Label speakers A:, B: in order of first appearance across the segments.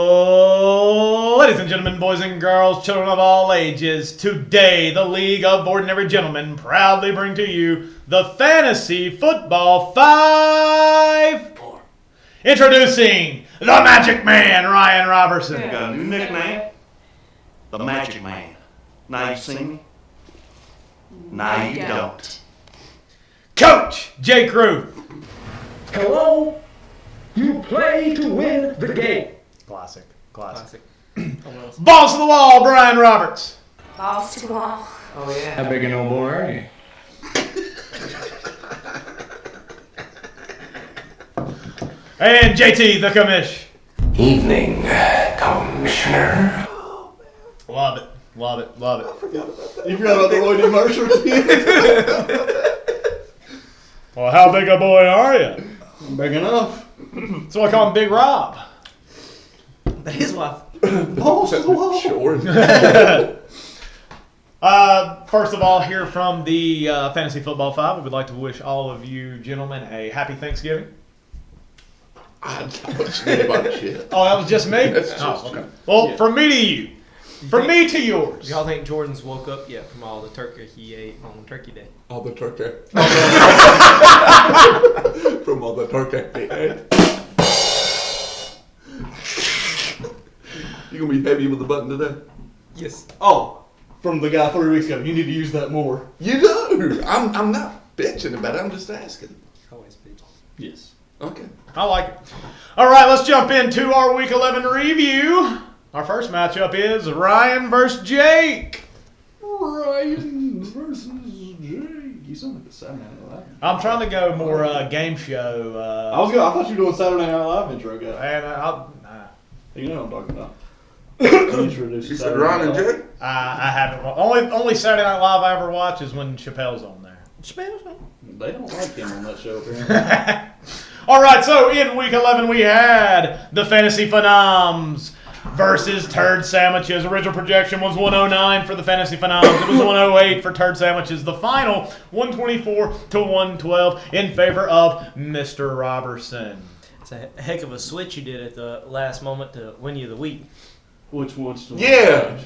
A: Oh, ladies and gentlemen, boys and girls, children of all ages, today the League of Ordinary Gentlemen proudly bring to you the Fantasy Football 5. Introducing the Magic Man, Ryan Robertson.
B: Got a new nickname, the Magic Man. Now you see me, now you don't.
A: Coach Jake Ruth.
C: Hello, you play to win the game.
A: Classic.
D: Balls
A: Balls to the wall, Bryan Roberts.
E: Balls to the wall.
D: Oh yeah.
C: How big an old boy are you?
A: And JT, the commish.
F: Evening, Commissioner.
A: Love it.
G: You forgot about the Lloyd Mercer team?
A: Well, how big a boy are you?
G: Big enough.
A: So I call him Big Rob.
D: That is why.
G: Balls to the wall.
F: Sure.
A: First of all, here from the Fantasy Football 5, we would like to wish all of you gentlemen a happy Thanksgiving.
F: I don't know about shit.
A: Oh, that was just me?
F: That's just
A: okay. Well, from me to you. From me to yours.
D: Y'all think Jordan's woke up yet from all the turkey he ate on Turkey Day?
F: All the turkey. From all the turkey. You gonna be heavy with the button today?
D: Yes.
G: Oh, from the guy 3 weeks ago. You need to use that more.
F: You do. I'm not bitching about it. I'm just asking.
D: Always bitch.
G: Yes.
F: Okay.
A: I like it. All right, let's jump into our Week 11 review. Our first matchup is Ryan versus Jake.
G: Ryan versus Jake. You sound like the Saturday Night Live.
A: I'm trying to go more game show.
G: I thought you were doing Saturday Night Live intro, guy.
A: And
G: You know what I'm talking about. Introduce
F: You said
G: Saturday
F: Ryan
G: Night
F: and
G: Live.
F: Jake?
A: I haven't. Only Saturday Night Live I ever watch is when Chappelle's on there.
G: They don't like him on that show, apparently.
A: All right, so in Week 11 we had the Fantasy Phenoms versus Turd Sandwiches. Original projection was 109 for the Fantasy Phenoms. It was 108 for Turd Sandwiches. The final, 124 to 112 in favor of Mr. Robertson.
D: It's a heck of a switch you did at the last moment to win you the week.
G: Which one's the
F: Yeah.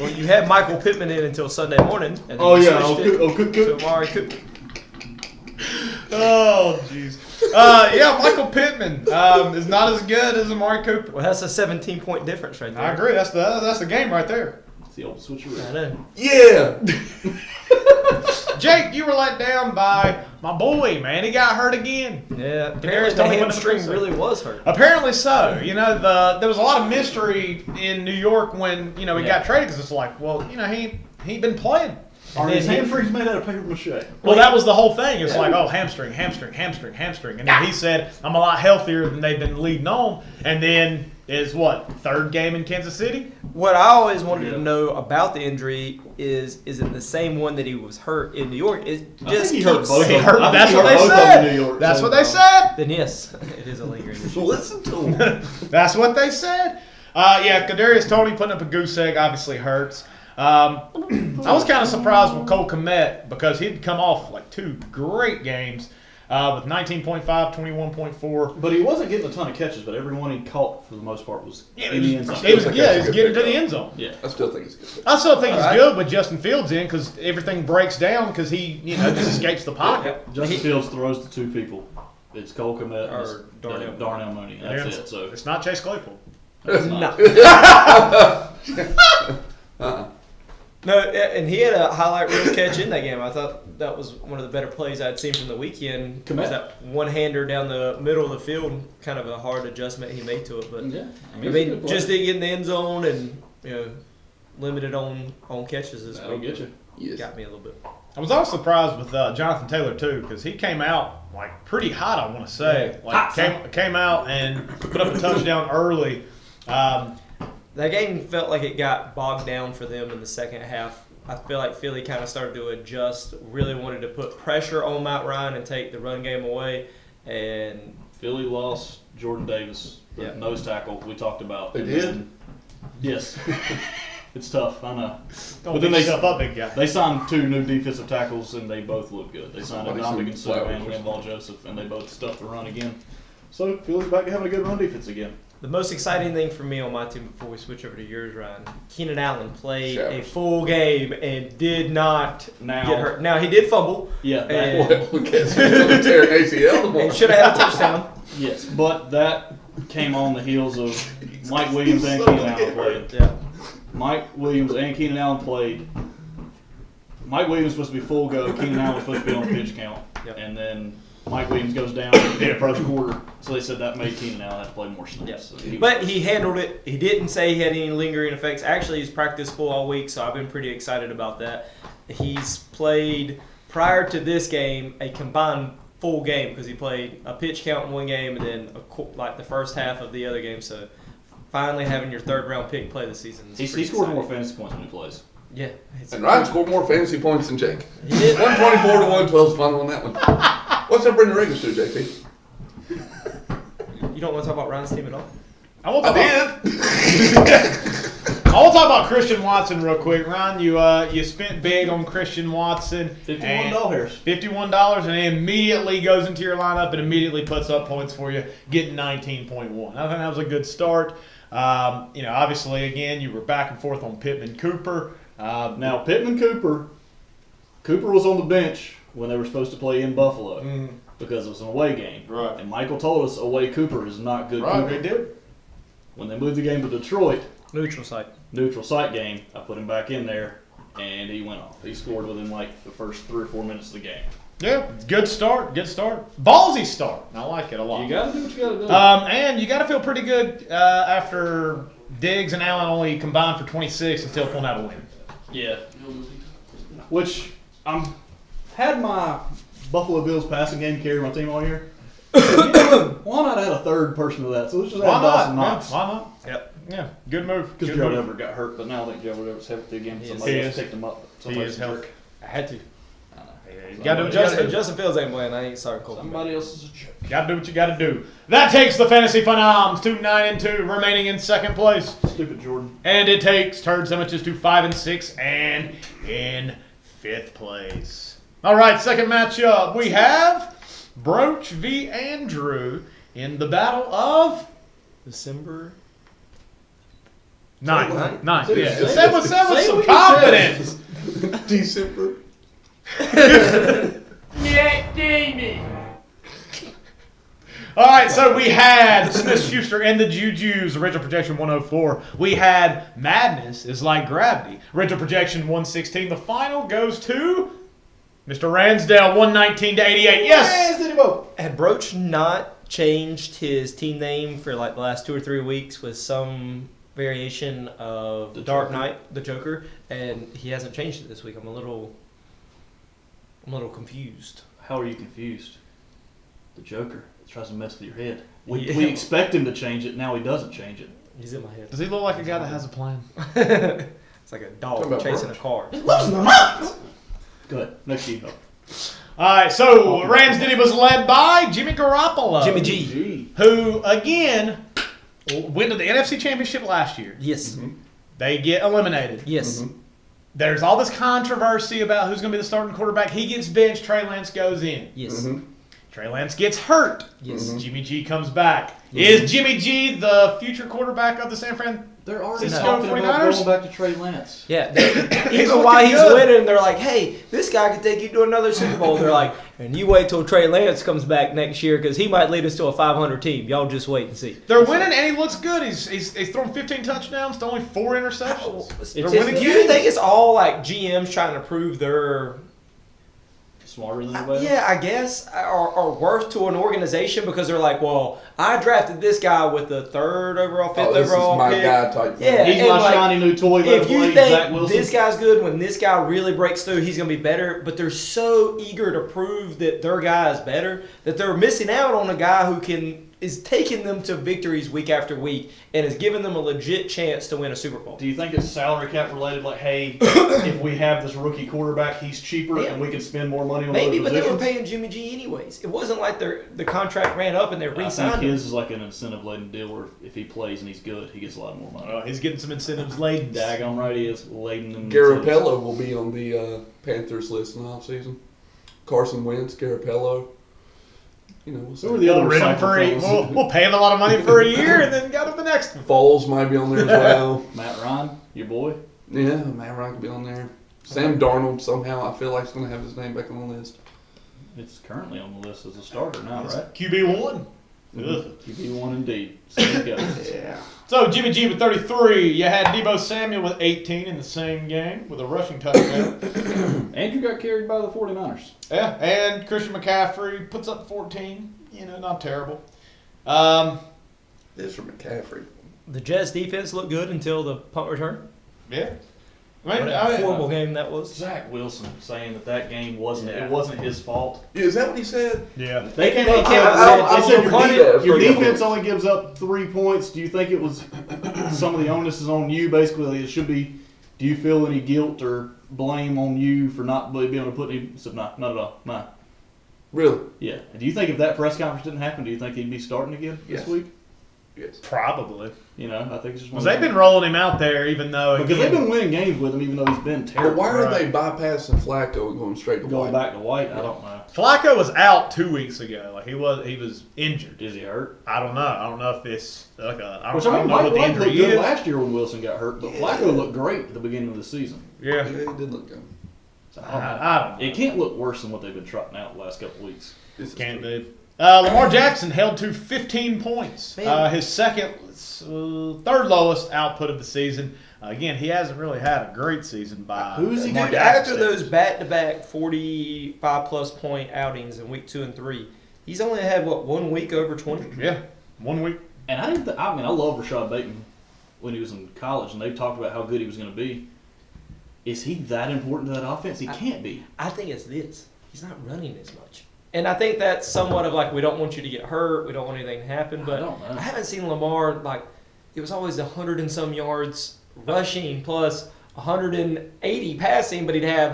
D: Well, you had Michael Pittman in until Sunday morning. And then
G: Oh,
D: you
G: yeah.
D: switched it
G: Cook.
D: to Amari Cooper.
A: Oh, jeez. Yeah, Michael Pittman is not as good as Amari Cooper.
D: Well, that's a 17-point difference right there.
A: I agree. That's the game right there.
G: It's the old switcheroo.
D: I know.
F: Yeah.
A: Jake, you were let down by my boy, man. He got hurt again.
D: Yeah, apparently
A: Kadarius
D: the
A: Toney went to
D: hamstring
A: prison.
D: really was hurt.
A: Apparently so. You know, there was a lot of mystery in New York when he got traded because it's like, well, he ain't been playing.
G: Are his hamstrings made out of paper mache?
A: Well, that was the whole thing. It's like, oh, hamstring. And then he said, I'm a lot healthier than they've been leading on. And then is third game in Kansas City?
D: What I always wanted to know about the injury is it the same one that he was hurt in New York? It just
G: he hurt both.
A: He hurt.
G: I
A: That's
G: think
A: what
G: he
A: they
G: hurt both of them
A: said.
G: in New York,
A: That's
G: so-
A: what they said.
D: Then yes, it is a lingering issue.
F: Listen to him.
A: That's what they said. Yeah, Kadarius Toney putting up a goose egg obviously hurts. I was kind of surprised with Cole Kmet because he'd come off like 2 great games with 19.5, 21.4.
G: But he wasn't getting a ton of catches, but everyone he caught for the most part was in the end zone.
A: He was getting to the end zone.
G: Yeah.
F: I still think it's good.
A: I still think he's good with Justin Fields in because everything breaks down because he just escapes the pocket.
G: Justin Fields throws to 2 people. It's Cole Kmet
D: Or
G: and Darnell Mooney. That's it. So
A: It's not Chase Claypool.
G: it's not.
D: No, and he had a highlight reel catch in that game. I thought that was one of the better plays I'd seen from the weekend. It was that one-hander down the middle of the field, kind of a hard adjustment he made to it. But
G: Yeah.
D: just to get in the end zone and limited on catches this
G: That'll
D: week.
G: get you.
F: Yes.
D: Got me a little bit.
A: I was also surprised with Jonathan Taylor too because he came out like pretty hot. I want to say came out and put up a touchdown early.
D: That game felt like it got bogged down for them in the second half. I feel like Philly kind of started to adjust, really wanted to put pressure on Matt Ryan and take the run game away. And
G: Philly lost Jordan Davis, the nose tackle we talked about.
F: They
G: And
F: did?
G: then- yes. It's tough, I know.
A: Don't
G: But then
A: beat yourself up, big guy.
G: They signed 2 new defensive tackles, and they both look good. They signed
F: Somebody
G: Dominic
F: some
G: and
F: flowers.
G: Van Joseph, and they both stuffed the run again.
E: So Philly's back to having a good run defense again.
D: The most exciting thing for me on my team before we switch over to yours, Ryan, Keenan Allen played a
F: Showers.
D: full game and did not
E: Now-
D: get hurt. Now, he did fumble.
E: Yeah,
D: And-
F: Well, guess who's going to tear an ACL tomorrow?
D: And should have had a touchdown.
E: yes, but that came on the heels of Mike Williams and Keenan Allen played.
D: Yeah.
E: Mike Williams and Keenan Allen played. Mike Williams was supposed to be full go. Keenan Allen was supposed to be on pitch count.
D: Yep.
E: And then Mike Williams goes down in the first quarter. So they said that made Keenan Allen have to play more snaps.
D: Yes.
E: So he-
D: But he handled it. He didn't say he had any lingering effects. Actually, he's practiced full all week, so I've been pretty excited about that. He's played, prior to this game, a combined full game because he played a pitch count in one game and then like the first half of the other game. So finally having your third round pick play this season.
E: he scored more fantasy points when he plays.
D: Yeah. It's
F: And Ryan scored more fantasy points than Jake.
D: He did.
F: 124 to 112 is fun on that one. What's up Brendan Riggins to, JP?
D: You don't want to talk about Ryan's team at all?
A: I want to
F: I did.
A: I want to talk about Christian Watson real quick. Ron, you spent big on Christian Watson.
E: $51.
A: $51, and he immediately goes into your lineup and immediately puts up points for you, getting 19.1. I think that was a good start. Obviously, again, you were back and forth on Pittman Cooper.
E: Now, Pittman Cooper was on the bench when they were supposed to play in Buffalo because it was an away game.
A: Right.
E: And Michael told us away Cooper is not good
A: Right,
E: Cooper.
A: they did.
E: When they moved the game to Detroit,
D: Neutral site.
E: neutral site game, I put him back in there, and he went off. He scored within like the first 3 or 4 minutes of the game.
A: Yeah, good start. Ballsy start. I like it a lot.
E: You got to do what you got to do.
A: And you got to feel pretty good after Diggs and Allen only combined for 26 and still pulling out a win.
E: Yeah. Which had my Buffalo Bills passing game carry my team all year. Why not add a third person to that? So let's just add Dawson Knox.
A: Yeah, why not?
D: Yep.
A: Yeah, good move.
E: Because
A: Good
E: Joe
A: move.
E: Everett got hurt, but now I think Joe Everett's healthy again.
D: He
E: Somebody
A: is.
E: else picked him up.
A: He
E: Somebody
A: is
E: else
A: healthy. I had to.
D: You
A: Gotta do what you
D: Justin,
A: gotta do.
D: Justin Fields ain't playing. I ain't starting Colton.
E: Somebody else is a jerk.
A: Gotta do what you gotta do. That takes the Fantasy Phenoms to 9-2, remaining in second place.
E: Stupid Jordon.
A: And it takes Turd Sandwiches to 5-6 and in fifth place. All right, second matchup. We have Broach v. Andrew in the battle of
D: December.
A: 9.
F: Nine.
A: 9.
E: Say
A: Yeah.
E: it.
A: Say with
E: Say
A: some
E: what you
A: confidence.
F: December.
A: All right, so we had Smith-Schuster and the Juju's original projection 104. We had Madness is like gravity. Original projection 116. The final goes to Mr. Ransdale 119 to 88. Yes.
D: Had Broach not changed his team name for like the last 2 or 3 weeks with some variation of the Dark Knight, the Joker, and he hasn't changed it this week? I'm a little confused.
E: How are you confused? The Joker tries to mess with your head. We
D: Yeah.
E: we expect him to change it. Now he doesn't change it.
D: He's in my head.
A: Does he look like a guy that has a plan?
D: It's like a
F: Talking
D: dog
F: about
D: chasing a
F: Broach.
D: car.
E: Go ahead. Next team up.
A: All right, so Rams Diddy was led by Jimmy Garoppolo.
D: Jimmy G.
A: Who, again, went to the NFC Championship last year.
D: Yes.
A: They get eliminated.
D: Yes.
A: There's all this controversy about who's going to be the starting quarterback. He gets benched. Trey Lance goes in.
D: Yes.
A: Trey Lance gets hurt.
D: Yes.
A: Jimmy G comes back.
D: Yes.
A: Is Jimmy G the future quarterback of the San Fran?
E: They're already
A: Cisco
E: talking
A: 49ers?
E: about going back to Trey Lance.
D: Yeah.
A: He's
D: Even while
A: looking
D: he's
A: good.
D: winning, they're like, hey, this guy could take you to another Super Bowl. They're like, and you wait till Trey Lance comes back next year because he might lead us to a 500 team. Y'all just wait and see.
A: They're winning, and he looks good. He's thrown 15 touchdowns to only 4 interceptions.
D: Do
A: They're winning
D: you
A: games.
D: think it's all like GMs trying to prove they're
E: Smarter than anybody.
D: yeah, I guess, or worth to an organization because they're like, well, I drafted this guy with the 3rd overall, 5th
F: This is
D: overall
F: my
D: pick.
F: guy type thing.
D: Yeah.
E: He's
D: and
E: my
D: like,
E: shiny new toy. Let
D: If
E: him
D: you
E: play Zach
D: think
E: Wilson.
D: this guy's good, when this guy really breaks through, he's going to be better. But they're so eager to prove that their guy is better that they're missing out on a guy who is taking them to victories week after week and is giving them a legit chance to win a Super Bowl.
E: Do you think it's salary cap related? Like, hey, if we have this rookie quarterback, he's cheaper
D: Yeah.
E: and we can spend more money on
D: Maybe,
E: other
D: but they were
E: positions?
D: paying Jimmy G anyways. It wasn't like the contract ran up and they
E: I
D: re-signed
E: think
D: him.
E: his is like an incentive-laden deal where if he plays and he's good, he gets a lot more money.
A: He's getting some incentives laden.
E: Daggone right he is. Laden in
F: Garapello will be on the Panthers list in the offseason. Carson Wentz, Garapello. You know, we'll see.
E: Who are the
A: We'll
E: other
A: rent him
E: cycle
A: for
E: fellas?
A: we'll pay him a lot of money for a year and then go to the next one.
F: Foles might be on there as well.
E: Matt Ryan, your boy.
F: Yeah, Matt Ryan could be on there. Sam Darnold, somehow, I feel like he's going to have his name back on the list.
E: It's currently on the list as a starter now, right?
A: QB1.
E: QB1 indeed. So it goes.
F: Yeah.
A: So Jimmy G with 33. You had Deebo Samuel with 18 in the same game with a rushing touchdown.
E: Andrew got carried by the 49ers.
A: Yeah, and Christian McCaffrey puts up 14. You know, not terrible.
F: This for McCaffrey.
D: The Jets defense looked good until the punt return.
A: Yeah.
D: What a horrible game that was.
E: Zach Wilson saying that game wasn't his fault.
F: Yeah, is that what he said?
A: Yeah.
E: They came
D: They
E: up
D: came
E: and
D: out and
E: said,
D: said,
E: your
F: Yeah,
E: defense only gives up 3 points. Do you think it was some of the onus is on you? Basically, it should be. Do you feel any guilt or blame on you for not being able to put any? So not at all. Nah.
F: Really?
E: Yeah. Do you think if that press conference didn't happen, do you think he'd be starting again
F: Yes.
E: this week?
F: Yes.
A: Probably.
E: You know, I think it's just
A: Because they've been rolling him out there even though...
E: because they've been winning games with him even though he's been
F: But
E: terrible.
F: why are
A: Right.
F: they bypassing Flacco and going straight to
E: Going
F: White?
E: back to White, I don't know.
A: Flacco was out 2 weeks ago. Like he was injured.
E: Is he hurt?
A: I don't know. I don't know if it's like a... I
E: Which
A: don't know
E: White
A: what the
E: looked
A: injury
E: good
A: is.
E: last year when Wilson got hurt, but Flacco looked great at the beginning of the season.
F: Yeah,
A: Yeah.
F: he did look good.
E: So
A: I don't know.
E: It can't look worse than what they've been trotting out the last couple weeks.
F: This is
A: Can't
F: true.
A: do. Lamar Jackson held to 15 points.
D: Man.
A: His third lowest output of the season. Again, he hasn't really had a great season by
E: Who is he
A: Lamar
D: Dude,
A: Jackson
D: after
A: standards.
D: those back-to-back 45-plus point outings in week 2 and 3, he's only had, 1 week over 20?
A: Yeah, 1 week.
E: And I didn't. I love Rashad Bateman when he was in college, and they talked about how good he was going to be. Is he that important to that offense? He can't be.
D: I think it's this. He's not running as much. And I think that's somewhat of like, we don't want you to get hurt, we don't want anything to happen, but
E: I don't know.
D: I haven't seen Lamar, it was always 100 and some yards rushing plus 180 passing, but he'd have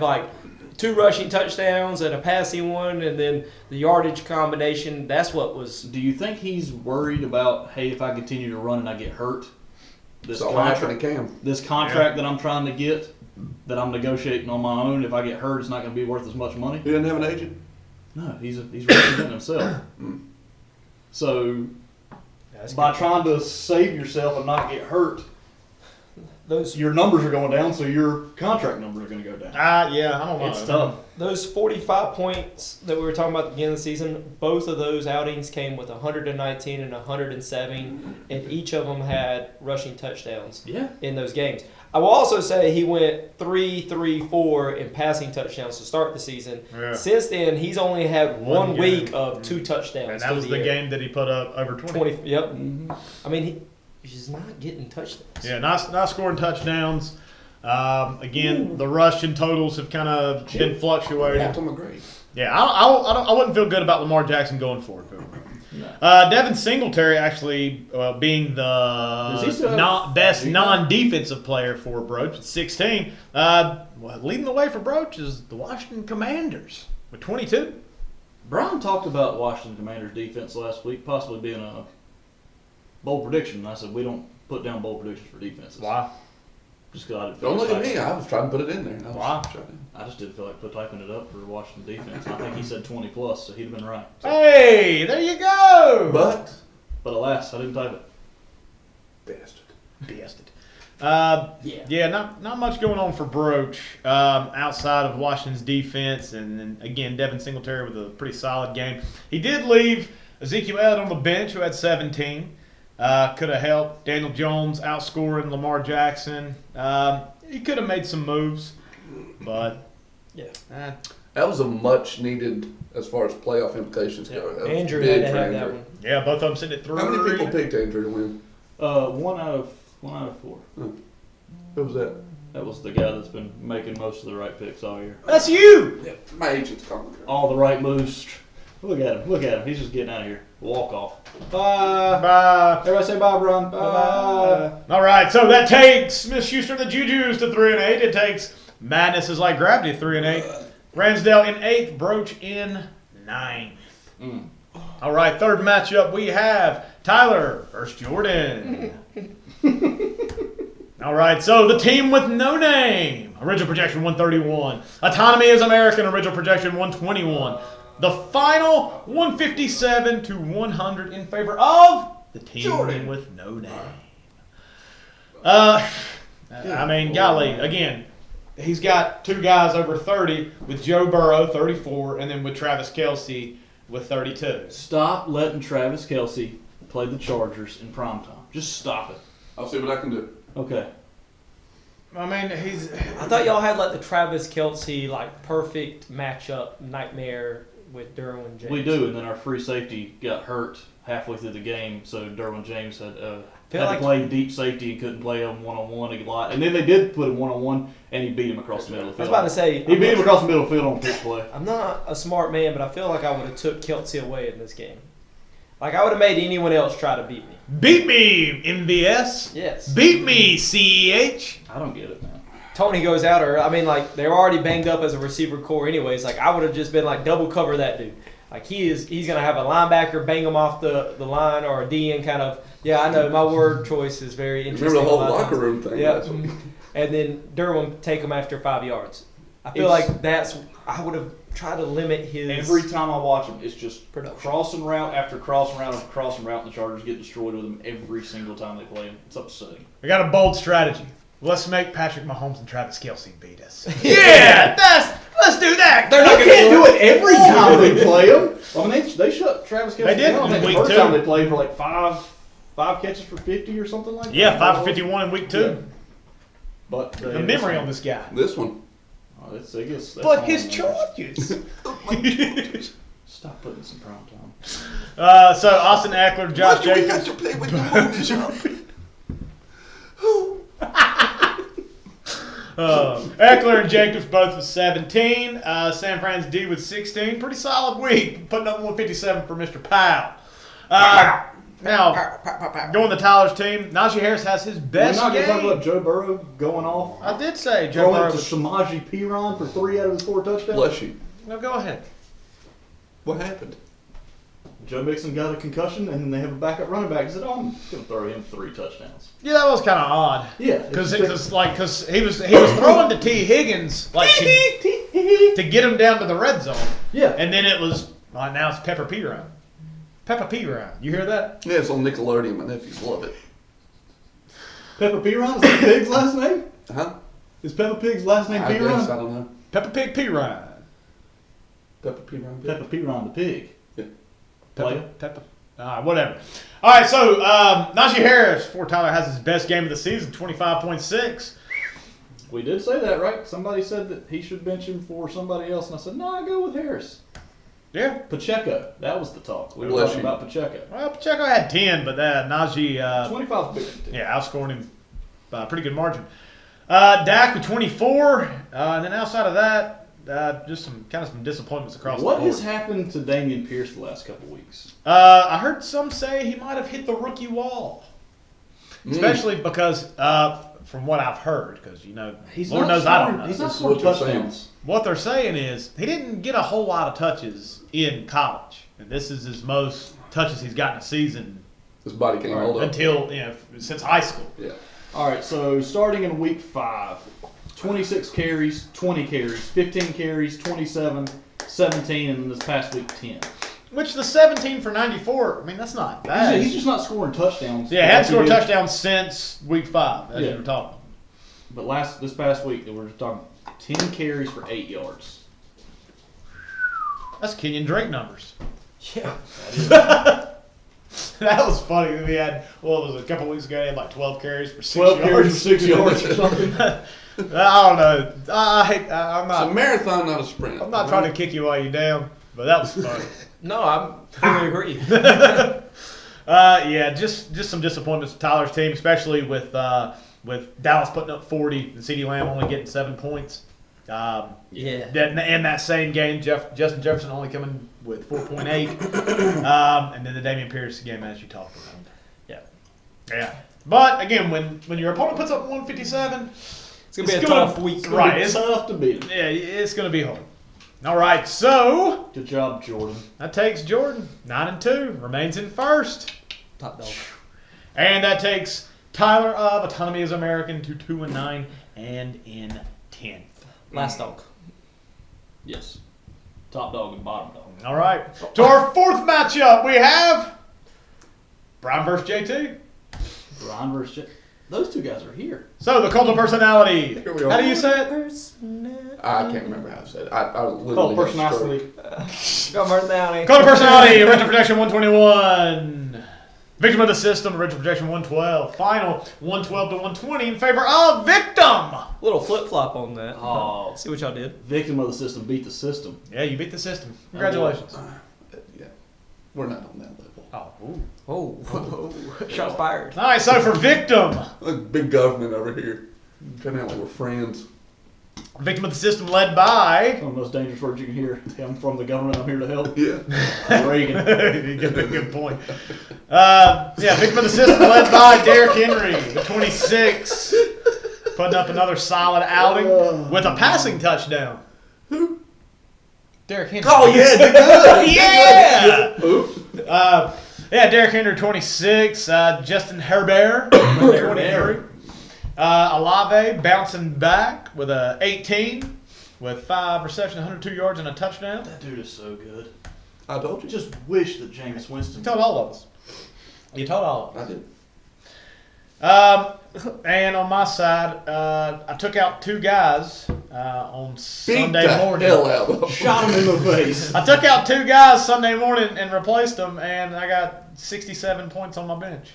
D: 2 rushing touchdowns and a passing one, and then the yardage combination, that's what was...
E: Do you think he's worried about, hey, if I continue to run and I get hurt, this
F: It's all happening
E: contract,
F: to Cam.
E: this contract that I'm trying to get, that I'm negotiating on my own, if I get hurt, it's not going to be worth as much money?
F: He doesn't have an agent?
E: No, he's representing himself. So by trying to save yourself and not get hurt, your numbers are going down, so your contract numbers are going to go down.
A: Yeah, I don't know.
E: It's tough.
D: Those 45 points that we were talking about at the beginning of the season, both of those outings came with 119 and 107, and each of them had rushing touchdowns
E: Yeah.
D: in those games. I will also say he went 3-3-4 in passing touchdowns to start the season.
A: Yeah.
D: Since then, he's only had
A: One
D: one
A: game.
D: week of 2 touchdowns.
A: And that
D: through
A: was the
D: air.
A: game that he put up over 20.
D: 20. Yep. I mean, he's not getting touchdowns.
A: Yeah, not scoring touchdowns. Again, the rushing totals have kind of been fluctuating.
F: Captain McGrady.
A: Yeah, I wouldn't feel good about Lamar Jackson going forward. Devin Singletary actually being
E: Does he still
A: the
E: have-
A: best non-defensive player for Broach at 16. Leading the way for Broach is the Washington Commanders with 22.
E: Bryan talked about Washington Commanders defense last week, possibly being a bold prediction. And I said we don't put down bold predictions for defenses.
A: Why?
E: Just because I didn't feel
F: Don't look at
E: like
F: me. I was trying to put it in there. And I was
A: Wow.
F: trying.
E: I just didn't feel like typing it up for Washington defense. And I think he said 20 plus, so he'd have been right. So,
A: Hey, there you go.
F: But
E: but alas, I didn't type it.
F: bastard.
A: Yeah, not much going on for Broach outside of Washington's defense, and then again Devin Singletary with a pretty solid game. He did leave Ezekiel Elliott on the bench, who had 17. Could have helped. Daniel Jones outscoring Lamar Jackson. He could have made some moves, but
D: Yeah.
F: That was a much needed as far as playoff implications go. That was
D: Andrew
F: big
D: had to
F: for
D: have that
F: Andrew.
D: one.
A: yeah, both of them sitting at 3.
F: How many people picked Andrew to win?
E: 1 out of 4.
F: Who was that?
E: That was the guy that's been making most of the right picks all year.
A: That's you.
F: Yeah, my agent's coming.
E: All the right moves. Look at him. Look at him. He's just getting out of here. Walk off.
A: Bye.
E: Everybody say bye, Bryan. Bye.
A: All right, so that takes Smith Schuster the Juju's to 3-8. It takes Madness is Like Gravity 3-8. Ransdale in 8th, Broach in 9th. All right, third matchup we have Tyler versus Jordan. All right, so the team with no name. Original projection 131. Autonomy is American. Original projection 121. The final 157 to 100 in favor of the team with no name. I mean, golly, again, he's got two guys over 30 with Joe Burrow, 34, and then with Travis Kelce with 32.
E: Stop letting Travis Kelce play the Chargers in primetime. Just stop it.
F: I'll see what I can do.
E: Okay.
A: I mean,
D: I thought y'all had like the Travis Kelce like perfect matchup nightmare with Derwin James.
E: We do, and then our free safety got hurt halfway through the game, so Derwin James had to play deep safety and couldn't play him one-on-one a lot. And then they did put him one-on-one, and he beat him across the middle of the
D: I was
E: field.
D: about to say
E: He beat him across the middle of the field on pitch play.
D: I'm not a smart man, but I feel like I would have took Kelce away in this game. Like I would have made anyone else try to beat me.
A: beat me, MVS.
D: Yes.
A: Beat me, CEH.
E: I don't get it, man.
D: Tony goes out, or I mean, like they're already banged up as a receiver core, anyways. Like I would have just been like double cover that dude. Like he's gonna have a linebacker bang him off the line, or a DN kind of. Yeah, I know my word choice is very interesting.
F: Remember the whole locker room thing?
D: Yeah. And then Derwin take him after 5 yards. I feel like I would have tried to limit his.
E: Every time I watch him, it's just
D: production.
E: crossing route after crossing route after crossing route, and the Chargers get destroyed with him every single time they play him. It's upsetting.
A: We got a bold strategy. Let's make Patrick Mahomes and Travis Kelce beat us. Yeah, let's do that.
E: They're not can't do it every time they play him. I mean, they shut Travis Kelce
A: They did
E: down. I think
A: in
E: the
A: week
E: first
A: 2.
E: time they played for like five catches for 50 or something like that.
A: Yeah, 5 for 51 in week 2.
E: Yeah. But
A: The memory on this guy.
F: This one.
E: Oh, I guess that's
A: But
E: all
A: his
E: I know.
A: charges.
E: Stop putting this in prime time.
A: So Austin Eckler, Josh Jacobs.
F: play with the moves,
A: Eckler and Jacobs both with 17. San Fran's D with 16. Pretty solid week. Putting up 157 for Mr. Powell. Now, going to Tyler's team, Najee Harris has his best
E: We're not going to talk
A: game.
E: about Joe Burrow going off.
A: I did say Joe
E: Throwing
A: Burrow
E: it to
A: was...
E: Samaje Perine for 3 out of his 4 touchdowns.
F: Bless you.
A: No, go ahead.
F: What happened?
E: Joe Mixon got a concussion, and then they have a backup running back. He said, "Oh, I'm going to throw him 3 touchdowns."
A: Yeah, that was kind of odd.
E: Yeah,
A: Because he was throwing to T. Higgins to get him down to the red zone.
E: Yeah.
A: And then it was, well, now it's Pepper P run. Peppa P run. You hear that?
F: Yeah, it's on Nickelodeon. My nephews love it.
E: Peppa Perine, is that Pig's last name?
F: Huh?
E: Is Peppa Pig's last name
F: I guess, I
E: Perine?
F: don't know.
A: Peppa Pig P run.
F: Peppa Pig.
E: Peppa Perine the pig.
F: Yeah.
A: Peppa. Whatever. All right, so Najee Harris for Tyler has his best game of the season, 25.6.
E: We did say that, right? Somebody said that he should bench him for somebody else, and I said, no, I go with Harris.
A: Yeah.
E: Pacheco. That was the talk. We were
F: Bless
E: talking
F: you.
E: about Pacheco.
A: Well, Pacheco had 10, but Najee,
E: 25 bigger than 10.
A: yeah, outscored him by a pretty good margin. Dak with 24, and then outside of that, just some disappointments across the
E: What
A: board.
E: has happened to Dameon Pierce the last couple weeks?
A: I heard some say he might have hit the rookie wall, especially because from what I've heard, because Lord knows I don't know.
E: He's not
F: This is what
E: scoring
F: you're
E: touchdowns.
A: What they're saying is he didn't get a whole lot of touches in college, and this is his most touches he's gotten a season
F: His body can't hold up.
A: until since high school.
F: Yeah.
E: All right, so starting in week 5, 26 carries, 20 carries, 15 carries, 27, 17, and then this past week 10.
A: Which the 17 for 94, I mean that's not bad.
E: He's just not scoring touchdowns.
A: Yeah, hadn't scored
E: Like he did.
A: touchdowns since week 5, as
E: Yeah.
A: you were talking.
E: But this past week, they were talking 10 carries for 8 yards.
A: That's Kenyon Drake numbers.
D: Yeah.
A: That was funny. We had, well, it was a couple weeks ago, he had like 12 carries for 6
E: 12
A: yards.
E: carries for 6 yards or something.
A: I don't know. I'm
F: It's a
A: not.
F: marathon, not a sprint.
A: I'm not trying to kick you while you're down, but that was funny.
D: No, I totally agree.
A: Yeah, just some disappointments with Tyler's team, especially with Dallas putting up 40 and CeeDee Lamb only getting 7 points.
D: Yeah.
A: And that same game, Justin Jefferson only coming with 4.8, and then the Dameon Pierce game as you talked about. Yeah. But again, when your opponent puts up 157,
D: It's going to be a tough week.
A: Right,
E: It's tough to beat him.
A: yeah, it's going to be hard. All right, so
E: Good job, Jordan.
A: that takes Jordan 9-2, remains in first,
D: Top dog.
A: and that takes Tyler of Autonomy is American to 2-9 and in 10th.
D: Last dog.
E: Yes. top dog and bottom dog.
A: All right. To our fourth matchup, we have Bryan versus JT.
E: Bryan versus J. Those two guys are here.
A: So the cult of personality.
F: Here we are.
A: How do you say it?
F: I can't remember how I said it. I was literally
E: Cult
F: had a stroke.
E: personality.
D: Go Personality.
A: Cult of personality. Original projection 121. Victim of the system. Original projection 112. Final 112 to 120 in favor of Victim.
D: Little flip flop on that.
E: Oh.
D: See what y'all did.
E: Victim of the system beat the system.
A: Yeah, you beat the system. Congratulations.
F: Yeah. We're not on that level.
A: Oh, ooh.
D: Oh, shots fired.
A: All right, so for Victim,
F: Look, big government over here. Trying to act like we're friends.
A: Victim of the system led by
E: One of the most dangerous words you can hear. I'm from the government. I'm here to help.
F: Yeah.
E: Reagan.
A: good point. Yeah, Victim of the system led by Derrick Henry, the 26, putting up another solid outing with a passing touchdown.
F: Who?
A: Derrick Henry.
F: Oh, yeah, did good.
A: Yeah!
F: Who?
A: Yeah, Derrick Henry 26, Justin Herbert 23, Olave bouncing back with a 18 with 5 receptions, 102 yards and a touchdown.
E: That dude is so good.
F: I told you.
E: Just wish that Jameis Winston.
A: You told all of us. You told all of us.
F: I did.
A: And on my side, I took out 2 guys on
F: Beat
A: Sunday
F: the
A: morning.
F: hell out of them.
E: Shot him in the face.
A: I took out 2 guys Sunday morning and replaced them, and I got 67 points on my bench.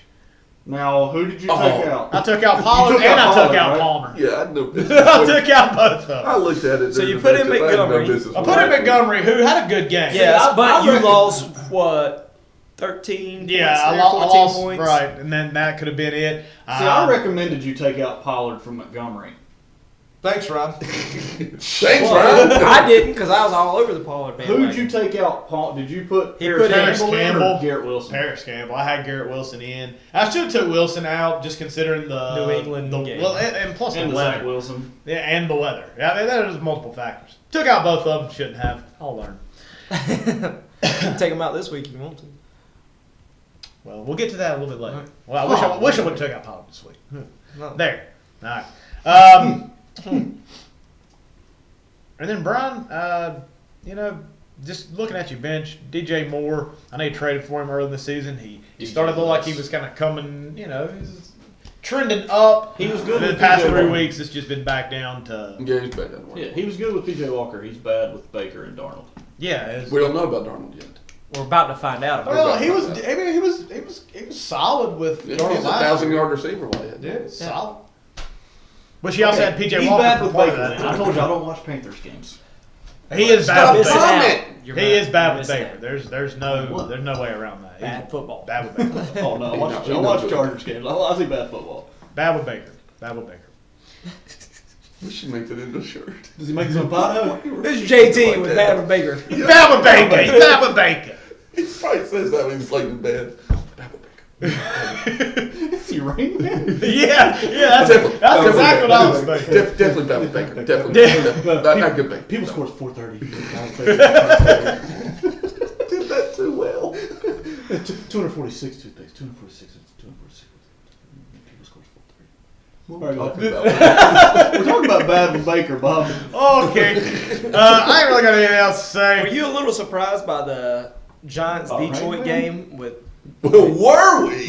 E: Now, who did you take out?
A: I took out Pollard
E: took
A: and
E: out
A: I took
E: Pollard,
A: out
E: right?
A: Palmer.
F: Yeah, I know.
A: I took out both of
F: I
A: them.
F: looked at it.
D: So
F: during
D: you
F: the
D: put in
F: matchup. I had no
D: Montgomery.
F: business
A: I
F: with
A: put in
F: that.
A: Montgomery, who had a good game.
D: Yeah, but
E: I
D: you
E: reckon-
D: lost what? 13
A: Yeah, I
D: points there, 14
A: lost,
D: points.
A: right, and then that could have been it.
E: See, I recommended you take out Pollard from Montgomery.
A: Thanks, Ron.
F: Thanks, Ryan.
D: I didn't because I was all over the Pollard
E: Who
D: bandwagon.
E: did you take out? Paul? Did you put
D: He put
A: Harris Campbell.
E: or Garrett Wilson?
A: Paris Campbell. I had Garrett Wilson in. I should have took Wilson out just considering the
D: New England game.
A: Well, and plus
E: And
A: the
E: Zach
A: weather.
E: Wilson.
A: Yeah, and the weather. Yeah, I mean, there's multiple factors. Took out both of them. Shouldn't have. I'll learn.
D: Take them out this week if you want to.
A: Well, we'll get to that a little bit later.
D: Right.
A: Well, I wish I would have took out Pollard this week.
D: No.
A: There. All right. And then Bryan, just looking at your bench, DJ Moore. I know you traded for him early in the season. He started to look like he was kind of coming. He's trending up.
E: He was good
A: The
E: with
A: past
E: PJ
A: 3
E: Walker.
A: weeks, it's just been back down to.
F: Yeah, he's back on
E: Yeah, he was good with PJ Walker. He's bad with Baker and Darnold.
A: Yeah. It's,
F: We don't know about Darnold yet.
D: We're about to find out. About
A: well,
D: it.
A: he was. I mean, he was solid with.
F: Yeah,
A: Darnold
F: he's a
A: last year.
F: 1,000-yard receiver. Like that.
A: Yeah, solid. But she also had PJ
E: He's
A: Walker
E: bad
A: for
E: with
A: part
E: Baker.
A: of that.
E: I told you I don't watch Panthers games.
A: He is bad
F: Stop
A: with
D: missing
A: Baker.
D: out.
F: comment.
D: You're
A: He
D: right.
A: is bad
D: You're
A: with
D: missing
A: Baker.
D: out.
A: There's no way around that.
D: Bad football.
A: Bad with Baker.
E: Oh no, I watch
F: He knows it.
E: Chargers games. I see bad football.
A: Bad with Baker. Bad with Baker.
F: We should make that into a shirt.
E: Does he make his own pie?
D: This is JT with Bad with Baker.
A: Bad with Baker. He's bad with Baker.
F: He probably says that when he's like in bed.
E: Is he Rain Man?
A: Yeah, that's
F: Definitely.
A: exactly what I was thinking.
F: Definitely bad with Baker. Definitely. Not good Baker.
E: People scored 430.
F: Did that too well.
E: 246 toothpicks. 246. People scored 430.
F: What
E: All
F: are we
E: right,
F: talking about?
E: We're talking about bad with Baker, Bob.
A: Okay. I ain't really got anything else to
D: Were
A: say.
D: you a little surprised by the Giants Detroit game with?
F: Well, were we?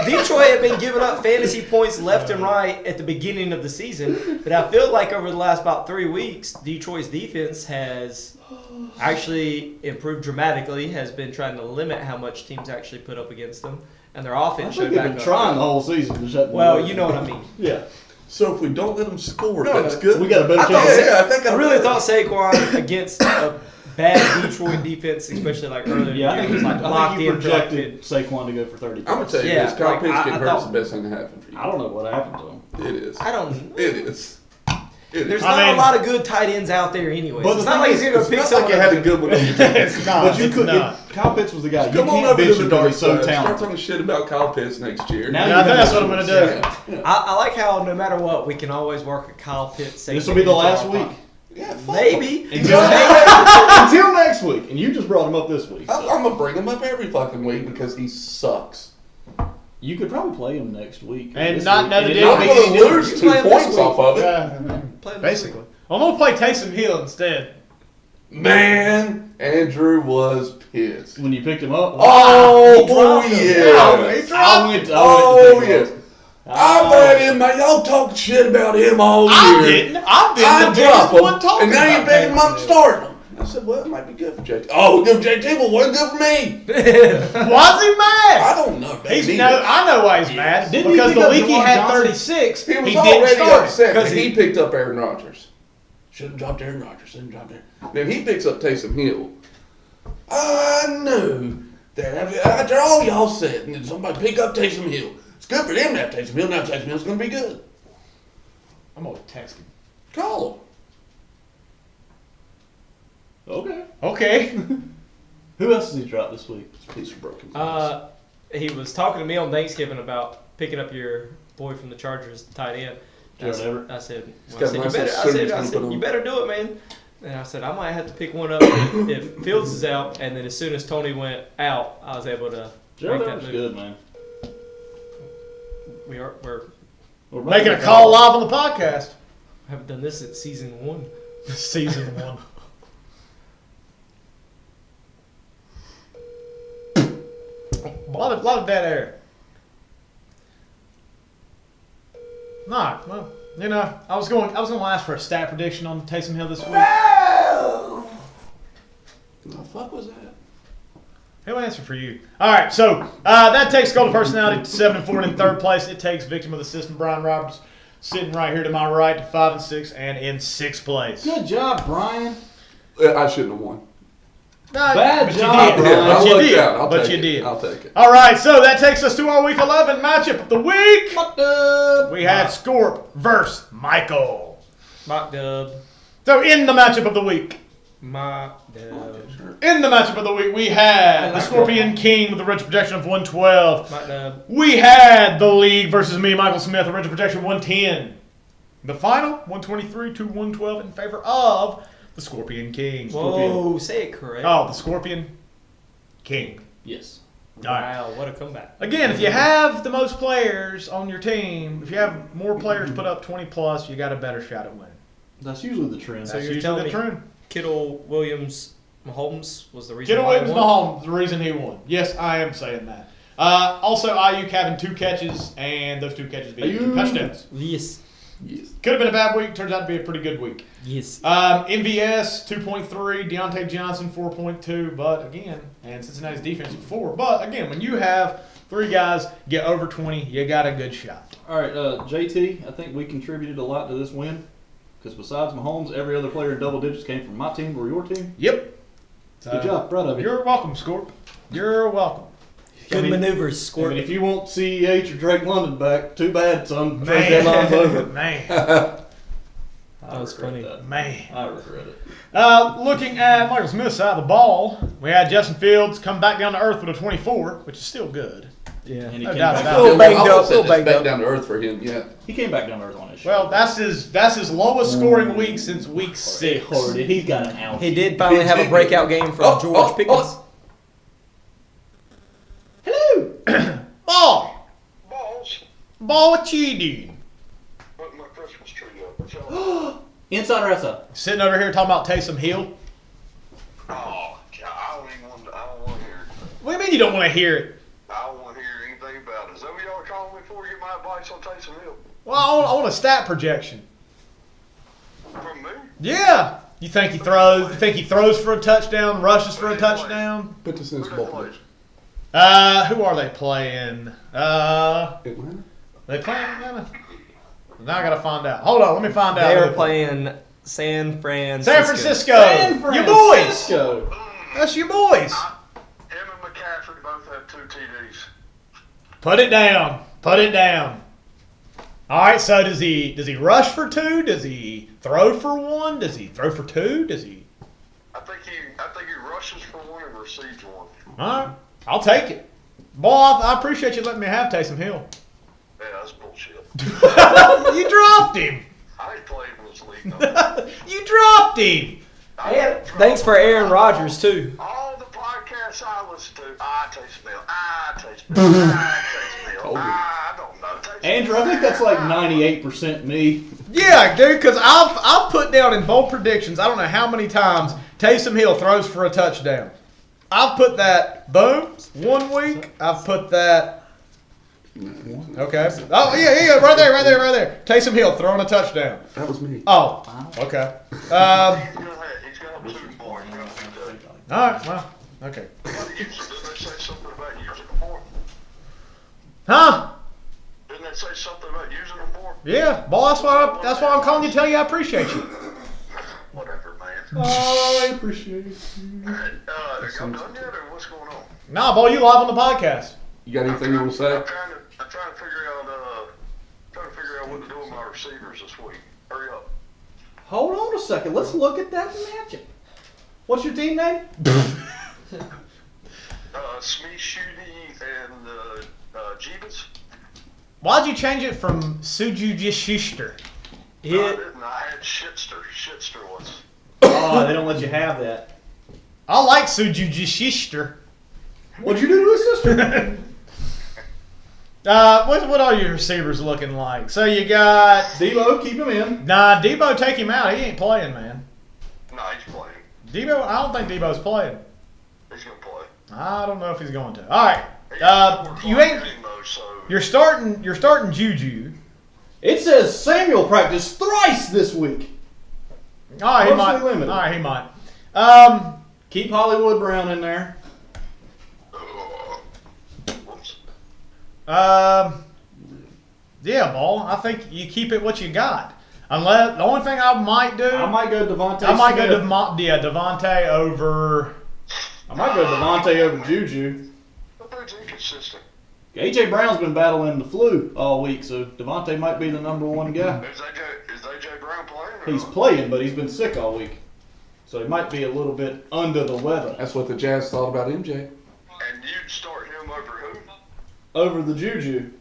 D: Detroit had been giving up fantasy points left and right at the beginning of the season, but I feel like over the last about 3 weeks, Detroit's defense has actually improved dramatically, has been trying to limit how much teams actually put up against them, and their
E: I
D: offense
E: think
D: showed
E: they've
D: back
E: been
D: up.
E: trying the whole season to shut them
D: Well,
E: down.
D: you know what I mean.
E: Yeah.
F: So if we don't let them score,
D: No,
F: that's
D: no.
F: good.
E: We got a better
F: I thought,
E: chance.
F: yeah, I think
D: I really thought Saquon against a bad Detroit defense, especially like earlier
E: Yeah, I
D: in
E: think,
D: the year, was like
E: I
D: locked
E: think you
D: in,
E: projected Saquon to go for 30
F: I'm gonna
E: points.
F: tell you
D: Yeah,
F: this: Kyle
D: like,
F: Pitts
D: I
F: getting hurt
D: thought-
F: is the best thing to happen for you.
E: I don't know what happened to him.
F: It is.
D: I don't know.
F: It is. It
D: There's
F: is.
A: I
D: not
A: mean-
D: a lot of good tight ends out there anyway.
E: But
D: It's
E: the
D: not
E: thing
D: like
E: is,
D: he's going
F: It's
D: to pick
F: not like
D: someone.
F: you had a good one on your team.
A: It's not.
E: But you
A: it's
E: could.
A: not.
E: Kyle Pitts was the guy.
F: Come
E: you
F: on
E: can't
F: over to
E: bench
F: the
E: him
F: dark
E: because he's so
F: side. Start
E: talented.
F: talking shit about Kyle Pitts next year.
E: Now
A: Yeah, I think that's what I'm gonna do.
F: Yeah.
D: I like how no matter what, we can always work a Kyle Pitts.
E: This will be the last week.
F: Yeah, fuck
D: Maybe.
E: Until next week. And you just brought him up this week.
F: I'm
E: So.
F: gonna bring him up every fucking week because he sucks.
E: You could probably play him next week.
A: And
E: This
A: not
E: week.
A: know the
E: And
A: deal.
F: I'm
A: makes
F: gonna
A: any
F: lose
D: You play
F: 2
D: him this
F: points
D: week.
F: off of it.
A: Yeah,
D: Play him this
A: basically. I'm gonna play Taysom Hill instead.
F: Man, Andrew was pissed.
E: When you picked him up?
F: Oh, yeah.
A: He dropped him.
F: Oh, yes. I bet him, man. Y'all talking shit about him all year.
A: I didn't.
F: drop him,
A: one talking
F: and now you're
A: about
F: picking him
A: Taysom
F: up and
A: Hill.
F: starting him. I said, well, it might be good for JT. Oh, good for JT, but wasn't good for me.
A: Why's he mad?
F: I don't know.
A: I know why he's mad.
E: Didn't he
A: Because
E: pick
A: the
E: up
A: week he
E: Jawan
A: had
E: Johnson?
A: 36,
F: He was
A: didn't
F: already
A: start
F: upset
A: because
F: because he picked up Aaron Rodgers. Shouldn't have dropped Aaron Rodgers. Shouldn't have dropped Aaron. Then he picks up Taysom Hill. I knew that after all y'all said, and somebody pick up Taysom Hill. It's good for them to have Taysom Hill. Now Taysom Hill's going to be good.
A: I'm gonna text him.
F: Call him.
E: Okay. Who else did he drop this week?
F: Piece of broken.
D: He was talking to me on Thanksgiving about picking up your boy from the Chargers, tight end.
E: Jared Everett.
D: I said,
F: got a nice little suit he's gonna put on.
D: you better do it, man. And I said, I might have to pick one up if Fields is out. And then as soon as Tony went out, I was able to
E: Jared
D: make that
E: Everett's
D: move.
E: good, man.
D: We're
A: Making a call live on the podcast.
D: haven't done this since season 1.
A: Season 1. A lot of dead air. Nah, well, I was going to ask for a stat prediction on Taysom Hill this week.
F: What the fuck was that?
A: He'll answer for you. All right, so that takes Golden Personality to 7-4 and in third place. It takes victim of the system Bryan Roberts sitting right here to my right to 5-6 and in 6th place.
E: Good job, Bryan.
F: I shouldn't have won.
E: Bad
A: but
E: job,
A: you did.
E: Bryan.
A: But you
F: lucked
A: did.
F: out.
A: But you did.
F: I'll take it.
A: All right, so that takes us to our Week 11 matchup of the week. We had Scorp versus Mikkel.
D: Mock dub.
A: So in the matchup of the week,
D: Mock dub.
A: we had the Scorpion King with a original projection of 112.
D: Mock dub.
A: We had the League versus me, Michael Smith, original projection 110. The final, 123 to 112 in favor of the Scorpion King.
D: Whoa, say it correct.
A: Oh, the Scorpion King.
E: Yes.
A: All right.
D: Wow, what a comeback.
A: Again, if you have the most players on your team, if you have more players put up 20 plus, you got a better shot at winning.
E: That's usually the trend.
D: So
A: That's
D: you're
A: usually
D: telling
A: the
D: me
A: trend.
D: Kittle, Williams, Mahomes was the reason
A: Kittle
D: why
A: Williams
D: he won?
A: Mahomes, the reason he won. Yes, I am saying that. Also, Ayuk having 2 catches, and those 2 catches being 2 touchdowns.
D: Yes.
F: Yes.
A: Could have been a bad week. Turns out to be a pretty good week.
D: Yes.
A: MVS 2.3, Deontay Johnson 4.2, but again, and Cincinnati's defense 4. But again, when you have 3 guys get over 20, you got a good shot.
E: All right, JT, I think we contributed a lot to this win because besides Mahomes, every other player in double digits came from my team or your team.
A: Yep.
E: Good job. Proud of you.
A: You're welcome, Scorp. You're welcome.
D: Good maneuvers,
E: I
D: Scorp.
E: mean, if you want CEH or Drake London back, too bad, son. Trade
A: Man.
E: deadline's over.
A: Man.
D: That
E: I
D: was
E: regret
D: funny.
E: that.
A: Man.
E: I regret it.
A: Looking at Michael Smith's side of the ball, we had Justin Fields come back down to earth with a 24, which is still good.
D: Yeah.
E: And he
A: No
E: came
A: doubt
E: back,
A: about it.
D: Little banged
F: I
D: up,
F: almost said
D: little
F: that's
D: banged
F: back
D: up.
F: down to earth for him. Yeah.
E: he came back down to earth on his show.
A: Well, that's his lowest scoring week since week 6.
E: He's got an out.
D: He did finally have a breakout game from George Pickens.
A: Hello. Ball.
C: Balls.
A: Ball, what you doing?
C: Putting my Christmas tree up. What's y'all?
E: Inside or outside?
A: Sitting over here talking about Taysom Hill.
C: Oh, God, I don't want to hear it.
A: What do you mean you don't want to hear it?
C: I don't want to hear anything about it. Is that what y'all are calling me for? Get my advice on Taysom Hill?
A: Well, I want a stat projection.
C: From me?
A: Yeah. You think he throws? You think he throws for a touchdown? Rushes for a touchdown?
F: Put this in his
C: Who
F: ball
C: they play?
F: players.
A: Who are they playing?
F: Atlanta?
A: They playing Atlanta? Now I gotta find out. Hold on, let me find out.
D: They
A: who
D: were
A: they
D: playing San Francisco.
A: San Francisco.
E: San
A: Your boys.
E: Francisco.
A: That's your boys.
C: Him and McCaffrey both had 2 TDs.
A: Put it down. Put it down. All right. So does he rush for 2? Does he throw for 1? Does he throw for 2? Does he?
C: I think he rushes for 1 and receives 1.
A: All right. I'll take it. Boy, I appreciate you letting me have Taysom Hill.
C: Yeah, that's bullshit.
A: You dropped him.
C: I ain't playing in this league no more.
A: You dropped him.
D: And thanks for Aaron Rodgers, too.
C: All the podcasts I listen to, Taysom Hill, Taysom Hill, Taysom Hill, I don't know. Taysom
E: Andrew, I think that's like 98% me.
A: Yeah, dude, because I've put down in bold predictions, I don't know how many times, Taysom Hill throws for a touchdown. I've put that, boom, 1 week. I've put that, okay. Oh, yeah, right there. Taysom Hill throwing a touchdown.
F: That was me.
A: Oh, okay.
C: He's gonna have 2 more.
A: All right, well, okay.
C: Didn't they say something about using them more?
A: Huh?
C: Didn't they say something about using them more?
A: Yeah, boy, that's why I'm calling you to tell you I appreciate you.
C: Whatever, man.
E: I appreciate you.
C: Y'all done yet, or what's going on?
A: Nah, boy, you live on the podcast.
F: You got anything you want to say?
C: I'm trying to figure out what to do with my receivers this week. Hurry up.
E: Hold on a second. Let's look at that matchup. What's your team name?
C: Smee Shooty and Jeebus.
A: Why'd you change it from Suju Schuster?
C: I didn't. I had Shitster. Shitster was.
E: Oh, they don't let you have that.
A: I like Suju Schuster.
E: What'd you do to his sister?
A: What are your receivers looking like? So you got
E: Debo, keep him in.
A: Nah, Debo, take him out. He ain't playing, man.
C: No, he's playing.
A: Debo, I don't think Debo's playing.
C: He's gonna play.
A: I don't know if he's going to. All right, you ain't. You're starting Juju.
E: It says Samuel practiced thrice this week.
A: All right, he might.
E: Partially limited.
A: All right, he might.
E: Keep Hollywood Brown in there.
C: Whoops.
A: Yeah, ball. I think you keep it what you got. Unless the only thing I might do,
E: I might go Devontae.
A: I might
E: Smith.
A: go Devontae over.
E: I might go Devontae over Juju.
C: That dude's inconsistent.
E: AJ Brown's been battling the flu all week, so Devontae might be the number 1 guy.
C: Is AJ Brown playing? Or
E: He's
C: not?
E: playing, but he's been sick all week, so he might be a little bit under the weather.
F: That's what the Jazz thought about MJ.
C: And you'd start him over who?
E: Over the Juju,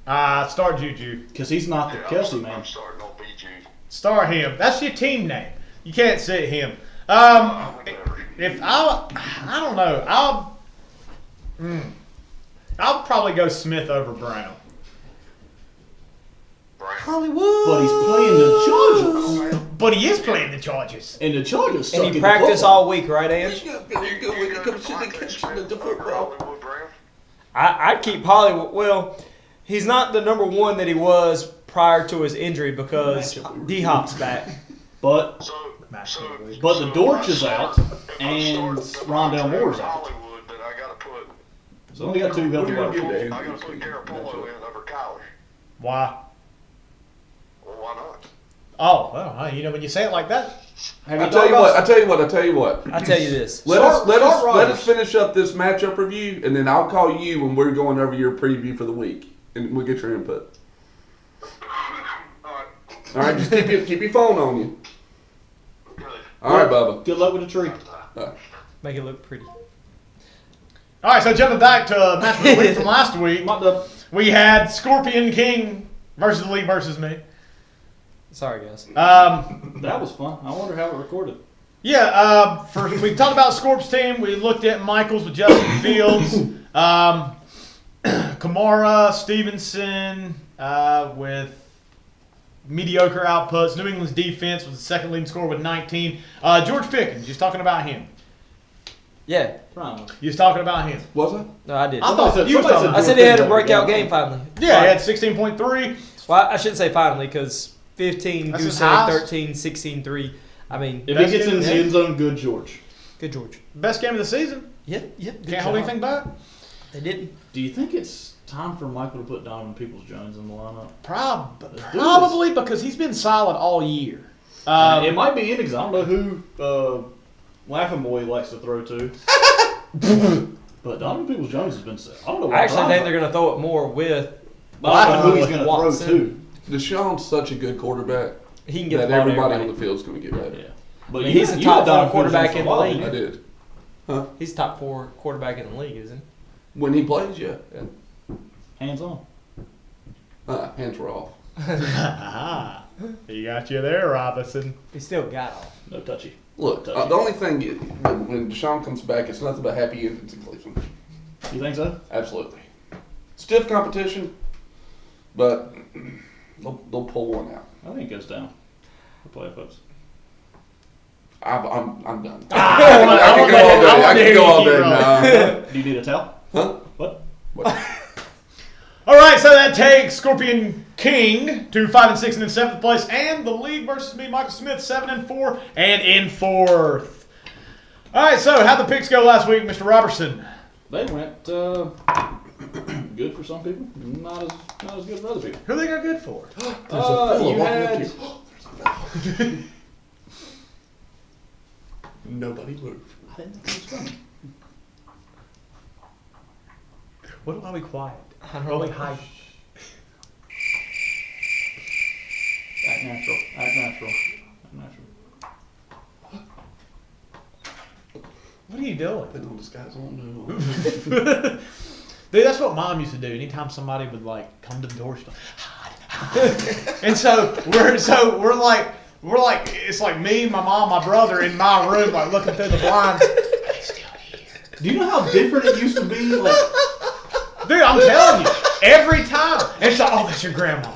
A: Start Juju.
E: because he's not the Kelsey man.
C: I'm starting on BG.
A: Start him. That's your team name. You can't sit him. If I don't know. I'll probably go Smith over Brown.
C: Brian.
A: Hollywood.
E: But he's playing the Chargers,
A: But he is playing the Chargers.
E: and the Chargers suck
D: And
E: in
D: he
E: the
D: practiced
E: football.
D: all week, right, Ange?
F: You got Billy good when it comes to the
C: Devontae
F: catching of the
C: Smith over
F: football.
C: Hollywood Brown.
D: I'd keep Hollywood. Well, he's not the number 1 that he was prior to his injury because D-Hop's back.
E: But
C: But
E: the Dortch is out, and Rondell Moore's out.
C: Hollywood, then I gotta put.
E: so only got 2 healthy
F: What are you gonna
E: wide
F: do,
C: I
F: Dan?
C: gotta put Garoppolo in over Kyler.
A: Why?
C: Well, why not?
A: Oh, well, when you say it like that.
E: Have
F: I
E: you
F: tell
E: thought
F: you
E: about-
F: what. I tell you what.
D: I tell you this.
F: Let
E: Start
F: us
E: Rodgers.
F: finish up this matchup review, and then I'll call you when we're going over your preview for the week, and we'll get your input.
C: Alright,
F: All right, just keep your phone on you.
C: good.
F: All right, Bubba.
E: Good luck with the tree.
D: Make it look pretty.
A: All right, so jumping back to match of the week from last week,
E: Not the
A: we had Scorpion King versus Lee versus me.
D: Sorry, guys.
E: that was fun. I wonder how it recorded.
A: Yeah, we talked about Scorp's team. We looked at Michael's with Justin Fields, Kamara, Stevenson with mediocre outputs. New England's defense was the second leading scorer with 19. George Pickens, just talking about him.
D: Yeah.
E: Probably.
A: You was talking about him.
F: Was I?
D: No, I did.
A: I thought
E: said-
A: you was
E: somebody
A: talking
E: said-
A: about
D: I said he had a breakout game finally.
A: Yeah, he had 16.3.
D: Well, I shouldn't say finally because 15,
A: That's his
D: goose egg,
A: highest.
D: 13, 16, 3. I mean,
E: If
A: Best
E: he gets
A: game
E: in the
A: of the
E: end zone, good George.
D: good George.
A: Best game of the season.
D: Yep. Good
A: Can't hold
D: job.
A: anything back.
D: They didn't.
E: Do you think it's time for Michael to put Donovan Peoples-Jones in the lineup?
A: Probably because he's been solid all year.
E: It might be in because I don't know who Laughing Boy likes to throw to. But Donovan Peoples-Jones has been sick. I don't know why.
D: I actually think they're going to throw it more with
E: But I don't know who he's going to throw
D: Watson.
E: to.
F: Deshaun's such a good quarterback
D: he can get
F: that
D: the ball to
F: everybody
D: everybody.
F: on the field's going to get better.
E: Yeah.
D: I
E: But
D: mean, he's the top 4 quarterback in the league.
F: I did. Huh?
D: He's top 4 quarterback in the league, isn't he?
F: When he plays, yeah.
E: Hands on.
F: Hands were off.
A: He got you there, Robinson.
D: He still got off.
E: No touchy.
F: Look, the only thing is, when Deshaun comes back, it's nothing but happy endings in Cleveland.
E: You think so?
F: Absolutely. Stiff competition, but they'll pull one out.
E: I think it goes down. The playoff votes.
F: I'm done.
A: I
F: I can go all day. Nah.
E: Do you need a towel?
F: Huh?
E: What?
A: All right, so that takes Scorpion King to 5 and 6 and in 7th place, and the league versus me, Michael Smith, 7 and 4 and in 4th. All right, so how'd the picks go last week, Mr. Robertson?
G: They went good for some people, not as good for other people.
A: Who they got good for?
G: You had
F: Nobody moved.
G: I didn't think it was funny.
A: What are we quiet?
D: I don't know.
A: High.
G: Act natural. Act natural. Act natural.
A: What are you doing?
F: Put on disguise on.
A: Dude, that's what Mom used to do. Anytime somebody would like come to the door, she'd be like, hide. And so we're like it's like me, my mom, my brother in my room, like looking through the blinds. He's still here.
E: Do you know how different it used to be? Like,
A: Dude, I'm telling you, every time. And she's like, oh, that's your grandma.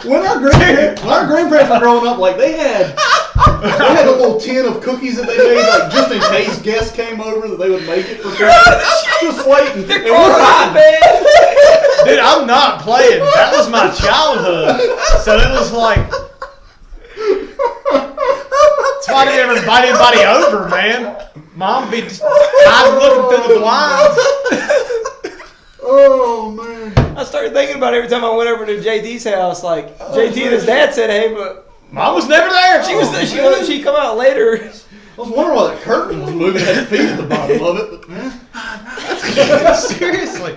E: when our grandparents were growing up, like they had a little tin of cookies that they made, like just in case guests came over, that they would make it for Christmas. Just waiting. And we're hiding.
A: Dude, I'm not playing. That was my childhood. So it was like, that's why I didn't ever invite anybody over, man. Mom be just looking through the blinds.
E: Oh man!
D: I started thinking about it every time I went over to JT's house. Like JT and his dad said, "Hey, but
A: Mom was never there.
D: she was there. She come out later."
E: I was wondering why the curtain was moving. Had feet at the bottom of it, but man.
A: Seriously.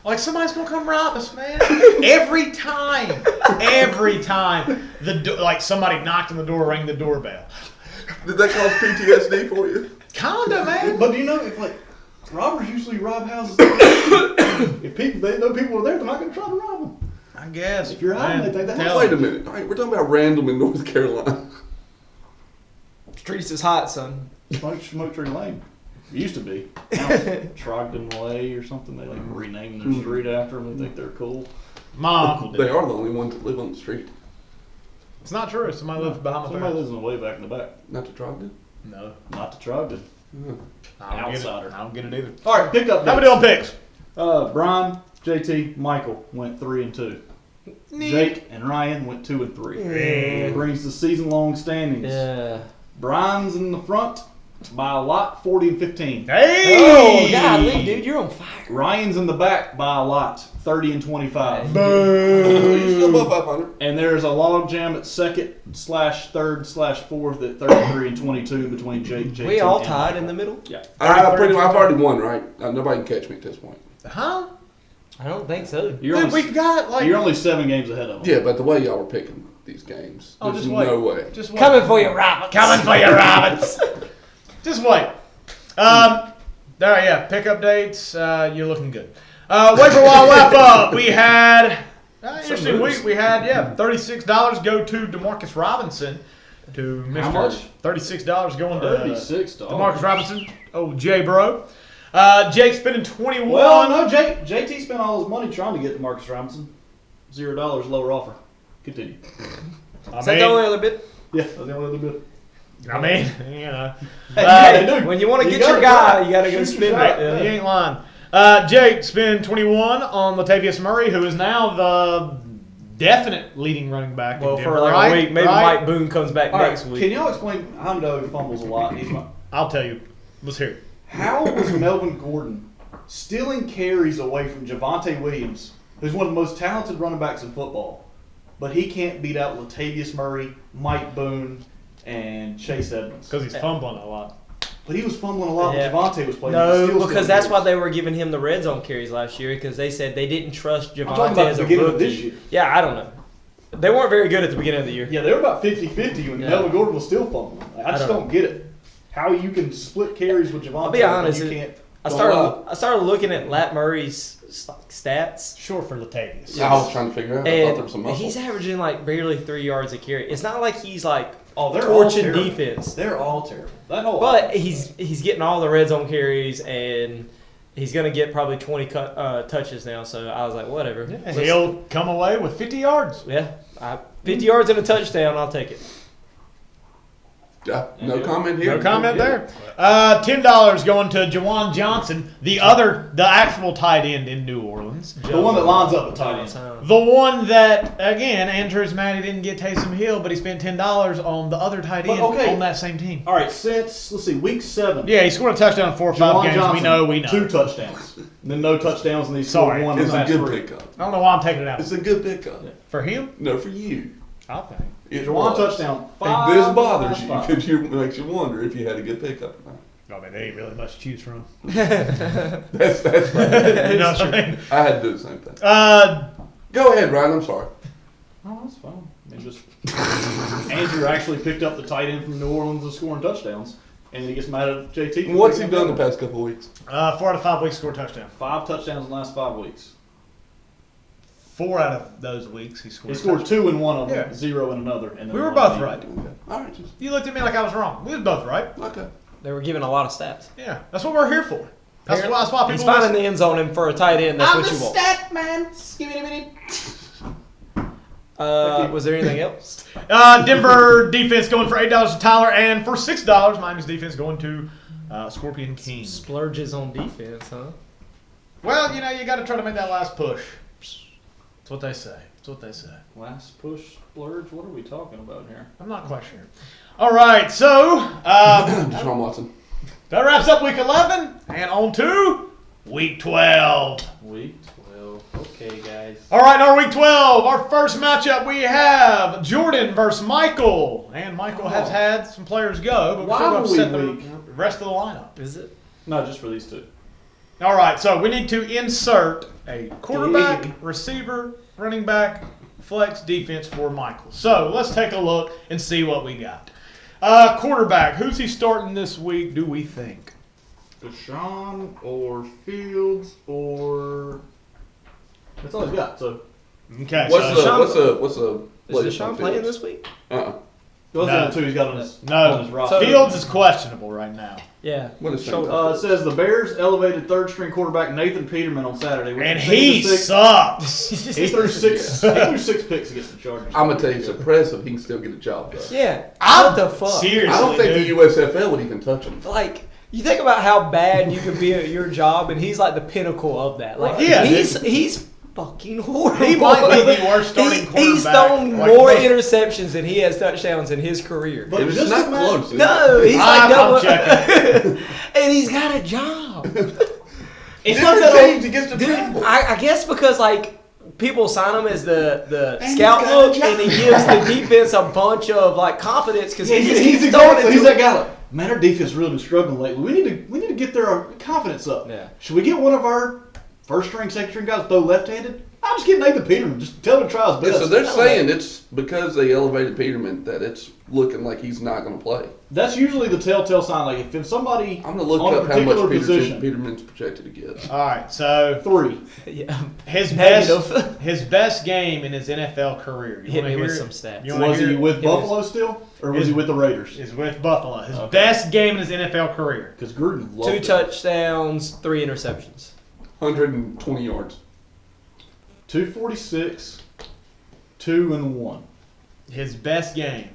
A: Like somebody's gonna come rob us, man. Every time, like somebody knocked on the door, rang the doorbell.
F: Did that cause PTSD for you?
A: Kinda, man.
E: But do you know if like robbers usually rob houses? If they know people are there, they're not gonna try to rob them.
A: I guess.
E: If you're hiding, they think the house.
F: Wait a minute. All right, we're talking about random in North Carolina.
D: Streets is hot, son.
E: Smoke Tree Lane. It used to be. Now it's Trogdon Way or something. They like rename their street after them. They think they're cool.
A: Mom.
F: They are the only ones that live on the street.
A: It's not true. Somebody lives behind my
E: Somebody
A: parents.
E: lives in the way back in the back.
F: Not to Trogdon?
A: No.
E: Not to Trogdon.
A: I don't
E: Outsider.
A: get it. I don't get it either.
E: All right, pick up.
A: How we doing picks?
E: Bryan, JT, Michael went 3 and 2. Jake and Ryan went 2 and 3. It brings the season-long standings.
D: Yeah.
E: Bryan's in the front by a lot, 40 and 15.
A: Hey!
D: Oh, golly, dude, you're on fire.
E: Ryan's in the back by a lot, 30 and 25.
F: You're still above 500.
E: And there's a log jam at second / third / fourth at 33 and 22 between Jake, JT,
D: We all
E: and
D: tied
E: Michael.
D: in the middle?
E: Yeah.
F: I've already won, right? Nobody can catch me at this point.
A: Huh?
D: I don't think so.
E: You're
A: Dude,
E: only,
A: we've got like.
E: you're only 7 games ahead of them.
F: Yeah, but the way y'all were picking these games,
A: Oh,
F: there's
A: just wait.
F: no way.
A: Just wait.
D: Coming for you, Roberts.
A: Coming for you, Roberts. Just wait. All right, yeah. Pickup dates. You're looking good. Waiver wire wrap up. We had interesting week. We had $36 go to DeMarcus Robinson. To Mr.
E: How much?
A: $36 going to
E: $36.
A: DeMarcus Robinson. Oh, J Bro. Jake spending 21.
E: Well, no, JT spent all his money trying to get Marcus Robinson. $0 lower offer. Continue.
D: Is that the only other bit?
E: Yeah, that's the only other bit.
A: I mean, you know.
E: Hey,
D: When you want to get
E: gotta
D: your guy,
E: try.
D: you got to go
E: Shoot
D: spin
E: your
D: it.
E: shot.
A: You ain't lying. Jake spent 21 on Latavius Murray, who is now the definite leading running back.
D: Well,
A: in
D: for
A: Denver,
D: like
A: right?
D: a week. Maybe
A: Right?
D: Mike Boone comes back
E: All right,
D: next week.
E: can y'all explain? I know he fumbles a lot.
A: I'll tell you. Let's hear it.
E: How was Melvin Gordon stealing carries away from Javonte Williams, who's one of the most talented running backs in football, but he can't beat out Latavius Murray, Mike Boone, and Chase Edmonds?
A: Because he's fumbling a lot.
E: But he was fumbling a lot
D: Yeah.
E: when Javonte was playing.
D: No, because that's why they were giving him the red zone carries last year, because they said they didn't trust
E: I'm talking
D: Javonte
E: about
D: as
E: the
D: a
E: beginning
D: rookie.
E: of this year.
D: Yeah, I don't know. They weren't very good at the beginning of the year.
E: Yeah, they were about 50-50 when
D: Yeah.
E: Melvin Gordon was still fumbling. I just
D: don't
E: don't get it. How you can split carries with Javonte?
D: I'll be honest,
E: but you can't.
D: I
E: go
D: started
E: up.
D: I started looking at Lat Murray's stats,
A: Short for Latavius.
F: I was trying to figure out. I thought there was some
D: and
F: muscle.
D: he's averaging like barely 3 yards a carry. It's not like he's like
E: Oh, they're all
D: torching
E: terrible.
D: defense.
E: They're all terrible. That whole
D: But
E: offense.
D: he's getting all the red zone carries, and He's going to get probably 20 touches now, so I was like, whatever.
A: He'll come away with 50 yards.
D: Yeah. 50 yards and a touchdown, I'll take it.
F: No comment here.
A: No comment there. $10 going to Jawan Johnson, the actual tight end in New Orleans.
E: The one that lines up at tight end.
A: The one that, again, Andrew's mad he didn't get Taysom Hill, but he spent $10 on the other tight end on that same team.
E: All right, since, let's see, week 7.
A: Yeah, he scored a touchdown in 4 or 5
E: Jawan
A: games.
E: Johnson,
A: We know.
E: 2 touchdowns. And then no touchdowns, and he scored 1 in
F: It's
E: the
F: a
E: last
F: good
E: 3.
F: pickup.
A: I don't know why I'm taking it out.
F: It's a good pickup.
A: For him?
F: No, for you.
A: Okay.
E: Jawan touchdown.
F: And this bothers you because it makes you wonder if you had a good pickup or not.
A: I mean, there ain't really much to choose from.
F: That's right.
A: You know what I mean?
F: I had to do the same thing. Go ahead, Ryan. I'm sorry.
E: Oh, that's fine. I mean, just Andrew actually picked up the tight end from New Orleans and scoring touchdowns, and he gets mad at JT.
F: What's he done the past couple of weeks?
A: 4 out of 5 weeks scored a touchdown.
E: 5 touchdowns in the last 5 weeks.
A: 4 out of those weeks he scored.
E: He scored 2 in one of them,
A: Yeah.
E: 0 in another. And then
A: We were
E: 1
A: both
E: in the
A: right.
E: other.
F: All right.
A: You looked at me like I was wrong. We were both right.
F: Okay.
D: They were giving a lot of stats.
A: Yeah, that's what we're here for. That's why people
D: He's finding the end zone, and for a tight end, that's what you want.
A: stat man.
D: Was there anything else?
A: Denver defense going for $8 to Tyler, and for $6, Miami's defense going to Scorpion King.
D: Splurges on defense, huh?
A: Well, you know, you got to try to make that last push. That's what they say.
E: Last push, splurge. What are we talking about here?
A: I'm not quite sure. All right, so
F: Deshaun Watson.
A: that wraps up week 11, and on to week 12.
E: Week 12. Okay, guys.
A: All right, in our week 12, our first matchup, we have Jordon versus Mikkel. And Mikkel has had some players go, but we're still going to set the rest of the lineup.
D: Is it?
E: No, just for these 2.
A: All right, so we need to insert a quarterback, receiver, running back, flex, defense for Mikkel. So let's take a look and see what we got. Quarterback, who's he starting this week, do we think?
E: Deshaun or Fields or... That's all he's got, so...
A: Okay,
F: What's
A: so
F: the
D: Is Deshaun playing this week?
E: Those are the 2 he's got on his roster.
A: Fields is questionable right now.
D: Yeah.
F: What is
E: It says the Bears elevated third-string quarterback Nathan Peterman on Saturday.
A: And he sucks.
E: He threw 6 picks against the Chargers.
F: I'm going to tell you, it's impressive he can still get a job done.
D: Yeah.
A: What
D: the fuck?
A: Seriously,
F: I don't think
A: dude.
F: the USFL would even touch him.
D: Like, you think about how bad you could be at your job, and he's like the pinnacle of that. Like,
A: Yeah,
D: he's fucking horrible.
A: He might be the worst starting quarterback.
D: He's thrown
A: like,
D: more
A: most-
D: interceptions than he has touchdowns in his career.
E: But
F: It's
E: just
F: not
E: imagine-
F: close. is it?
D: No, he's like
A: I'm
D: double.
A: checking.
D: And he's got a job.
F: It's not that teams he gets to travel.
D: I guess because like people sign him as the
F: And
D: scout
F: he's got a
D: look,
F: job.
D: and he gives the defense a bunch of like confidence because
E: Yeah,
D: he just
E: he's
D: keeps throwing it.
E: he's
D: to
E: that guy. Like, man, our defense has really been struggling lately. We need to get their confidence up.
D: Yeah.
E: Should we get one of our first string, second string guys throw left-handed? I'll just get Nathan Peterman. Just tell him to try his
F: Yeah,
E: best.
F: so they're saying it's because they elevated Peterman that it's looking like he's not going to play.
E: That's usually the telltale sign. Like if somebody
F: I'm going to look
E: on a
F: up how much
E: particular position,
F: Peterman's projected to get.
A: All right, so
E: 3.
D: Yeah.
A: his
D: Negative.
A: best game in his NFL career. You
D: Hit
A: wanna
D: me with
A: hear
D: some
A: it?
D: stats.
A: You wanna
E: Was
A: hear
E: he
A: it?
E: with
D: It
E: Buffalo still, or was he with the Raiders?
A: Is with Buffalo. His
E: Okay.
A: best game in his NFL career.
E: Because Gruden loved
D: 2
E: it.
D: touchdowns, 3 interceptions.
F: 120 yards.
E: 246, 2 and 1.
A: His best game.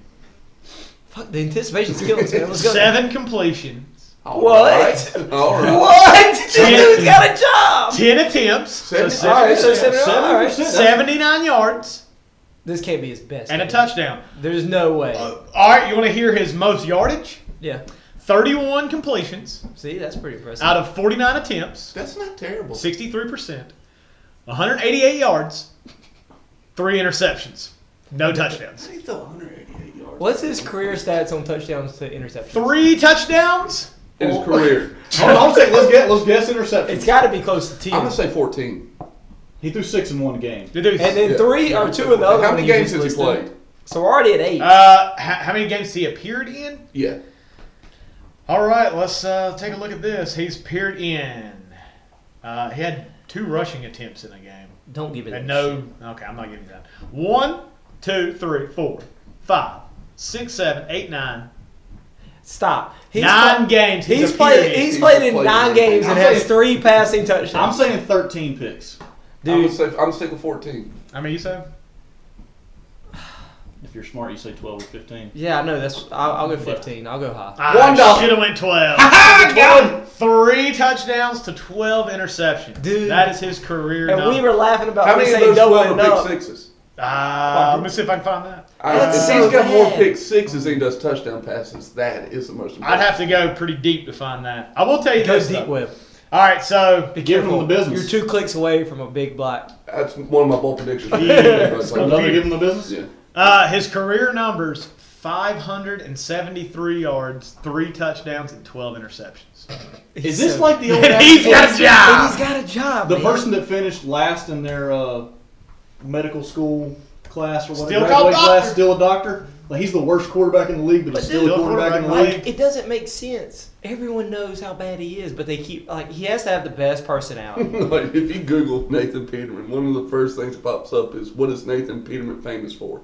D: Fuck, the anticipation's killing us, man. Let's go.
A: 7 completions.
F: All
D: What?
F: right. All right.
D: What? This dude's got a job.
A: 10 attempts.
F: Seven-
A: So
D: All right, so 7. All right.
A: 79 yards.
D: This can't be his best.
A: And a
D: game.
A: touchdown.
D: There's no way.
A: All right, you want to hear his most yardage?
D: Yeah.
A: 31 completions
D: See, that's pretty impressive.
A: out of 49 attempts.
F: That's not terrible.
A: 63%. 188 yards. 3 interceptions. No touchdowns.
F: He threw 188 yards.
D: What's his career stats on touchdowns to interceptions?
A: 3 touchdowns.
F: In his career.
E: I'll say let's guess interceptions.
D: It's got to be close to 10.
F: I'm going to say 14.
E: He threw 6 in one game.
A: Did they-
D: And then
F: Yeah.
D: 3 or 2 in the other
F: How
D: one
F: many
D: you
F: games
D: just
F: has he
D: listed.
F: played?
D: So we're already at 8.
A: how many games he appeared in?
F: Yeah.
A: All right, let's take a look at this. He's appeared in. He had 2 rushing attempts in a game.
D: Don't give it
A: And
D: that
A: no. Okay, I'm not giving you that. 1, 2, 3, 4, 5, 6, 7, 8, 9.
D: Stop. He's
A: 9 games.
D: He's
A: a
D: played.
A: period.
D: He's played in 9 games and
E: I'm
D: has
E: saying-
D: 3 passing
E: I'm
D: touchdowns.
E: saying 13 picks.
F: I'm sticking with 14.
A: I mean, you say?
E: If you're smart, you say 12 or 15.
D: Yeah, I know. I'll go 15. I'll go high.
A: I should have went 12. 3 touchdowns to 12 interceptions.
D: Dude.
A: That is his career
D: And
A: number.
D: we were laughing about
F: How many of
D: saying
F: those 12
D: doubling
F: are
D: up.
F: pick sixes?
A: Let me see if I can find that.
D: That's
F: If
D: so
F: he's got more
D: bad.
F: pick sixes than he does touchdown passes, that is the most important.
A: I'd have to go pretty deep to find that. I will tell you
D: Go
A: this,
D: deep
A: though.
D: web.
A: All right, so
E: Give him the business.
D: You're 2 clicks away from a big black.
F: That's one of my bold predictions.
E: Another give him the business?
F: Yeah.
A: his career numbers: 573 yards, 3 touchdowns, and 12 interceptions.
E: Is this like the old
A: He's got a job.
D: He's got a job.
E: the
D: man.
E: person that finished last in their medical school class or whatever?
A: Still called
E: graduate class,
A: doctor.
E: still a doctor? Like he's the worst quarterback in the league, but he's still a quarterback in the league.
D: It doesn't make sense. Everyone knows how bad he is, but they keep he has to have the best personality.
F: Like, if you Google Nathan Peterman, one of the first things that pops up is, what is Nathan Peterman famous for?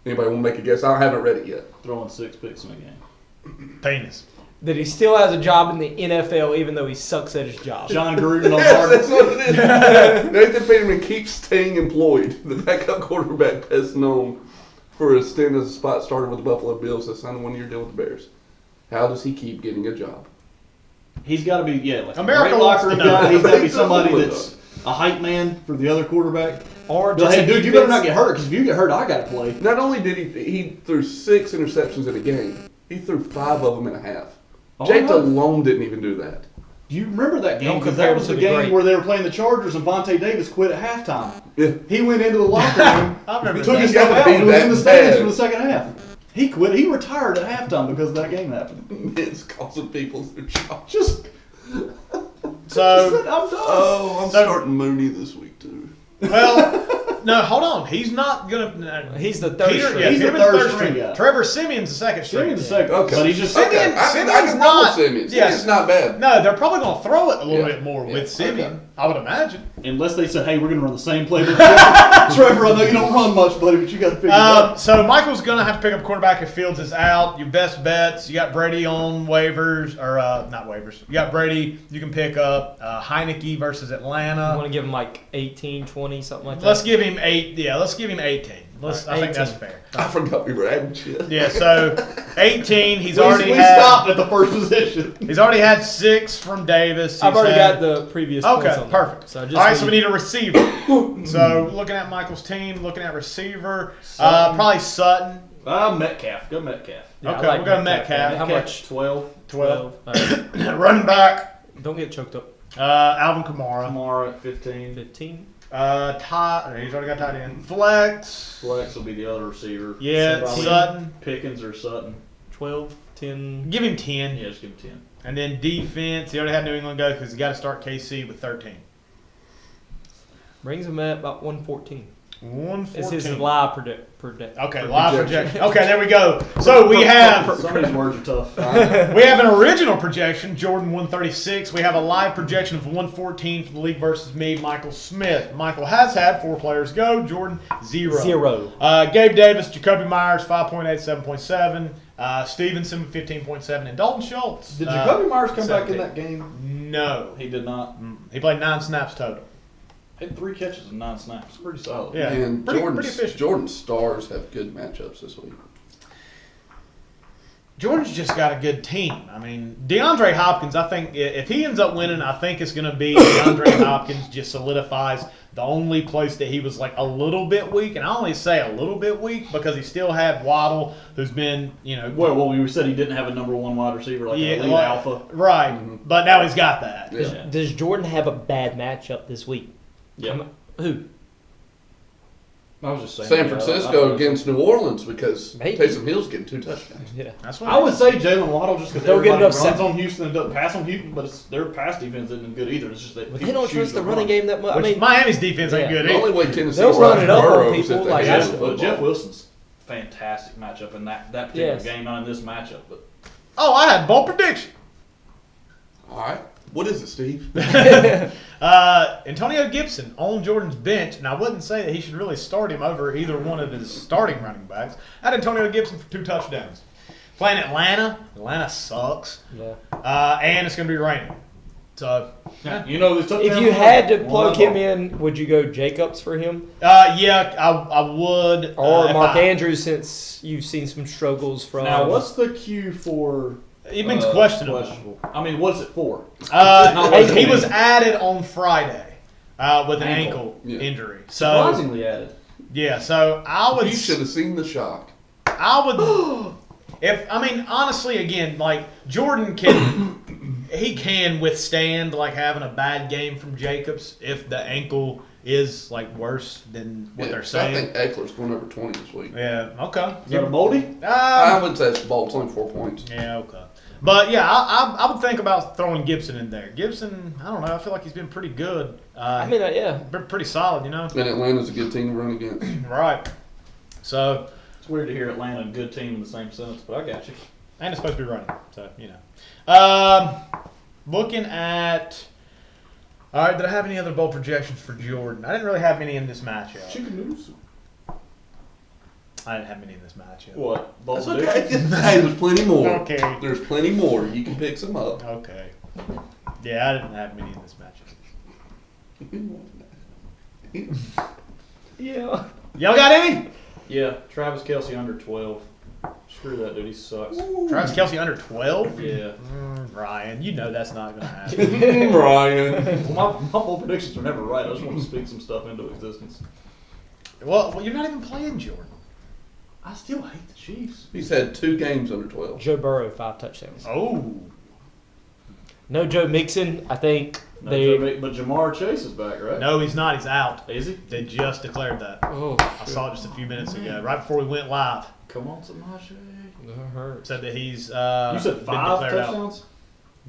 F: Anybody want to make a guess? I haven't read it yet.
E: Throwing 6 picks in a game.
A: Penis.
D: That he still has a job in the NFL, even though he sucks at his job.
E: John Gruden on
F: Yes, that's
E: Harvard.
F: what it is. Nathan Peterman keeps staying employed. The backup quarterback best known for his stint as a spot starter with the Buffalo Bills that signed a 1-year deal with the Bears. How does he keep getting a job?
E: He's got to be, like
A: America
E: a great
A: wants
E: locker
A: to know.
E: guy. He's got to be somebody that's a hype man for the other quarterback.
D: Or
E: But
D: just
E: hey,
D: a
E: dude, you better
D: defense-
E: not get hurt, because if you get hurt, I got to play.
F: Not only did he threw 6 interceptions in a game, he threw 5 of them in a half.
E: Oh,
F: Jake
E: no.
F: alone didn't even do that.
E: Do you remember that game?
D: Don't
E: Because
D: compare
E: that
D: him
E: was
D: to
E: the
D: the
E: game
D: great.
E: where they were playing the Chargers and Vontae Davis quit at halftime.
F: Yeah.
E: He went into the locker room,
A: I remember
E: took
A: that.
E: his
F: He's
E: stuff
F: gotta
E: out,
F: be
E: and was in the
F: that
E: stands
F: bad.
E: for the second half. He quit. He retired at halftime because of that game happened.
F: It's causing people their jobs.
E: Just,
A: So,
E: I'm done.
F: Oh, I'm
A: So-
F: starting Mooney this week too.
A: well, no, hold on. He's not gonna.
D: He's the third
A: Peter,
D: string.
A: yeah,
E: He's the
A: Peterman's
E: third string guy.
A: Trevor Simeon's the second string.
E: Simeon's the second.
F: Okay.
E: But he just
A: Simeon-
F: I
A: Simeon's
F: can roll with
A: not-
F: Simeon.
A: yes.
F: Simeon's not bad.
A: No, they're probably gonna throw it a little
F: Yeah.
A: bit more
F: Yeah.
A: with Simeon.
F: Okay.
A: I would imagine.
E: unless they said, hey, we're going to run the same play. Trevor, I know you don't run much, buddy, but you got to figure it out.
A: So Michael's gonna have to pick up quarterback if Fields is out. Your best bets: you got Brady on waivers, or not waivers. You got Brady. You can pick up Heineke versus
D: You
A: Atlanta.
D: want to give him like 18, 20, something like that?
A: Let's give him 8. Yeah, let's give him 18. I think that's
D: 18.
A: fair.
F: I forgot we were adding shit.
A: Yeah, so 18. He's
E: We
A: already
E: stopped at the first position.
A: He's already had 6 from Davis.
D: I've
A: He's
D: already
A: had-
D: got the previous
A: Okay,
D: points on that.
A: perfect.
D: So just
A: All right, so we need a receiver. So looking at Michael's team, looking at receiver, probably Sutton.
E: Metcalf. Go Metcalf.
D: Yeah, I
A: Okay,
D: like
A: we'll go
D: Metcalf.
A: Metcalf.
D: How much?
E: 12.
A: 12.
D: 12.
A: Running back,
D: Don't get choked up.
A: Alvin Kamara.
E: Kamara at 15.
D: 15.
A: He's already got tight end. Flex.
E: Flex will be the other receiver.
A: Yeah,
E: Probably
A: Sutton.
E: Pickens or Sutton.
D: 12, 10.
A: Give him 10.
E: Yeah, just give him 10.
A: And then defense, he already had New England go because he's got to start KC with 13.
D: Brings him at about 114.
A: 114.
D: It's his live predict.
A: Okay, live projection. Okay, there we go. So we have
E: Some of these words are tough.
A: we have an original projection, Jordon 136. We have a live projection of 114 for the league versus me, Michael Smith. Michael has had 4 players go. Jordan 0.
D: 0.
A: Gabe Davis, Jacoby Myers 5.8, 7.7. Stevenson 15.7, and Dalton Schultz.
E: Did Jacoby Myers come back in
A: 17.
E: that game?
A: No,
E: He did not.
A: he played 9 snaps total.
E: Had 3 catches and 9 snaps. Pretty solid.
A: Yeah,
F: And
A: pretty
F: Jordan's
A: efficient.
F: Jordan's stars have good matchups this week.
A: Jordan's just got a good team. I mean, DeAndre Hopkins, I think if he ends up winning, I think it's going to be DeAndre Hopkins just solidifies the only place that he was like a little bit weak. And I only say a little bit weak because he still had Waddle, who's been,
E: Well, we said he didn't have a number 1 wide receiver like an elite alpha.
A: Right. But now he's got that.
F: Yeah.
D: Does Jordan have a bad matchup this week?
E: Yeah.
D: Who?
E: I was just saying.
F: San Francisco against New Orleans because
D: Maybe.
F: Taysom Hill's getting 2 touchdowns.
D: Yeah.
A: That's what
E: I would say Jalen Waddle just because
D: They'll get
E: everybody
D: enough
E: runs
D: sack-
E: on Houston and doesn't pass on Houston, but their pass defense isn't good either. It's just that
D: But they
E: people
D: don't
E: choose
D: trust the
E: to
D: running
E: run.
D: game that much. I
A: Which
D: mean,
A: Miami's defense ain't
D: Yeah.
A: good
F: The
A: either.
F: only way Tennessee
D: They'll run it up on
F: Burrow is
D: people
F: if they
D: like
F: pass
D: that.
F: the
E: But Jeff
F: football.
E: Wilson's fantastic matchup in that particular
D: Yes.
E: game, not in this matchup. But
A: Oh, I had bold prediction.
F: All right. What is it, Steve?
A: Antonio Gibson on Jordan's bench, and I wouldn't say that he should really start him over either one of his starting running backs. I had Antonio Gibson for 2 touchdowns. Playing Atlanta. Atlanta sucks.
D: Yeah.
A: And it's going to be raining. So,
G: Yeah. You know,
D: If you had to plug him in, would you go Jacobs for him?
A: yeah, I would.
D: Or
A: if
D: Mark Andrews, since you've seen some struggles from...
G: Now, what's the cue for...
A: It means questionable.
G: I mean, what's it for?
A: He was added on Friday with an ankle injury. So,
G: Surprisingly added.
A: yeah, so I would...
F: You should have seen the shock.
A: I would... honestly, again, like, Jordon can withstand, like, having a bad game from Jacobs if the ankle is, like, worse than what they're saying.
F: I think Eckler's going over 20 this week.
A: Yeah, okay.
G: Is that a moldy?
F: I would say it's bold. It's only 4 points.
A: Yeah, okay. But, yeah, I would think about throwing Gibson in there. Gibson, I don't know, I feel like he's been pretty good.
D: yeah.
A: Pretty solid, you know?
F: And Atlanta's a good team to run against.
A: Right. So...
G: It's weird to hear Atlanta a good team in the same sentence, but I got you.
A: And it's supposed to be running, so, you know. Looking at... All right, did I have any other bold projections for Jordon? I didn't really have any in this matchup.
G: Chicken noodles.
A: I didn't have any in this matchup.
G: What? Bold
F: That's okay.
G: predictions?
F: Hey, there's plenty more.
A: Okay.
F: There's plenty more. You can pick some up.
A: Okay. Yeah, I didn't have many in this matchup.
D: Yeah.
A: Y'all got any?
G: Yeah, Travis Kelce under 12. Screw that dude, he sucks.
A: Travis Kelce under 12?
G: Yeah.
A: Ryan, you know that's not going to happen.
F: Brian.
G: Well, my bold predictions are never right. I just want to speak some stuff into existence.
A: Well, you're not even playing Jordan.
G: I still hate the Chiefs.
F: He's had 2 games under 12.
D: Joe Burrow, 5 touchdowns.
A: Oh.
D: No Joe Mixon. I think
G: No,
D: they...
G: but Jamar Chase is back, right?
A: No, he's not. He's out.
G: Is he?
A: They just declared that.
D: Oh,
A: I saw it just a few minutes ago, right before we went live.
G: Come on, Samaje.
D: that hurts.
A: Said that he's
G: You said
A: been
G: 5
A: declared out.
G: touchdowns?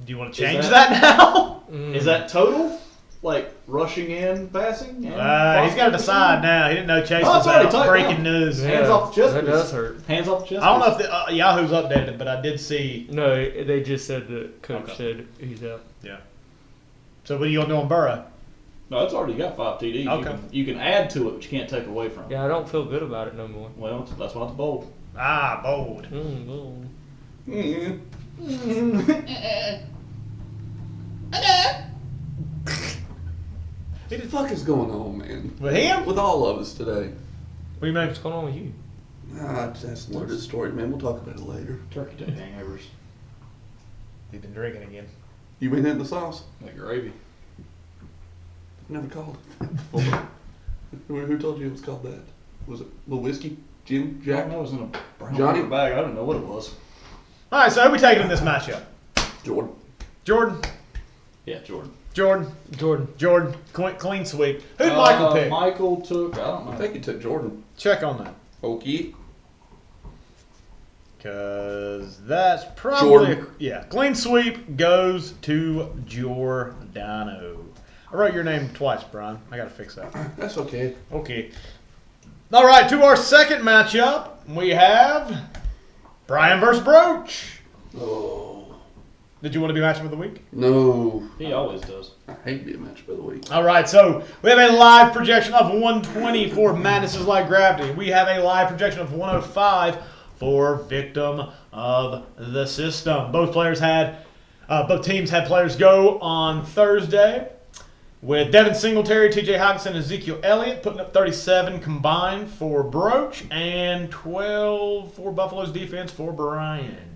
A: Do you want to
G: Is
A: change
G: that-
A: that now?
G: Is that total? Like rushing in, passing? And
A: He's got to decide now. He didn't know Chase
G: Oh,
A: was
G: it's already
A: out.
G: typed
A: Breaking
G: down.
A: news.
G: Hands off the chest
D: That
G: piece.
D: does hurt.
G: Hands off the chest.
A: I don't know
G: piece.
A: if the, Yahoo's updated it, but I did see.
D: No, they just said the coach
A: Okay.
D: said he's out.
A: Yeah. So what are you gonna do on Burrow?
G: No, it's already got 5 TDs.
A: Okay.
G: You can add to it, but you can't take away from it.
D: Yeah, I don't feel good about it no more.
G: Well, that's why it's bold.
A: Ah, bold.
D: Boom.
F: What the fuck is going on, man?
A: With him?
F: With all of us today.
A: What do you mean?
D: What's going on with you?
F: That's another story, man. We'll talk about it later.
G: Turkey Day hangovers.
A: He's been drinking again.
F: You been hitting the sauce?
G: Like gravy.
F: Never called it. Who told you it was called that? Was it little whiskey? Jim? Jack?
G: That was in a brown
F: Johnny?
G: paper bag. I don't know what it was.
A: All right, so who we taking in this matchup?
F: Jordan.
A: Jordan.
G: Yeah, Jordan.
A: Jordan. Clean sweep. Who'd Michael pick?
G: Michael took, I don't know.
F: I think you took Jordan.
A: Check on that.
F: Okay.
A: Because that's probably...
F: Jordan.
A: Clean sweep goes to Giordano. I wrote your name twice, Brian. I got to fix that.
F: That's okay.
A: Okay. All right, to our second matchup, we have Bryan versus Broach.
F: Oh.
A: Did you want to be matchup of the week?
F: No.
G: He always does.
F: I hate being match by the week.
A: All right, so we have a live projection of 120 for Madness's Light Gravity. We have a live projection of 105 for Victim of the System. Both teams had players go on Thursday, with Devin Singletary, TJ Hockenson, and Ezekiel Elliott putting up 37 combined for Broach and 12 for Buffalo's defense for Bryan.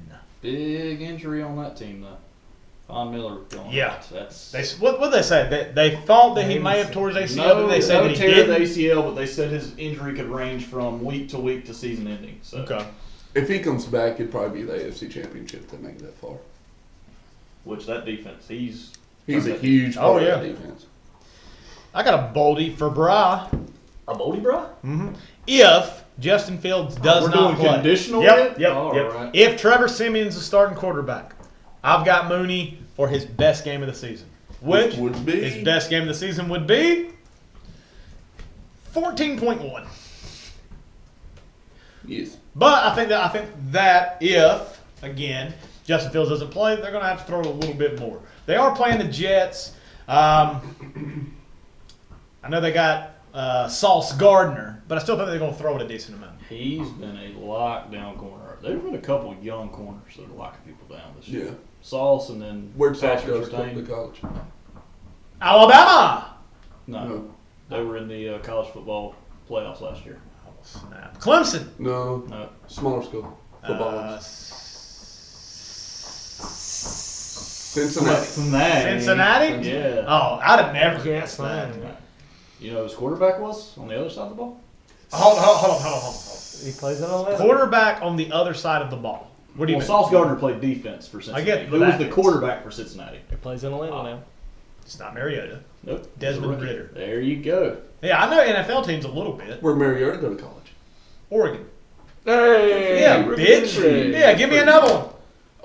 G: Big injury on that team, though. Von Miller going out. That's
A: What did they say? They thought that he may have tore his ACL, but they said that he
G: tear of the
A: didn't.
G: ACL, but they said his injury could range from week to season ending. So.
A: Okay.
F: If he comes back, it'd probably be the AFC Championship if they make it that far.
G: Which that defense, he's
F: He's a huge part of that defense.
A: I got a boldy for Bry.
G: a boldy, bro.
A: Mm-hmm. If Justin Fields does
G: We're
A: not
G: doing
A: play.
G: conditional
A: Yep.
G: yet? All right.
A: If Trevor Simeon's the starting quarterback, I've got Mooney for his best game of the season. Which
F: would be
A: his best game of the season would be 14.1.
F: Yes.
A: But I think that if, again, Justin Fields doesn't play, they're going to have to throw a little bit more. They are playing the Jets. I know they got Sauce Gardner, but I still think they're going to throw it a decent amount.
G: He's been a lockdown corner. There's been a couple of young corners that are locking people down this year.
F: Yeah.
G: Sauce and then
F: Where'd Sauce go
G: Patrick
F: to
G: Surtain.
F: college?
A: Alabama!
G: No, they were in the college football playoffs last year.
A: Oh, snap. Clemson!
F: No.
G: No,
F: Smaller school. Football. Cincinnati.
A: Cincinnati?
G: Yeah.
A: Oh, I'd have never
D: Yeah,
A: guessed
D: fine.
A: that.
G: You know who his quarterback was on the other side of the ball?
A: Hold on.
D: He plays it on that.
A: Quarterback on the other side of the ball. What do you
G: Well,
A: mean?
G: Sauce Gardner played defense for Cincinnati.
A: I get it,
G: Who
A: but
G: was
A: that
G: the quarterback for Cincinnati?
D: He plays in Atlanta now.
A: It's not Mariota.
G: Nope.
A: Desmond
G: It's a rookie.
A: Ridder.
G: There you go.
A: Yeah, I know NFL teams a little bit.
F: Where'd Mariota go to college?
A: Oregon.
D: Hey,
A: Yeah, bitch. Yeah, give me another one.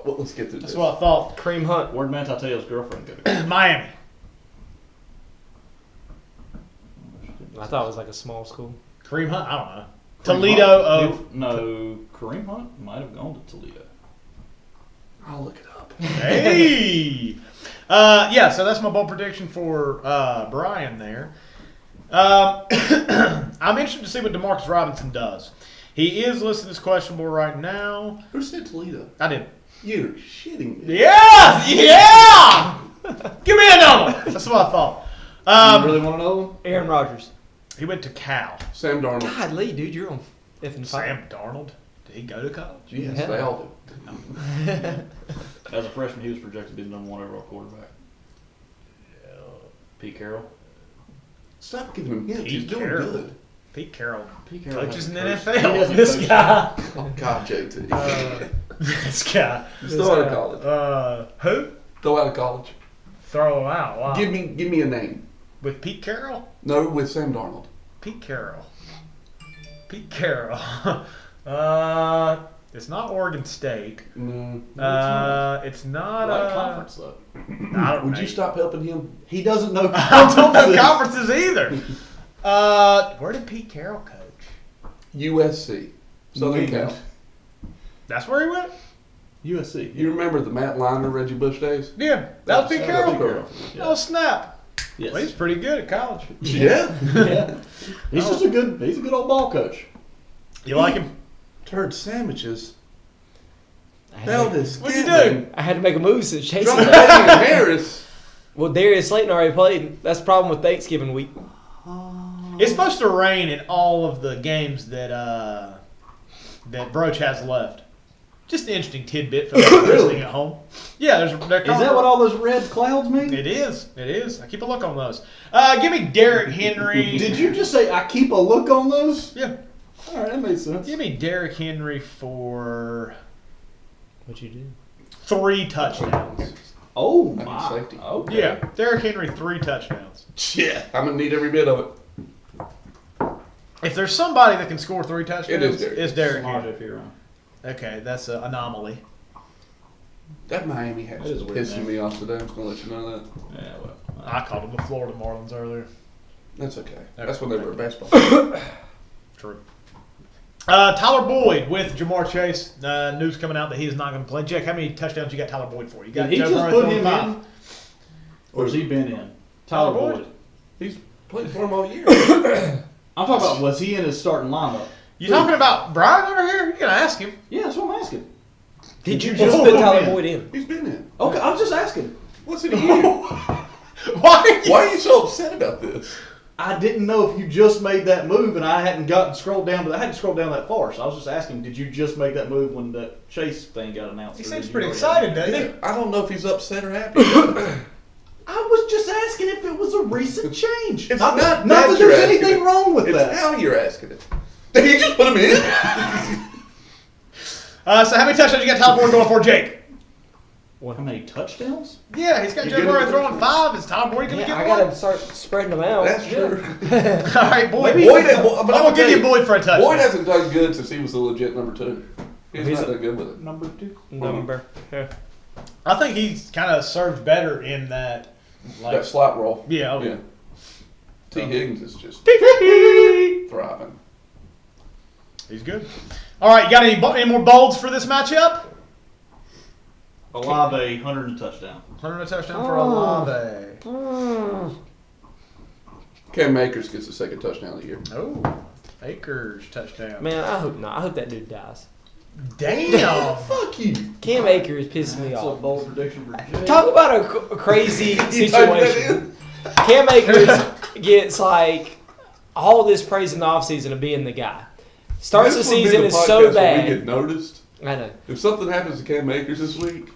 F: Well, let's get through
A: That's
F: this.
A: what I thought.
D: Cream Hunt.
G: Where'd Manti Te'o's girlfriend go to?
A: Miami.
D: I thought it was like a small school.
A: Kareem Hunt? I don't know.
G: Kareem
A: Toledo
G: Hunt?
A: of.
G: No, Kareem Hunt might have gone to Toledo.
F: I'll look it up.
A: Hey! Yeah, so that's my bold prediction for Bryan there. I'm interested to see what Demarcus Robinson does. He is listed as questionable right now.
F: Who said Toledo?
A: I did.
F: You're shitting me.
A: Yeah! Yeah! Give me another one. That's what I thought.
G: You really want to know?
D: Aaron Rodgers.
A: He went to Cal.
F: Sam Darnold.
D: God, Lee, dude, you're on effing fire.
A: Sam Darnold. Did he go to college?
F: Yes,
D: Yeah.
F: they all do.
G: As a freshman, he was projected to be the number one overall quarterback. Pete Carroll.
F: Stop giving him hints.
A: Pete
F: He's doing
A: Carroll.
F: good.
A: Pete Carroll.
G: Pete Carroll
A: Coaches in the
G: hasn't coached- he
A: NFL.
G: hasn't
A: This
G: coached
A: guy.
F: Oh, God, JT.
A: This guy.
F: Just throw out of college.
A: Who?
F: Throw out of college.
A: Throw him out. Wow.
F: Give me a name.
A: With Pete Carroll?
F: No, with Sam Darnold.
A: Pete Carroll. Pete Carroll. It's not Oregon State.
F: No.
A: It's not.
G: What conference though?
A: I don't
F: Would
A: know.
F: you stop helping him?
G: He doesn't know.
A: I don't know conferences either. Where did Pete Carroll coach?
F: USC. Southern
G: England.
F: Cal.
A: That's where he went?
G: USC.
F: You remember the Matt Liner, Reggie Bush days?
A: Yeah, that was Pete Carroll.
F: Carroll.
A: Oh, snap.
G: Yes.
A: Well, he's pretty good at college.
F: Yeah.
G: Yeah. He's just a good old ball coach.
A: You like him?
F: Turd sandwiches.
D: I had,
F: Hell
D: to,
F: this.
A: What'd you do?
D: I had to make a move since Chase.
F: Drop Harris.
D: Well, Darius Slayton already played. That's the problem with Thanksgiving week.
A: It's supposed to rain in all of the games that that Broach has left. Just an interesting tidbit for those listening at home. Yeah, they're
G: Is that what all those red clouds mean?
A: It is. It is. I keep a look on those. Give me Derrick Henry.
G: Did you just say I keep a look on those?
A: Yeah.
G: All right, that makes sense.
A: Give me Derrick Henry for
D: What'd you do?
A: 3 touchdowns.
G: Oh
F: That's
G: my.
F: safety.
G: Okay.
A: Yeah, Derrick Henry 3 touchdowns.
F: Yeah. I'm going to need every bit of it.
A: If there's somebody that can score 3 touchdowns,
F: It is Derrick.
A: it's Derrick
G: Samaje
A: Henry.
G: Perine.
A: Okay, that's an anomaly.
F: That Miami hat
G: That is
F: is
G: a weird
F: pissing
G: name.
F: me off today. I'm just going to let you know that.
G: Yeah, well.
A: I called them the Florida Marlins earlier.
F: That's okay. That's when they were a baseball.
A: True. Tyler Boyd with Jamar Chase. News coming out that he is not going to play. Jack, how many touchdowns you got Tyler Boyd for? You got
G: Did he
A: Joe
G: just
A: Burrow
G: put
A: throwing
G: him
A: 5.
G: in? Or has he been in?
A: Tyler Boyd?
F: He's played for him all year.
G: I'm talking about, was he in his starting lineup?
A: You talking about Bryan over here? You gotta ask him.
G: Yeah, that's what I'm asking.
D: Did you
G: Oh,
D: just put Tyler
G: man.
D: Boyd in?
F: He's been in.
G: Okay, I was just asking.
F: What's it a year?
A: Why?
F: Why are you so upset about this?
G: I didn't know if you just made that move and I hadn't scrolled down I hadn't scrolled down that far, so I was just asking, did you just make that move when the Chase thing got announced?
A: He
G: or
A: seems
G: did you
A: pretty
G: already-
A: excited, doesn't he?
F: I don't know if he's upset or happy. about it.
G: I was just asking if it was a recent change.
F: It's
G: not
F: not
G: that
F: that
G: there's
F: you're asking
G: anything
F: it.
G: wrong with
F: It's
G: that.
F: how you're asking it. Did he just put him in?
A: So how many touchdowns you got Tyler Boyd going for, Jake?
G: How many touchdowns?
A: Yeah, he's got
F: You're
A: Joe
F: good
A: Burrow
F: at
A: throwing
F: this?
A: 5. Is Tyler Boyd gonna
D: Yeah,
A: get
D: I
A: one?
D: gotta start spreading them out.
F: That's true.
A: All right, Boyd.
F: Boyd, but
A: I'm
F: I'm
A: gonna
F: gonna
A: give you
F: tell
A: Boyd for a touchdown.
F: Boyd hasn't done good since he was the legit number 2. He's
D: He's
F: not
D: a-
F: done good with it.
G: Number 2.
D: Number. Yeah.
A: I think he's kind of served better in that. Like,
F: That slot roll.
A: yeah. Okay.
F: Yeah. T. Higgins is just thriving.
A: He's good. All right, you got any more bolds for this matchup?
G: Olave, 100 and a touchdown.
A: 100 a touchdown for Olave.
F: Cam Akers gets the second touchdown of the year.
A: Oh, Akers touchdown.
D: Man, I hope not. I hope that dude dies.
A: Damn.
F: Fuck you.
D: Cam Akers pisses me
G: That's a
D: off.
G: bold prediction for Jay.
D: Talk about a crazy
F: You typed that
D: situation. Cam Akers gets like all this praise in the offseason of being the guy. Starts the
F: This would be
D: season
F: the
D: is
F: podcast
D: so
F: where we
D: bad.
F: get noticed.
D: I know.
F: If something happens to Cam Akers this week,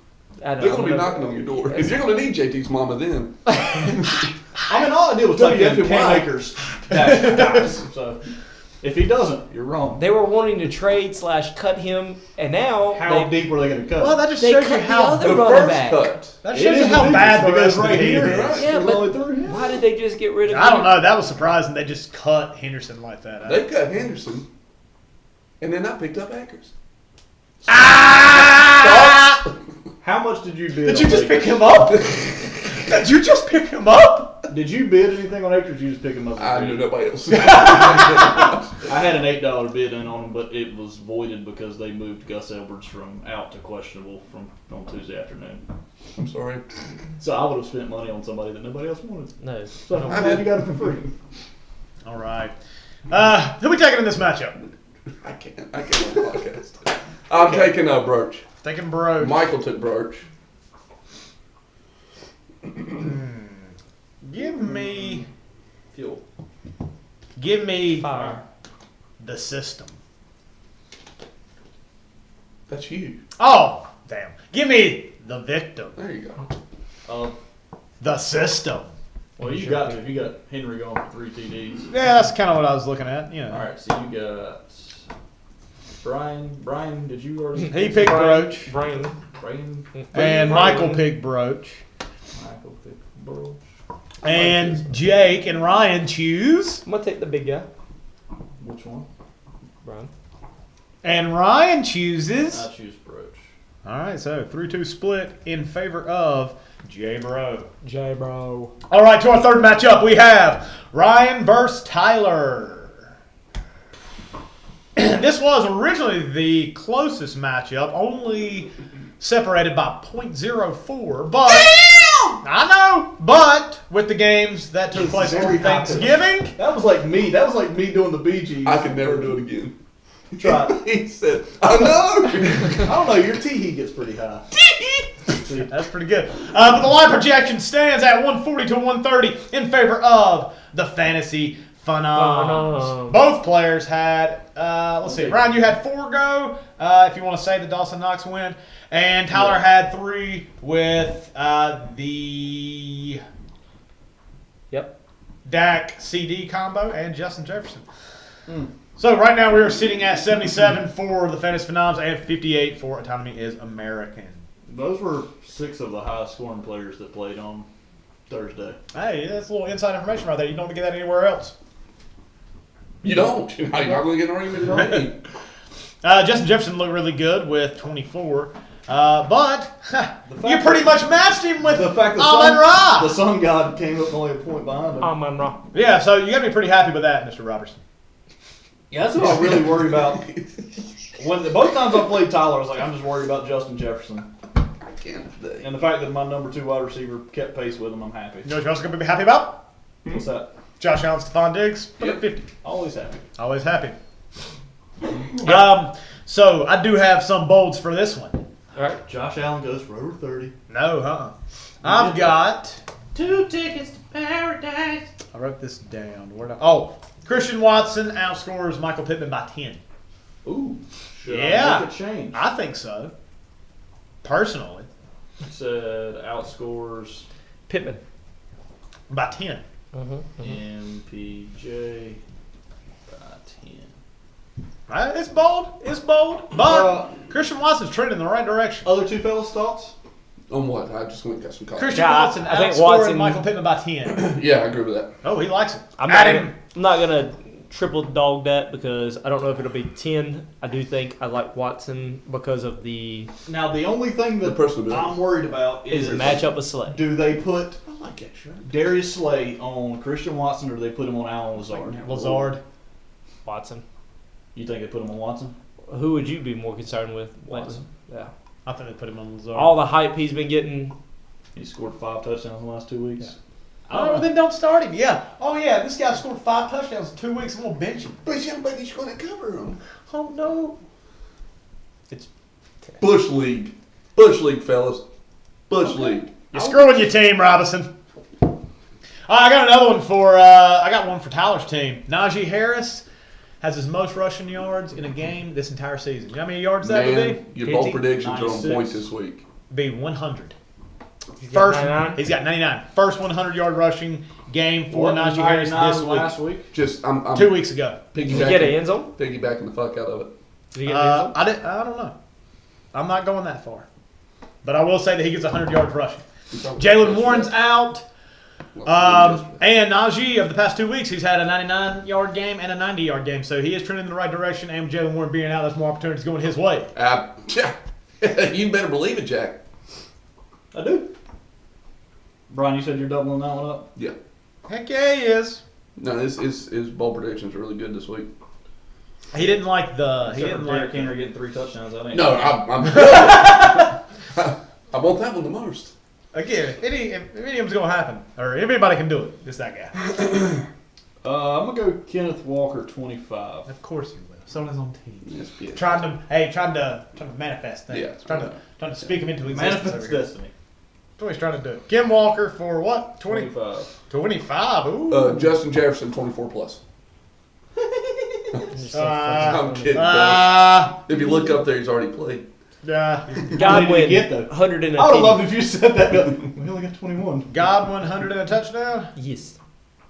D: I know.
F: they're going to be knocking on your door. If you're going to need JT's mama then.
G: I mean, all I did was tell you
F: WFNY.
G: if Cam Akers dies. So if he doesn't, you're wrong.
D: They were wanting to trade / cut him, and now
G: How deep were they going to cut?
A: Well, that just
D: they
A: shows you
D: cut
A: how
D: the
F: The
D: running
F: first
D: back.
F: cut.
A: that
G: It
A: shows you
G: is
A: how
G: the
A: bad the
G: because
A: rest of the
G: right
A: team
G: here.
A: is.
F: Right.
D: Yeah,
G: We're
D: but
G: only through him.
D: why did they just get rid of
A: I
D: him?
A: don't know. That was surprising. They just cut Henderson like that.
F: They cut Henderson, and then I picked up Akers.
G: How much did you bid?
A: Did
G: on
A: you just
G: Akers?
A: pick him up? Did you just pick him up?
G: Did you bid anything on Akers? You just pick him up.
F: I knew nobody else.
G: I had an $8 bid in on him, but it was voided because they moved Gus Edwards from out to questionable on Tuesday afternoon.
F: I'm sorry.
G: So I would have spent money on somebody that nobody else wanted.
D: No.
G: So I'm glad you got it for free.
A: All right. Who we taking in this matchup?
F: I can't on the podcast. I'm taking Broach.
A: Taking Broach.
F: Michael took Broach.
A: Give me
G: Fuel.
D: Fire.
A: the system.
F: That's you.
A: Oh, damn. Give me the victim.
F: There you go.
A: The system.
G: Well, you got to. You got Henry going for 3 TDs.
A: Yeah, that's kind of what I was looking at. You know.
G: All right, so you got Bryan. Bryan, did you already?
A: He picked Broach.
D: Bryan.
G: Bryan.
A: And Michael picked Broach.
G: Michael picked Broach.
A: And Jake and Ryan choose.
D: I'm gonna take the big guy.
G: Which one?
D: Bryan.
A: And Ryan chooses.
G: I choose Broach.
A: All right, so 3-2 split in favor of J Bro.
D: J bro.
A: All right, to our third matchup, we have Ryan versus Tyler. This was originally the closest matchup, only separated by 0.04, but I know, but with the games that took place on Thanksgiving,
G: That was like me. That was like me doing the Bee Gees.
F: I could never do it again.
G: Try it.
F: He said, I know.
G: I don't know. Your tee gets pretty high.
A: that's pretty good. But the line projection stands at 140 to 130 in favor of the Fantasy Phenoms. Both players had, let's see, Ryan, you had 4 go, if you want to say the Dawson Knox win, and Tyler had 3 with the Dak CD combo and Justin Jefferson. So right now we are sitting at 77 for the Fantasy Phenoms and 58 for Autonomy is American.
G: Those were 6 of the highest scoring players that played on Thursday.
A: Hey, that's a little inside information right there. You don't get that anywhere else.
F: You don't. You're not going to get an argument from me.
A: Justin Jefferson looked really good with 24. But you pretty much matched him with
G: The fact that
A: Amon-Ra.
G: the Sun God came up only a point behind him.
D: Amon-Ra.
A: Yeah, so you got to be pretty happy with that, Mr. Robertson.
G: Yeah, that's what I really worry about. Both times I played Tyler, I was like, I'm just worried about Justin Jefferson.
F: I can't today.
G: And the fact that my number 2 wide receiver kept pace with him, I'm happy.
A: You know what you're also going to be happy about?
G: What's that?
A: Josh Allen, Stephon Diggs, put up 50.
G: Always happy.
A: Always happy. So I do have some bolds for this one.
D: All right.
G: Josh Allen goes for over 30.
A: No, I've got 2 tickets to paradise. I wrote this down. Christian Watson outscores Michael Pittman by 10.
G: Ooh. Should
A: Yeah.
G: I make a change?
A: I think so. Personally.
G: He said outscores
D: Pittman.
A: By 10.
G: MPJ by 10.
A: It's bold. But Christian Watson's trending in the right direction.
G: Other 2 fellas' thoughts?
F: On what? I just went and got some coffee.
A: Christian
D: Yeah,
A: Watson
D: I think
A: outscoring
D: Watson-
A: Michael Pittman by 10.
F: Yeah, I agree with that.
A: Oh, he likes it.
D: I'm
A: Add
D: not
A: him.
D: gonna triple dog that because I don't know if it'll be 10. I do think I like Watson because of the
G: Now, the only thing
F: The
G: that
F: personability.
G: I'm worried about
D: is a matchup with Slay.
G: do they put
F: I like that shirt.
G: Darius Slay on Christian Watson or do they put him on Allen Lazard?
A: Lazard.
D: Watson.
G: You think they put him on Watson?
D: Who would you be more concerned with?
G: Watson.
D: Yeah.
A: I think they put him on Lazard.
D: All the hype he's been getting.
G: He scored 5 touchdowns in the last 2 weeks.
A: Oh, then don't start him. Yeah. Oh, yeah, this guy scored 5 touchdowns in 2 weeks. I'm going to bench him.
F: But somebody's going to cover him.
A: Oh, no.
F: Bush League. Bush League, fellas. Bush League.
A: You're screwing your team, Robinson. I got another one for, I got one for Tyler's team. Najee Harris has his most rushing yards in a game this entire season. You know how many yards that would
F: Man,
A: be?
F: your bold predictions are on
G: 96.
F: point this week.
A: Be 100.
D: He's got 99?
A: He's got 99. First 100-yard rushing game for
G: What was
A: Najee Harris
G: 99
A: this week.
G: last week?
F: Just, I'm
A: 2 weeks ago.
D: Did he get an end zone?
F: piggybacking the fuck out of it.
D: Did he get an end zone?
A: I don't know. I'm not going that far. But I will say that he gets 100 yards rushing. Jalen Warren's out. And Najee, of the past 2 weeks, he's had a 99-yard game and a 90-yard game. So he is trending in the right direction. And with Jalen Warren being out, there's more opportunities going his way.
F: You better believe it, Jack.
G: I do. Brian, you said you're doubling that one up?
F: Yeah.
A: Heck yeah, he is.
F: No, his bold predictions are really good this week.
A: He didn't like the. He
G: Except
A: didn't
G: for Derrick
A: like.
G: Henry getting 3 touchdowns. That ain't
F: No, I'm I want that one the most.
A: Again, if anything's going to happen, or if anybody can do it, it's that guy.
G: I'm gonna go Kenneth Walker 25.
A: Of course he will. So does on team.
F: Yes, yes.
A: Trying to manifest things.
F: Yeah.
A: Trying to speak him into existence.
G: Manifest
A: over here.
G: destiny.
A: That's what he's trying to do. Kim Walker for what?
G: 25.
A: 25. Ooh.
F: Justin Jefferson 24 plus. I'm kidding. If you look up there, he's already played.
D: Godwin,
G: get though?
D: 100 and a
G: I would have
D: TD.
G: loved if you said that. We only got 21.
A: Godwin 100 and a touchdown.
D: Yes.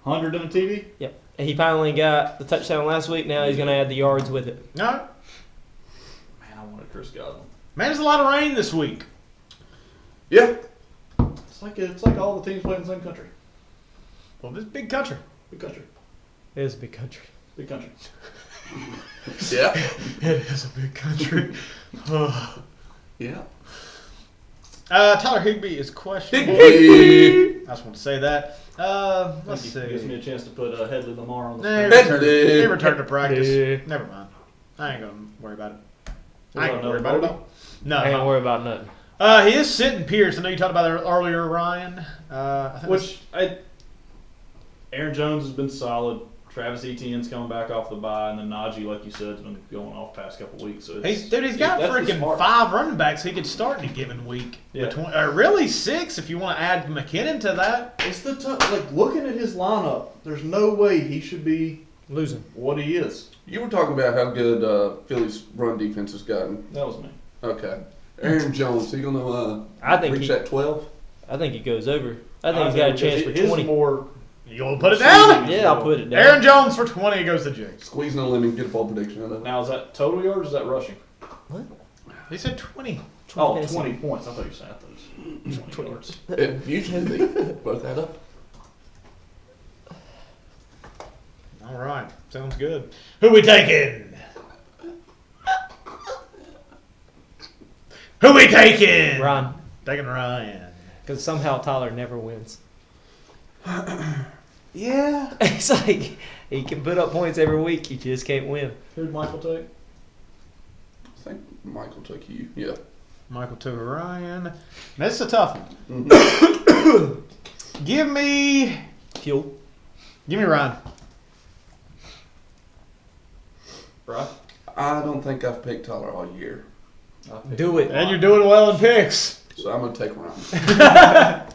G: 100 and a TD?
D: Yep. And he finally got the touchdown last week. Now he's going to add the yards with it.
A: No.
G: Man, I wanted Chris Godwin.
A: Man, there's a lot of rain this week.
F: Yeah.
G: It's like all the teams play in the same country.
A: Well, this is big country.
G: Big country.
D: It is a big country.
G: Big country.
F: Yeah.
A: It is a big country.
F: Yeah.
A: Tyler Higbee is questionable.
F: Higbee.
A: I just want to say that. Let's see.
G: Gives me a chance to put Headley Lamar on the
A: They
G: screen.
A: returned to practice.
D: Yeah.
A: Never mind. I ain't gonna worry about it.
G: What
A: I ain't
G: about
A: gonna worry about it at all. No.
D: I ain't worry about nothing.
A: He is sitting Pierce. I know you talked about that earlier, Ryan. I think
G: Aaron Jones has been solid. Travis Etienne's coming back off the bye, and then Najee, like you said, has been going off past couple weeks. So
A: he's got
G: that's the
A: freaking
G: smart-
A: 5 running backs he could start in a given week.
G: Yeah.
A: Really 6 if you want to add McKinnon to that.
G: It's the like looking at his lineup. There's no way he should be
D: Losing.
G: what he is.
F: You were talking about how good Philly's run defense has gotten.
G: That was me.
F: Okay. Aaron Jones, he gonna
D: I think
F: reach
D: he,
F: that 12?
D: I think he goes over. I think he's got a chance for
G: his
D: 20.
G: More
A: You want to put it down?
D: Yeah, I'll put it down.
A: Aaron Jones for 20 goes to Jinx.
F: Squeezing a lemon, get a ball prediction out of it.
G: now is that total yards or is that rushing?
A: He said 20.
G: Oh,
D: fantasy.
G: 20 points. I thought you said those 20 yards.
F: It usually they both add up.
A: All right. Sounds good. Who we taking? Who we taking?
D: Ron.
A: Taking Ryan.
D: Because somehow Tyler never wins.
A: Yeah.
D: It's like he can put up points every week. You just can't win.
G: Who'd Michael take?
F: I think Michael took you. Yeah.
A: Michael took Ryan. That's a tough one.
F: Mm-hmm.
A: Give me Ryan.
G: Right?
F: I don't think I've picked Tyler all year,
D: Do it.
A: And you're doing well in picks.
F: so I'm gonna take Ryan.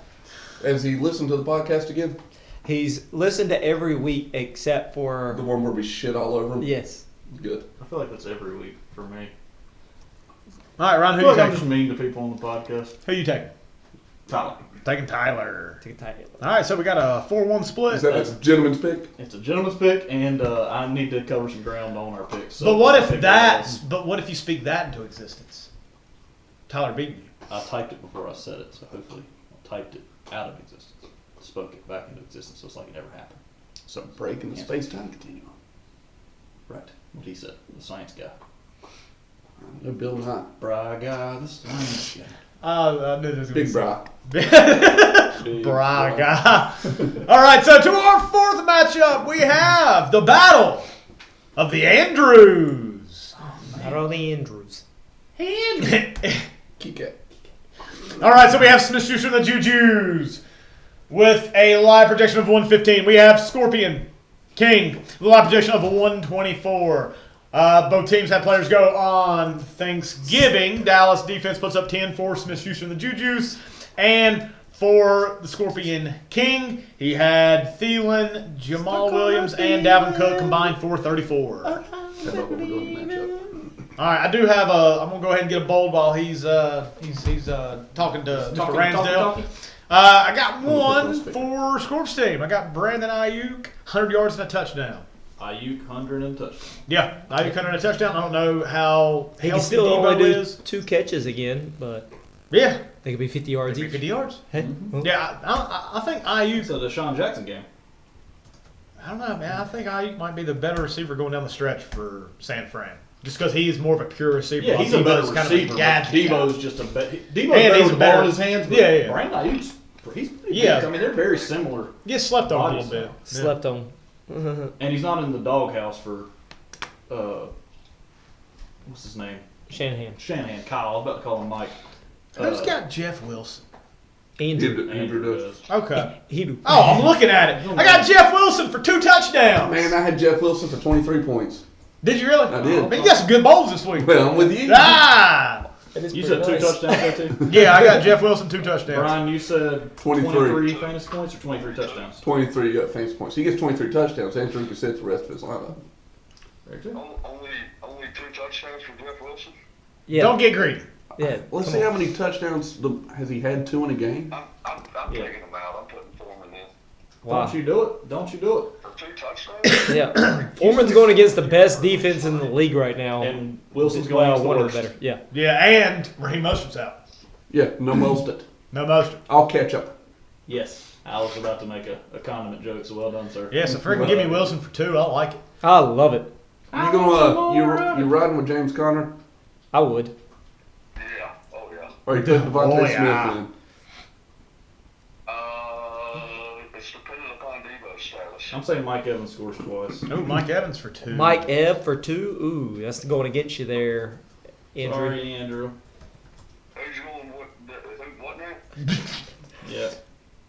F: Has he listened to the podcast again?
D: He's listened to every week except
F: The
D: for
F: one where we shit all over him?
D: yes.
F: Good.
G: I feel like that's every week for me.
A: All right, Ron,
G: I
A: who
G: feel
A: you
G: like I'm
A: taking?
G: just mean to people on the podcast.
A: Who you taking?
G: Tyler.
A: Taking Tyler.
D: Take a tight.
A: All right, so we got a 4-1 split.
F: Is that a gentleman's pick?
G: It's a gentleman's pick, and I need to cover some ground on our picks. So
A: But what
G: I
A: if
G: think
A: that's? But what if you speak that into existence? Tyler beating you.
G: I typed it before I said it, so hopefully I typed it out of existence. Spoke it back into existence, so it's like it never happened.
F: So breaking the space-time continuum.
G: Right. What he said, the science guy.
F: No Bill Nye.
G: Braga, the science guy.
A: I knew this was
F: Big Bra.
A: Braga. All right, so to our 4th matchup, we have the battle of the Andrews.
D: Not all the Andrews.
A: And
F: Kick it.
A: all right, so we have Smith Schuster and the Juju's With a live projection of 115, we have Scorpion King, with a live projection of 124. Both teams have players go on Thanksgiving. Dallas defense puts up 10 for Smith-Schuster and the Jujus. And for the Scorpion King, he had Thielen, Jamal Williams, and Dalvin Cook combined for 34.
F: How about what we're doing in the matchup?
A: All right, I do have I'm gonna go ahead and get a bold while he's talking to Mr. Ransdale. I got one for Scorp's team. I got Brandon Ayuk, 100 yards and a touchdown.
G: Ayuk 100 and touchdown.
A: Yeah, Ayuk 100 and a touchdown. I don't know how
D: He can
A: healthy
D: still
A: Debo
D: only do
A: is.
D: 2 catches again, but
A: Yeah,
D: they could be 50 yards
A: maybe
D: each.
A: 50 yards.
D: Hey, well,
A: Yeah, I think Ayuk.
G: It's a Deshaun Jackson game.
A: I don't know, man. I think Ayuk might be the better receiver going down the stretch for San Fran. Just because he is more of a pure receiver.
G: Yeah,
A: while
G: he's a better
A: Debo's kind of
G: receiver.
A: a
G: But
A: gadget guy.
G: Debo's just a better. Debo's
A: And
G: better
A: he's
G: with
A: a
G: the ball
A: better-
G: in his hands. But
A: Yeah.
G: Brandon Ayuk's he's pretty
A: Yeah.
G: big. I mean, they're very similar.
A: Gets slept on a little
G: Bodies.
A: bit.
D: slept on.
G: And he's not in the doghouse for, what's his name?
D: Shanahan.
G: Shanahan. Kyle. I was about to call him Mike.
A: Who's got Jeff Wilson?
D: Andrew.
G: does.
A: Okay.
D: He do.
A: Oh, I'm looking at it. I got Jeff Wilson for 2 touchdowns.
F: Man, I had Jeff Wilson for 23 points.
A: Did you really?
F: I did.
A: Man, you got some good bowls this week.
F: Well, I'm with you.
A: Ah!
G: You said 2 touchdowns there too?
A: Yeah, I got Jeff Wilson 2 touchdowns.
G: Brian, you said 23 fantasy points or 23 touchdowns?
F: 23 fantasy points. He gets 23 touchdowns. Andrew can set the rest of his lineup.
G: Very good.
C: Only 2 touchdowns for Jeff Wilson?
D: Yeah.
A: Don't get greedy.
D: Yeah.
F: Let's see how many touchdowns has he had 2 in a game.
C: I'm taking him out. I'm putting Foreman in.
D: Wow.
G: Don't you do it. Don't you do it.
C: For 2 touchdowns?
D: Yeah. Foreman's going against the best defense in the league right now.
G: And Wilson's going
D: well,
G: against the
D: one of
G: worst.
D: the better. Yeah.
A: Yeah, and Raheem Mostert's out.
F: Yeah, no most it.
A: No Mostert.
F: I'll catch up.
G: Yes. I was about to make a condiment joke, so well done, sir.
A: Yeah, so freaking give me Wilson for 2. I like it.
D: I love it.
F: You gonna you riding with James Conner?
D: I would.
C: Yeah. Oh, yeah.
F: Or you took Devontae
A: Oh, yeah.
F: Smith in?
C: It's dependent upon Debo's status.
G: I'm saying Mike Evans scores twice.
A: Oh, Mike Evans for 2.
D: Mike Ev for 2. Ooh, that's going against you there, Andrew.
G: Sorry, Andrew.
C: Who's going what now?
G: Yeah.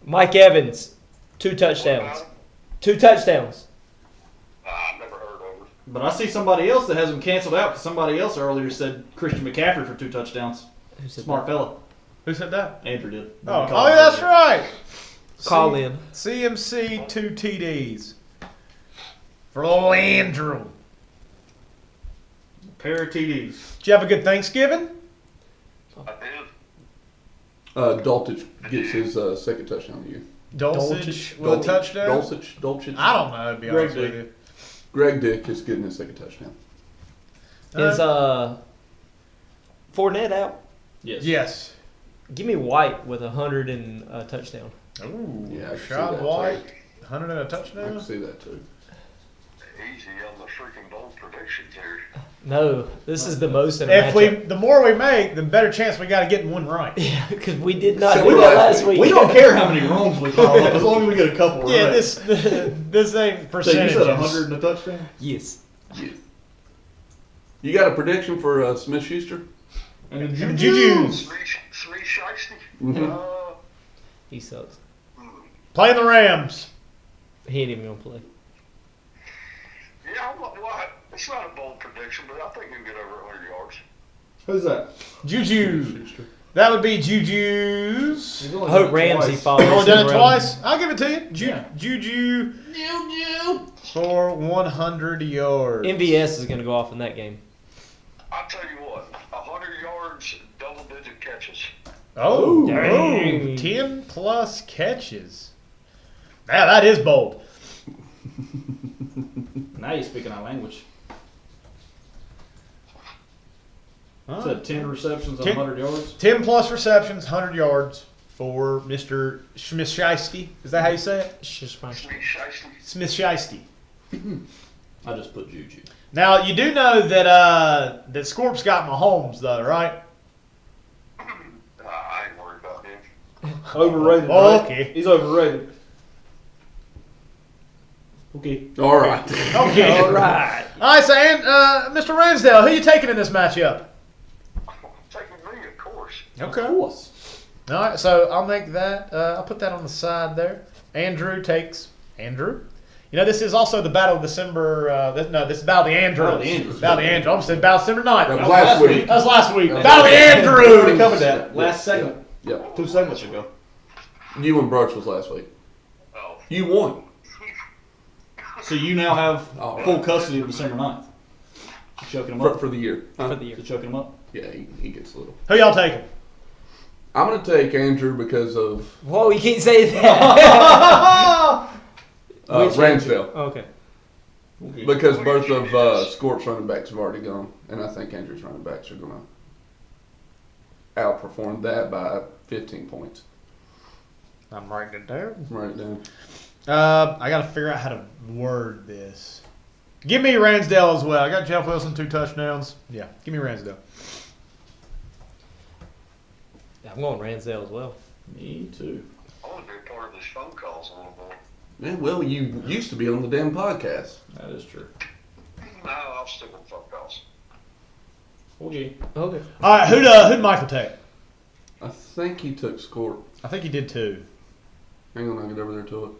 D: Mike Evans, 2
C: What
D: touchdowns.
C: about him?
D: 2 touchdowns.
C: I've never heard of her.
G: But I see somebody else that has him canceled out because somebody else earlier said Christian McCaffrey for 2 touchdowns.
D: Who said
G: Smart
D: that?
G: fella.
A: Who said that?
G: Andrew did.
A: Oh, yeah, that's right.
D: Call in.
A: CMC 2 TDs. For little Andrew.
G: Pair of TDs.
A: Did you have a good Thanksgiving?
C: I did.
F: Dulcich gets his second touchdown of the year.
A: Dulcich with a touchdown?
F: Dulcich.
A: I don't know, to be honest with you.
F: Greg Dick is getting his second touchdown.
D: Is Fournette out?
G: Yes.
A: Yes.
D: Give me White with 100 and a touchdown.
A: Ooh,
F: Yeah, I can see
A: Rashad
F: that,
A: White, 100 and a
F: I can
A: touchdown.
F: see that too.
C: Easy on the freaking bold predictions here.
D: No, this is the most in a
A: If
D: matchup.
A: the more we make, the better chance we got to get one right.
D: Yeah, because we did not
F: So
D: do
F: we
D: that
F: last
D: last week.
G: We don't care how many wrongs we call up as long as we get a couple
A: Yeah,
G: right.
A: this ain't
G: So you
A: percentages.
G: said 100 and a touchdown?
D: Yes.
F: You got a prediction for Smith-Schuster?
G: And
A: And the Jujus
C: Three shiesty?
F: Mhm.
D: He sucks.
A: playing the Rams.
D: He ain't even going to play.
C: Yeah, well, it's not a bold prediction, but I think he'll get over 100 yards.
G: Who's that?
A: Juju. That would be Juju's.
G: He's
D: I
G: only
D: hope
G: done it
D: Ramsey
G: twice.
D: follows.
A: Oh, done
D: him
A: it
D: around.
A: twice? I'll give it to you.
G: Yeah.
A: Juju for 100 yards.
D: MVS is going to go off in that game.
C: I'll tell you what, 100 yards, double-digit catches.
A: Oh,
D: Dang.
A: 10 plus catches. Now that is bold.
G: Now you're speaking our language.
A: Huh?
G: Said 10 receptions on
A: 10
G: 100 yards.
A: 10 plus receptions, 100 yards for Mr. Smith-Shiesty. Is that how you say it?
C: Three shiesty.
A: Smith-Shiesty.
G: I just put Juju.
A: Now, you do know that that Scorp's got Mahomes, though, right?
C: I ain't worried about him.
G: Overrated.
A: Oh,
G: right?
A: okay.
G: He's overrated. Okay.
F: All right.
A: Okay.
D: All right.
A: All right, so, Mr. Ransdale, who you taking in this matchup?
C: Taking me, of course.
A: Okay.
G: Of course.
A: All right, so I'll make that. I'll put that on the side there. Andrew takes Andrew. You know, this is also the Battle of December. This is Battle of the Andrews.
G: Battle of the Andrews.
A: Battle of the Andrews. I almost said Battle of December 9th.
F: That was last week.
A: That was last week.
F: That was
A: Battle of the
G: We already
A: Andrews.
G: covered that last segment.
F: Yep.
G: 2 segments ago.
F: You and Broach was last week.
C: Oh.
F: You won.
G: So you now have
F: All right.
G: full custody of December 9th. You choking him up?
F: For the year.
D: For the year.
G: You choking him up?
F: Yeah, he gets a little.
A: Who y'all taking?
F: I'm going to take Andrew because of
D: Whoa, you can't say that. Which
F: Ramsdale.
D: Okay.
F: Because both of Scorp's running backs have already gone. And I think Andrew's running backs are going to outperform that by 15 points.
A: I'm writing it down.
F: Write it down.
A: I got to figure out how to word this. Give me Ransdale as well. I got Jeff Wilson 2 touchdowns. Yeah, give me Ransdale.
D: I'm going Ransdale as well.
G: Me too.
C: I want to be part of his phone calls a little more.
F: Yeah, well, you used to be on the damn podcast.
G: That is true.
C: No, I'll stick with phone calls.
G: Okay.
D: Okay.
A: All right, who'd Michael take?
F: I think he took Scorp.
A: I think he did too.
F: Hang on, I'll get over there to it.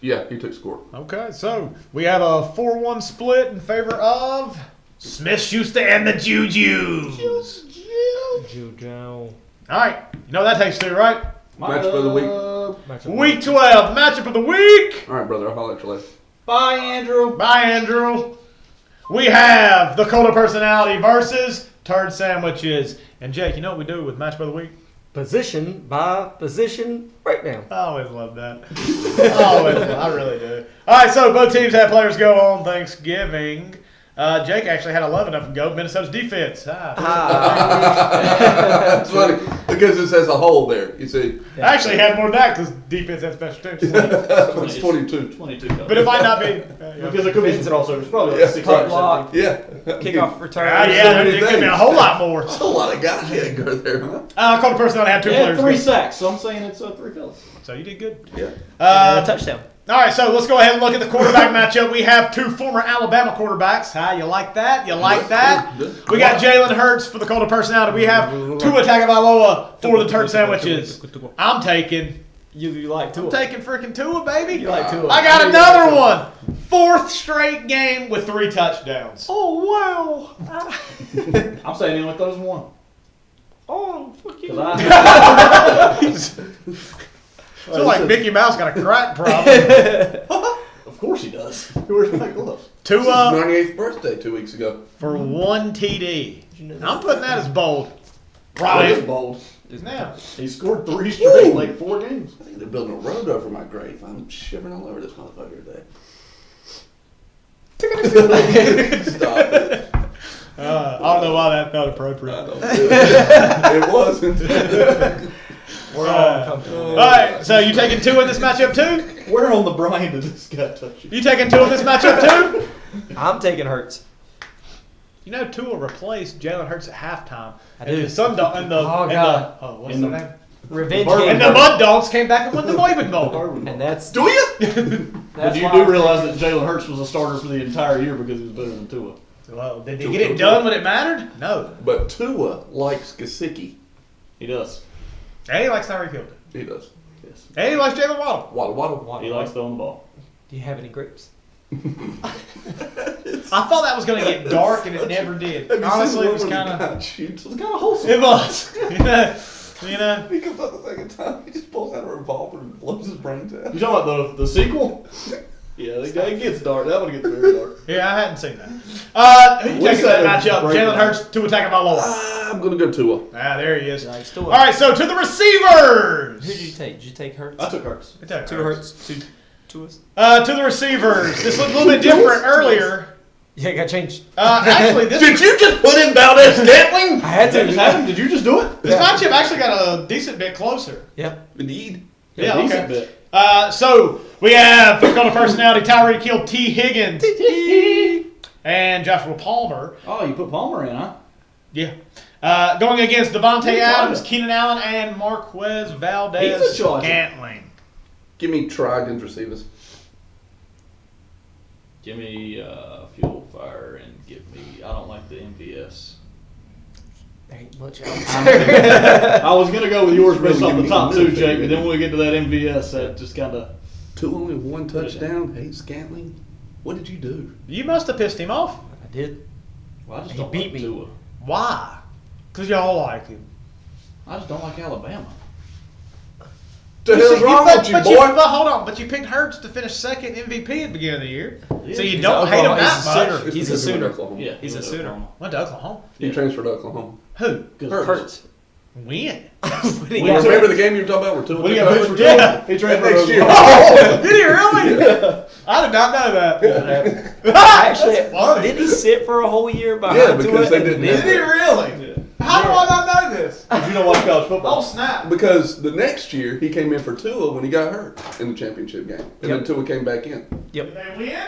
F: Yeah, he took Scorp.
A: Okay, so we have a 4-1 split in favor of Smith-Schuster and the Juju's.
D: Juju.
A: All right, you know what that takes two, right?
F: Matchup of the week.
A: Week 12, matchup of the week.
F: All right, brother. I'll holler at you later.
G: Bye, Andrew.
A: Bye, Andrew. We have the Cola Personality versus Turd Sandwiches. And Jake, you know what we do with matchup of the week?
D: Position by position breakdown.
A: I always love that. I really do. All right, so both teams had players go on Thanksgiving. Jake actually had 11 of them go. Minnesota's defense.
F: That's funny because it says a hole there. You see,
A: I actually had more than that because defense had special teams.
F: it's 22.
G: 22.
A: But it might not be.
G: Because it could be some also. It's probably like
F: Yeah,
G: 6
F: right.
D: Block.
F: Yeah,
D: Kickoff return.
A: Yeah, it could be a whole lot more.
F: That's a lot of guys you had to go there, huh?
A: Cola Personality had 2
G: They
A: players.
G: had 3
A: go.
G: sacks, so I'm saying it's 3 fills.
A: So you did good.
F: Yeah.
D: Touchdown.
A: All right, so let's go ahead and look at the quarterback matchup. We have 2 former Alabama quarterbacks. You like that? You like that? We got Jalen Hurts for the Cola Personality. We have Tua Tagovailoa for the Turd Sandwiches. I'm taking
D: You like Tua.
A: freaking Tua, baby.
D: You like Tua.
A: I got another one. 4th straight game with 3 touchdowns.
D: Oh, wow.
G: I'm saying he only throws 1.
D: Oh, fuck you.
A: So like Mickey Mouse got a crack problem.
G: Of course he does. Where's my gloves?
F: His
A: Tua
F: 98th birthday 2 weeks ago.
A: for 1 TD. I'm putting that as bold.
G: That is
A: Bryan.
G: bold.
A: Now,
G: He scored 3 straight in like 4 games.
F: I think they're building a road over my grave. I'm shivering all over this motherfucker today. Stop it.
A: I don't know why that felt appropriate.
F: I don't do it. It wasn't.
D: We're all uncomfortable.
A: All right, so you taking 2 in this matchup too?
G: Where on the Bryan did this guy touch you?
A: You taking 2 in this matchup too?
D: I'm taking Hurts.
A: You know, Tua replaced Jalen Hurts at halftime.
D: I
A: And
D: do.
A: the Sundog and the
D: Oh,
A: and
D: God.
A: the what's
G: In
A: the
G: the-
A: name?
D: Revenge
G: Bourbon.
D: game.
A: And the Mud Dogs came back and won the Waiver Bowl.
D: And that's
F: Do you?
G: But you do realize that Jalen Hurts was a starter for the entire year because he was better than Tua.
A: Well, did they get it done when it mattered? No.
F: But Tua likes Gesicki.
G: He does.
A: And he likes Tyreek Hill.
F: He does.
G: Yes.
A: And he likes Jalen Waddle.
F: Waddle.
G: He likes throwing the ball.
D: Do you have any grapes?
A: I thought that was going to get dark, and it never did. Honestly, it was kind of.
F: It's kind of wholesome.
A: It was. You know.
F: He comes out the second time, he just pulls out a revolver and blows his brains out.
G: You talking about the sequel? Yeah, it gets dark. That one gets very dark.
A: Yeah, I hadn't seen that. Who you taking that matchup? Jalen Hurts to attack my Lord.
F: I'm going to go Tua.
A: There he is.
D: Nice.
A: All right, so to the receivers.
D: Who did you take? Did you take Hurts?
G: I took Hurts.
D: Two Hurts. Two us.
A: To the receivers. This looked a little bit different earlier.
D: Yeah, it got changed.
A: Actually, this
F: Did you just put in Valdez Scantling?
D: I had
G: Did that just
D: to.
G: happen? Did you just do it?
A: this matchup actually got a decent bit closer.
D: Yep.
F: Indeed.
A: Yeah,
G: decent
A: okay.
G: bit.
A: So we have for color personality Tyreek Hill, T. Higgins, and Joshua Palmer.
G: Oh, you put Palmer in, huh?
A: Yeah. Going against Devontae
G: Who's
A: Adams,
G: Palmer?
A: Keenan Allen, and Marquez
G: He's
A: Valdez
G: a charger.
A: Scantling.
F: Give me Trogdon's receivers.
G: Give me Fuel Fire and give me. I don't like the MVS.
D: Ain't much
G: I was gonna go with yours based off the top two,
F: Really
G: Jake, but then when we get to that MVS, that just kind of.
F: Two only one touchdown. Hate Scantling. What did you do?
A: You must have pissed him off.
D: I did.
G: Well, I just
D: He
G: don't
D: beat
G: like
D: me.
G: Tua.
A: Why? Because y'all like him.
G: I just don't like Alabama.
F: The hell's wrong with you, boy?
A: But hold on. But you picked Hurts to finish second MVP at the beginning of the year.
G: Yeah.
A: So you
D: He's
A: don't
D: a
A: hate him
D: Oklahoma-
A: that much.
F: It's
D: He's a
F: because he went to
D: Sooner.
F: Oklahoma.
G: Yeah,
D: He's a Sooner.
A: Went to Oklahoma.
F: He transferred to Oklahoma.
A: Who?
D: Hurts.
A: When?
D: When he
F: Well,
D: got
F: remember the game you were talking about? Where two
G: When he got pitched for Tua,
A: Yeah.
G: he transferred
F: next
G: over.
F: year.
A: Oh, did he really? I did not know that.
D: Actually,
A: That's funny.
D: didn't he sit for a whole year behind
F: Yeah, because
D: Tua?
F: they didn't
A: Did
F: have
A: he
F: it.
A: really? How do I not know this?
G: Did you know watch college
A: Oh
G: football?
A: snap!
F: Because the next year he came in for Tua when he got hurt in the championship game, and then
D: Yep.
F: Tua came back in.
A: Did they win?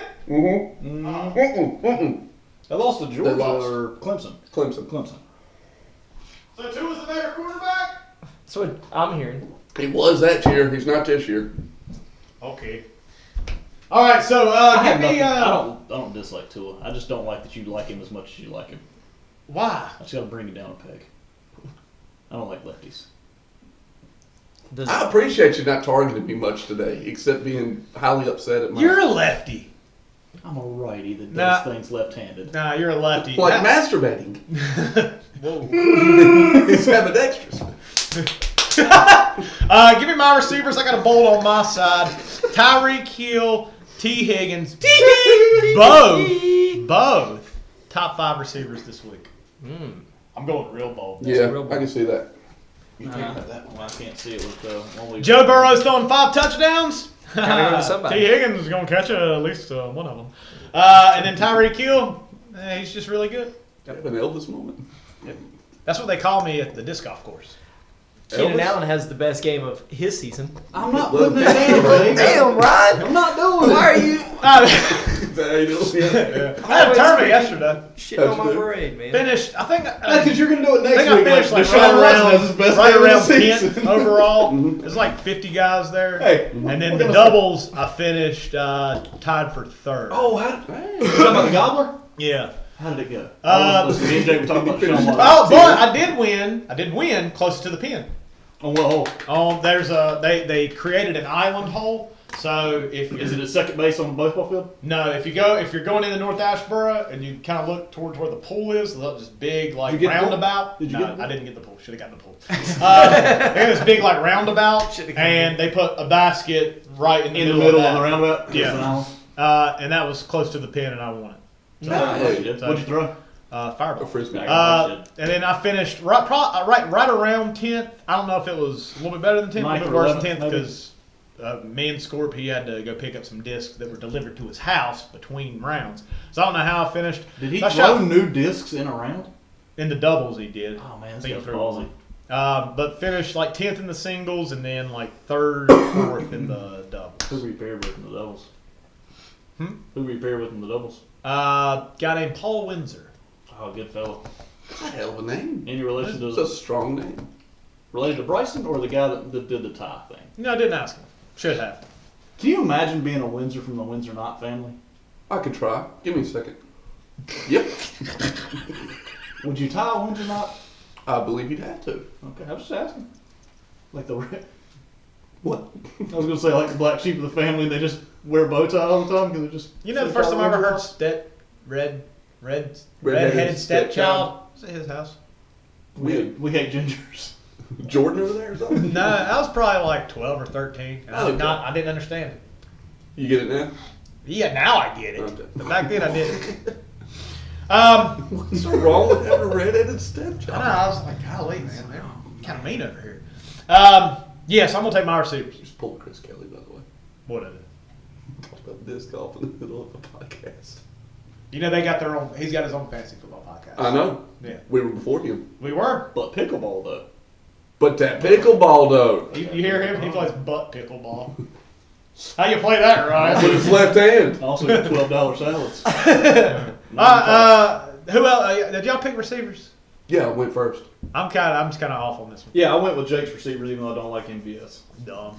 G: They lost to Georgia
F: lost.
G: or Clemson.
F: Clemson.
G: Clemson.
A: So Tua was the better quarterback?
D: That's what I'm hearing.
F: He was that year. He's not this year.
A: Okay. All right. So
G: I
A: give
G: have
A: me.
G: nothing. I don't dislike Tua. I just don't like that you like him as much as you like him.
A: Why?
G: I just gotta bring you down a peg. I don't like lefties.
D: Does,
F: I appreciate you not targeting me much today, except being highly upset at my
A: You're a lefty.
G: I'm a righty that
A: Nah.
G: does things left-handed.
A: Nah, you're a lefty.
F: like masturbating.
A: Whoa.
F: He's ambidextrous.
A: Give me my receivers. I got a bold on my side. Tyreek Hill, T. Higgins. Both top 5 receivers this week. I'm going real bold.
F: Yeah,
D: real
F: I can see that.
G: I can't see it with one week.
A: Joe Burrow's throwing 5 touchdowns.
D: Gotta go to somebody.
A: T. Higgins is going to catch at least one of them. And then Tyreek Hill, he's just really good.
F: I have an Elvis moment.
A: That's what they call me at the disc golf course.
D: Keenan
F: Elvis?
D: Allen has the best game of his season.
G: I'm not
F: Well,
G: putting it down, buddy.
D: Damn, Ryan!
G: I'm not doing it.
D: Why are you
A: I
F: Is that how you do it?
A: had a tournament yesterday.
D: shitting on my
F: How'd you do?
D: parade, man?
A: Finished, I think.
G: That's because you're gonna do it
A: I
G: next
A: think I
G: week.
A: finished like
G: Deshaun
A: right
G: Watson
A: around,
G: has his best
A: right
G: game
A: around
G: of the
A: 10th
G: season.
A: overall. There's like 50 guys there.
G: Hey,
A: and
G: we're
A: then the
G: gonna-
A: doubles, I finished tied for 3rd.
F: Oh,
G: You talking about the gobbler?
A: Yeah.
G: How did it go?
A: Listen,
G: Me and Jake were talking about Deshaun Watson.
A: Oh, but I did win. I did win closest to the pin.
G: On what hole?
A: There's they created an island hole. So if
G: Is it at second base on the baseball field?
A: No, if you're going into North Ashboro and you kind of look towards where the pool is, this big like
G: Did you get the pool?
A: roundabout.
G: Did you
A: No,
G: get the pool?
A: I didn't get the pool. Should have gotten the pool. They had this big like roundabout, and they put a basket right in the
G: In the
A: middle
G: middle
A: of
G: of the
A: that.
G: roundabout?
A: Yeah. And that was close to the pin, and I won it.
F: Nice.
A: So,
G: What'd you throw?
F: A
A: fireball.
F: frisbee.
A: And then I finished right around 10th. I don't know if it was a little bit better than 10th, a little
G: Ninth
A: bit
G: or
A: worse than
G: 11th,
A: 10th, because me and Scorp, he had to go pick up some discs that were delivered to his house between rounds. So I don't know how I finished.
G: Did he
A: I
G: throw
A: shot
G: new discs in a round?
A: in the doubles. He did.
G: Oh man,
A: I
G: this
A: think he
G: guy's
A: threw
G: ballsy.
A: one. But finished like 10th in the singles, and then like 3rd, 4th in the doubles.
G: Who were you paired with in the doubles?
A: Hmm?
G: Who were you paired with in the doubles?
A: Guy named Paul Windsor.
G: Oh, good fellow.
F: That's a hell of a name.
G: Any relation
F: It's a
G: to
F: strong name.
G: related to Bryson or the guy that did the tie thing?
A: No, I didn't ask him. Should have.
G: Can you imagine being a Windsor from the Windsor Knott family?
F: I could try. Give me a second. Yep.
G: Would you tie a Windsor Knot?
F: I believe you'd have to.
G: Okay, I was just asking. Like the
F: What?
G: I was gonna say like the black sheep of the family. They just wear a bow tie all the time because they're just.
A: You know, the first time I ever heard redheaded stepchild was at his house.
G: We hate gingers.
F: Jordon over there or something?
A: No, I was probably like 12 or 13. And
F: Okay.
A: I didn't understand it.
F: You get it now?
A: Yeah, now I get it.
F: Okay.
A: But back then I didn't.
F: What's so wrong with having a redheaded stepchild?
A: I know, I was like, golly, man, they're kind of mean over here. Yes, I'm going to take my receivers.
F: Just pull Chris Kelly, by the way.
A: What of it?
F: Talk about disc golf in the middle of the podcast.
A: You know, they got their own, he's got his own fantasy football podcast.
F: I know.
A: Yeah.
F: We were before him.
A: We were.
G: But pickleball though.
F: But that pickleball, though.
A: You hear him? He plays butt pickleball. How you play that, Ryan?
F: With his left hand.
G: I also got $12 salads.
A: Who else? Did y'all pick receivers?
F: Yeah, I went first.
A: I'm just kind of off on this one.
G: Yeah, I went with Jake's receivers even though I don't like MVS.
A: Dumb.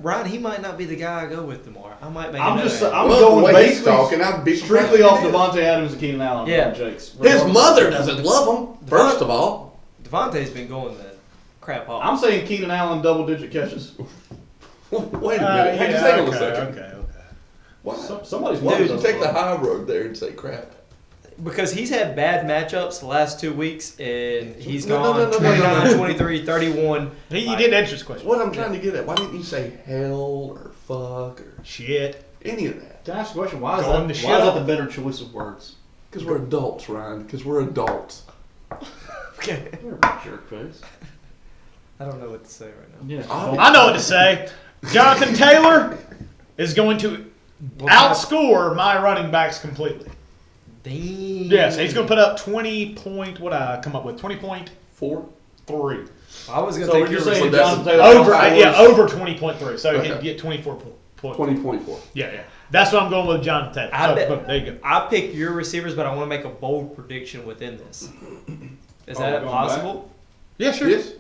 D: Ryan, he might not be the guy I go with tomorrow. I might make
G: I'm
D: another
G: just
D: ad.
G: I'm
F: Well, the
G: going
F: way he's
G: basically
F: talking, I'd be
G: strictly
F: surprised
G: off
F: if he did.
G: Devontae Adams and Keenan Allen.
D: Yeah.
G: on Jake's.
F: His mother doesn't love him, first of all.
D: Devontae's been going the crap off.
G: I'm saying Keenan Allen double-digit catches.
F: Wait a minute. Hang on a second.
A: Okay.
F: Why?
G: Somebody's
F: Why
G: watching
F: would you take the high road there and say crap?
D: Because he's had bad matchups the last 2 weeks, and he's
F: No,
D: gone
F: no, no, no,
D: 29,
F: no, no.
D: 23, 31.
A: You didn't answer this question.
F: What I'm trying to get at, why didn't you say hell or fuck or
A: Shit.
F: any of that?
G: Can I ask a question? Why is
A: Going
G: that?
A: to
G: Why is
A: shit
G: that
A: up.
G: the better choice of words?
F: Because we're adults, Ryan. Because we're adults.
D: Okay.
G: You're a jerk face.
D: I don't know what to say right now.
G: Yeah.
A: I know what to say. Jonathan Taylor is going to outscore my running backs completely.
D: Damn.
A: Yes, he's going to put up 20.3.
F: Four?
D: I was going to
G: So
D: take
G: we're
D: your
G: just saying
D: receiver.
G: Jonathan Taylor
A: Over,
G: outscores-
A: over 20.3. So
F: Okay.
A: he'd get 24 points.
F: 20.4.
A: Yeah. That's what I'm going with, Jonathan Taylor.
D: I
A: So,
D: bet-
A: boom, there you go.
D: I picked your receivers, but I want to make a bold prediction within this. Is that
G: going
D: possible?
A: Yeah, sure.
F: Yes?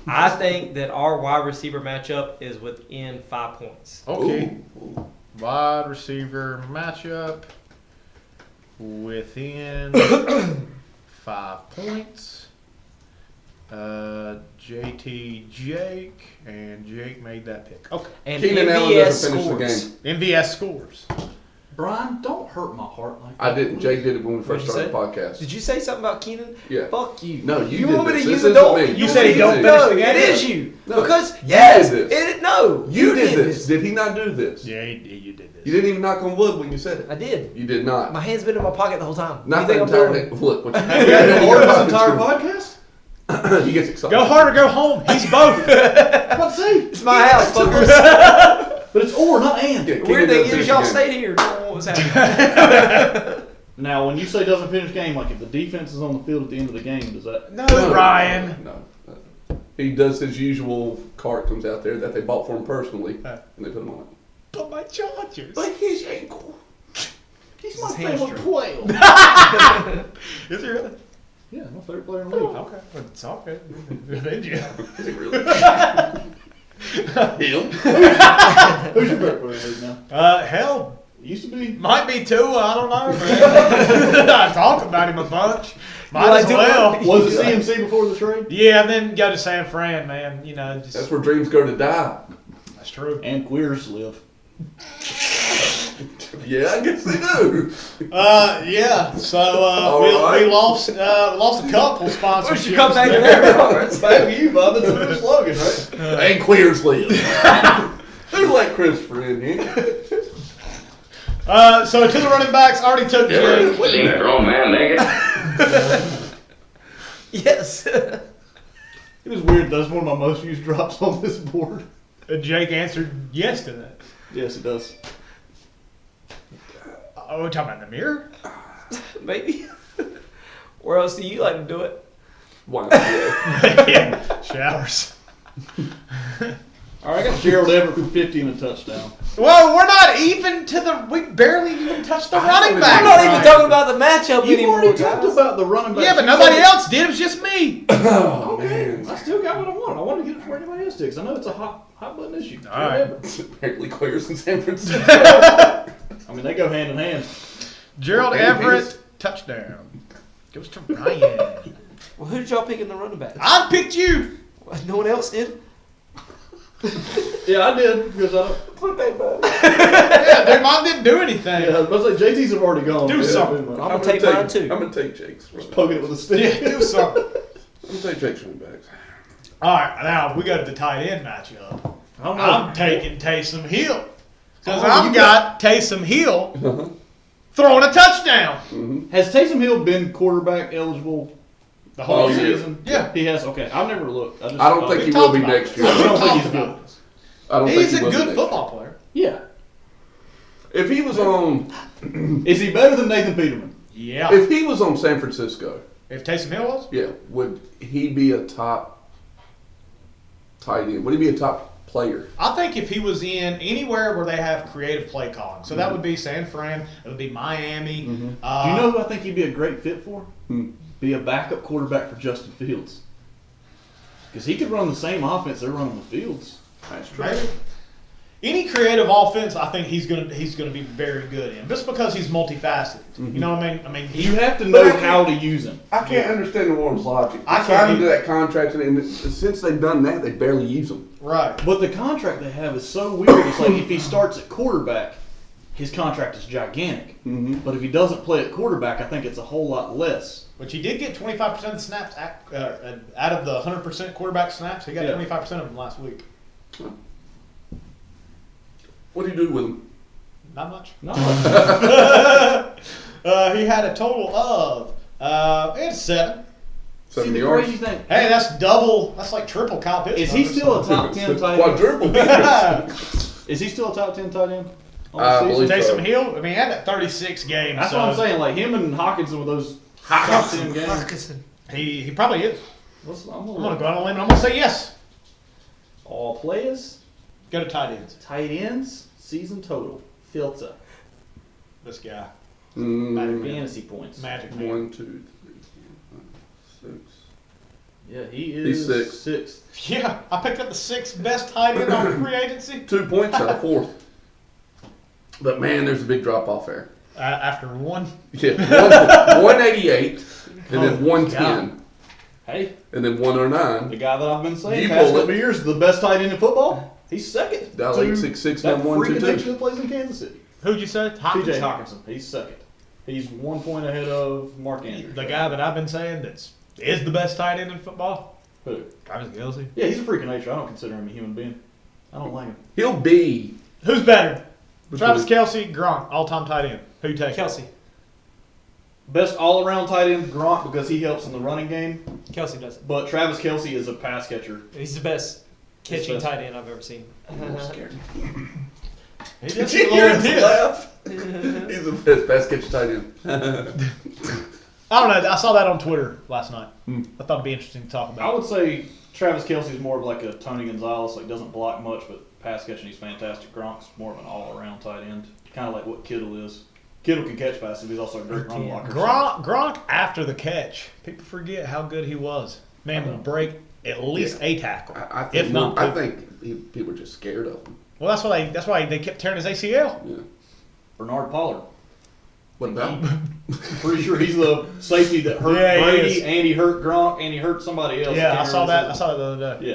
D: I think that our wide receiver matchup is within 5 points.
A: Okay.
F: Ooh.
A: Wide receiver matchup within 5 points. JT Jake, and Jake made that pick. Okay.
D: And
F: Keenan Allen
D: MVS
F: doesn't finish
D: scores.
F: the game.
A: MVS scores.
G: Brian, don't hurt my heart like that.
F: I didn't. Jake did it when we
D: What'd
F: first
D: you
F: started the
D: say?
F: podcast.
D: Did you say something about Keenan?
F: Yeah.
D: Fuck you.
F: No, you
D: want
F: did
D: me to
F: this.
D: use
F: This
D: the
F: isn't
D: don't?
F: me.
A: You said he don't
D: No,
A: finish the game?
D: it is you.
F: No.
D: Because
F: You
D: yes,
F: did this.
D: no,
F: You did this. Did he not do this?
A: Yeah, you did this.
F: You didn't even knock on wood when you said it.
D: I did.
F: You did not.
D: My hand's been in my pocket the whole time.
F: Not
D: What
F: the
D: do you think
F: entire
D: I'm
F: day.
D: doing?
F: Look, what you
G: Have you had to order this entire podcast?
F: He gets excited.
A: Go hard or go home. He's both.
G: I'm about to say.
D: It's my house, fuckers.
G: But it's or, not and.
F: Yeah, Keenan
D: Weird thing
F: doesn't
D: is
F: finish
D: y'all
F: the game.
D: stayed here. Don't know what was happening.
G: Now, when you say doesn't finish game, like if the defense is on the field at the end of the game, does that?
A: No, Ryan.
F: No. He does his usual cart comes out there that they bought for him personally, and they put him on it.
A: But my Chargers.
F: But his ankle.
G: He's
D: my
G: my
D: favorite
G: favorite quail.
A: Is he really?
G: Yeah, my favorite player in the league.
A: Okay. It's okay. Did you?
F: Is he really? Him?
G: Who's your favorite player in the league now?
A: Hell,
G: It used to be.
A: might be two. I don't know, man. I talk about him a bunch. Might
D: like
A: as
D: to-
A: well.
G: Was it CMC before the trade?
A: Yeah, and then go to San Fran, man. You know, just
F: That's where dreams go to die.
A: that's true.
G: And queers live.
F: Yeah, I guess they do.
A: Yeah. So
F: All
A: we
F: right.
A: lost a couple sponsorships.
D: We should come back to that conference.
G: Thank you, Bob. That's a new slogan, right?
F: And queers live. Who let Christopher in here?
A: So to the running backs, I already took Jake.
H: Seen a grown man naked?
D: Yes.
G: It was weird. That's one of my most used drops on this board.
A: Jake answered yes to that.
G: Yes, it does.
A: Oh, we're talking about in the mirror?
D: Maybe. Where else do you like to do it?
F: Why not? Yeah.
A: Yeah. Showers.
G: All right, I got Gerald Everett for 50 and a touchdown.
A: Well, we're not even to the. We barely even touched the running back.
D: We're not even talking about the matchup
G: You've
D: anymore.
G: already talked
D: guys.
G: about the running back.
A: Yeah, but nobody else did. It was just me.
F: Oh,
G: Okay,
F: man.
G: I still got what I want. I want to get it before anybody else did, because I know it's a hot button issue.
A: All right.
G: Gerald Everett.
F: Apparently queers in San Francisco.
G: I mean, they go hand in hand.
A: Gerald Everett, touchdown. Goes to Ryan.
D: Well, who did y'all pick in the running backs?
A: I picked you.
D: No one else did?
G: Yeah, I did, because I don't.
A: Yeah, dude, mine didn't do anything.
G: Yeah, I was about to say, JT's have already gone.
A: Do
G: Yeah,
A: something.
G: pretty
D: I'm
G: much.
D: gonna take mine too.
F: I'm gonna take Jake's.
G: Poking it with a stick.
A: Yeah, do something.
F: I'm gonna take Jake's running backs.
A: All right, now we go to the tight end matchup.
G: I don't know.
A: I'm taking Taysom Hill. Because
G: Oh,
A: I've
G: you
A: got Taysom Hill throwing a touchdown.
G: Has Taysom Hill been quarterback eligible
A: The
G: all
A: whole year.
G: season?
A: Yeah.
G: He has? Okay, I've never looked.
F: I don't think
A: We
F: he will
A: talked
F: be
A: about
F: next
A: this.
F: year.
G: I don't
A: We
G: think
A: talked
G: he's
A: about
G: good.
A: this.
F: I don't
A: He's
F: think he
A: a
F: will be
A: good
F: next
A: football player.
G: Yeah.
F: year. If he was on,
G: Is he better than Nathan Peterman?
A: Yeah.
F: if he was on San Francisco,
A: If Taysom Hill was?
F: yeah, would he be a top tight end? Would he be a top player?
A: I think if he was in anywhere where they have creative play calling, so that would be San Fran, it would be Miami.
G: Do you know who I think he'd be a great fit for? Be a backup quarterback for Justin Fields. Because he could run the same offense they're running the Fields.
F: That's true.
A: Maybe. Any creative offense, I think he's gonna be very good in, just because he's multifaceted. You know what I mean? I mean,
G: You have to know how to use him.
F: I can't understand the Warren's logic.
A: I
F: I
A: can't
F: signed him to
A: either.
F: that contract, and since they've done that, they barely use him.
A: right.
G: But the contract they have is so weird. It's like if he starts at quarterback, his contract is gigantic.
F: Mm-hmm.
G: But if he doesn't play at quarterback, I think it's a whole lot less.
A: But he did get 25% of the snaps out of the 100% quarterback snaps. He got 25% of them last week.
F: What do you do with him?
A: Not much.
G: No.
A: He had a total of he had 7.
F: 70
G: the
F: yards.
G: crazy thing.
A: Hey, that's double. That's like triple Kyle Pitts.
G: Is he still a top 10 tight end?
F: Quadruple difference.
G: Is he still a top 10 tight end? on the
F: I
G: season?
F: believe so.
A: Taysom Hill? I mean, he had that 36 games.
G: That's
A: so
G: what I'm saying. Like him and Hawkinson with those top 10 games.
A: He probably is.
G: I'm
A: I'm going to go out on a limb and I'm going to say yes.
G: All players,
A: Go to tight ends.
G: tight ends, season total, filter,
A: This guy.
G: fantasy points.
A: Magic man.
F: 1, 2, 3, 4, 5, 6.
G: Yeah, he
F: He's
G: is
F: sixth.
A: Yeah, I picked up the 6th best tight end on free agency.
F: 2 points out of 4th. But man, there's a big drop off there.
A: After one.
F: Yeah, 188, and then 110,
G: Hey,
F: and then 109.
G: the guy that I've been saying
F: You
G: past
F: pull it.
G: couple years is the best tight end in football. He's second.
F: Dial
G: to
F: 866
G: that freak
F: 9122.
G: addiction that plays in Kansas City.
A: Who'd you say?
G: TJ Hawkinson. He's second. He's 1 point ahead of Mark Andrews.
A: The guy that I've been saying is the best tight end in football.
G: Who?
A: Travis Kelce.
G: Yeah, he's a freak of nature. I don't consider him a human being. I don't like him.
F: He'll be.
A: Who's better?
F: Which
A: Travis
F: one?
A: Kelce, Gronk, all-time tight end. Who you take?
D: Kelsey.
G: Best all-around tight end, Gronk, because he helps in the running game.
D: Kelsey does it.
G: But Travis Kelce is a pass catcher.
D: He's the best catching
G: best.
D: tight end I've ever seen.
F: I'm scared.
A: He
F: Did
A: does
F: you
A: a
F: hear
A: little
F: his
A: intense.
F: laugh? He's the best pass catch tight end.
A: I don't know. I saw that on Twitter last night.
F: Hmm.
A: I thought it'd be interesting to talk
G: I
A: about.
G: would say Travis Kelce's more of like a Tony Gonzalez, like doesn't block much, but pass catching he's fantastic. Gronk's more of an all-around tight end, kind of like what Kittle is. Kittle can catch passes, but he's also a great run blocker.
A: Gronk after the catch. People forget how good he was. Man would break at least a tackle,
F: I think
A: if not
F: I
A: two.
F: think people are just scared of him.
A: Well, that's why they kept tearing his ACL.
F: Yeah.
G: Bernard Pollard.
F: What about him?
G: Pretty sure he's the safety that hurt
A: Yeah, he is.
G: Brady, and he hurt Gronk, and he hurt somebody else.
A: Yeah, I
G: can't
A: saw
G: remember
A: that. I saw that the other day.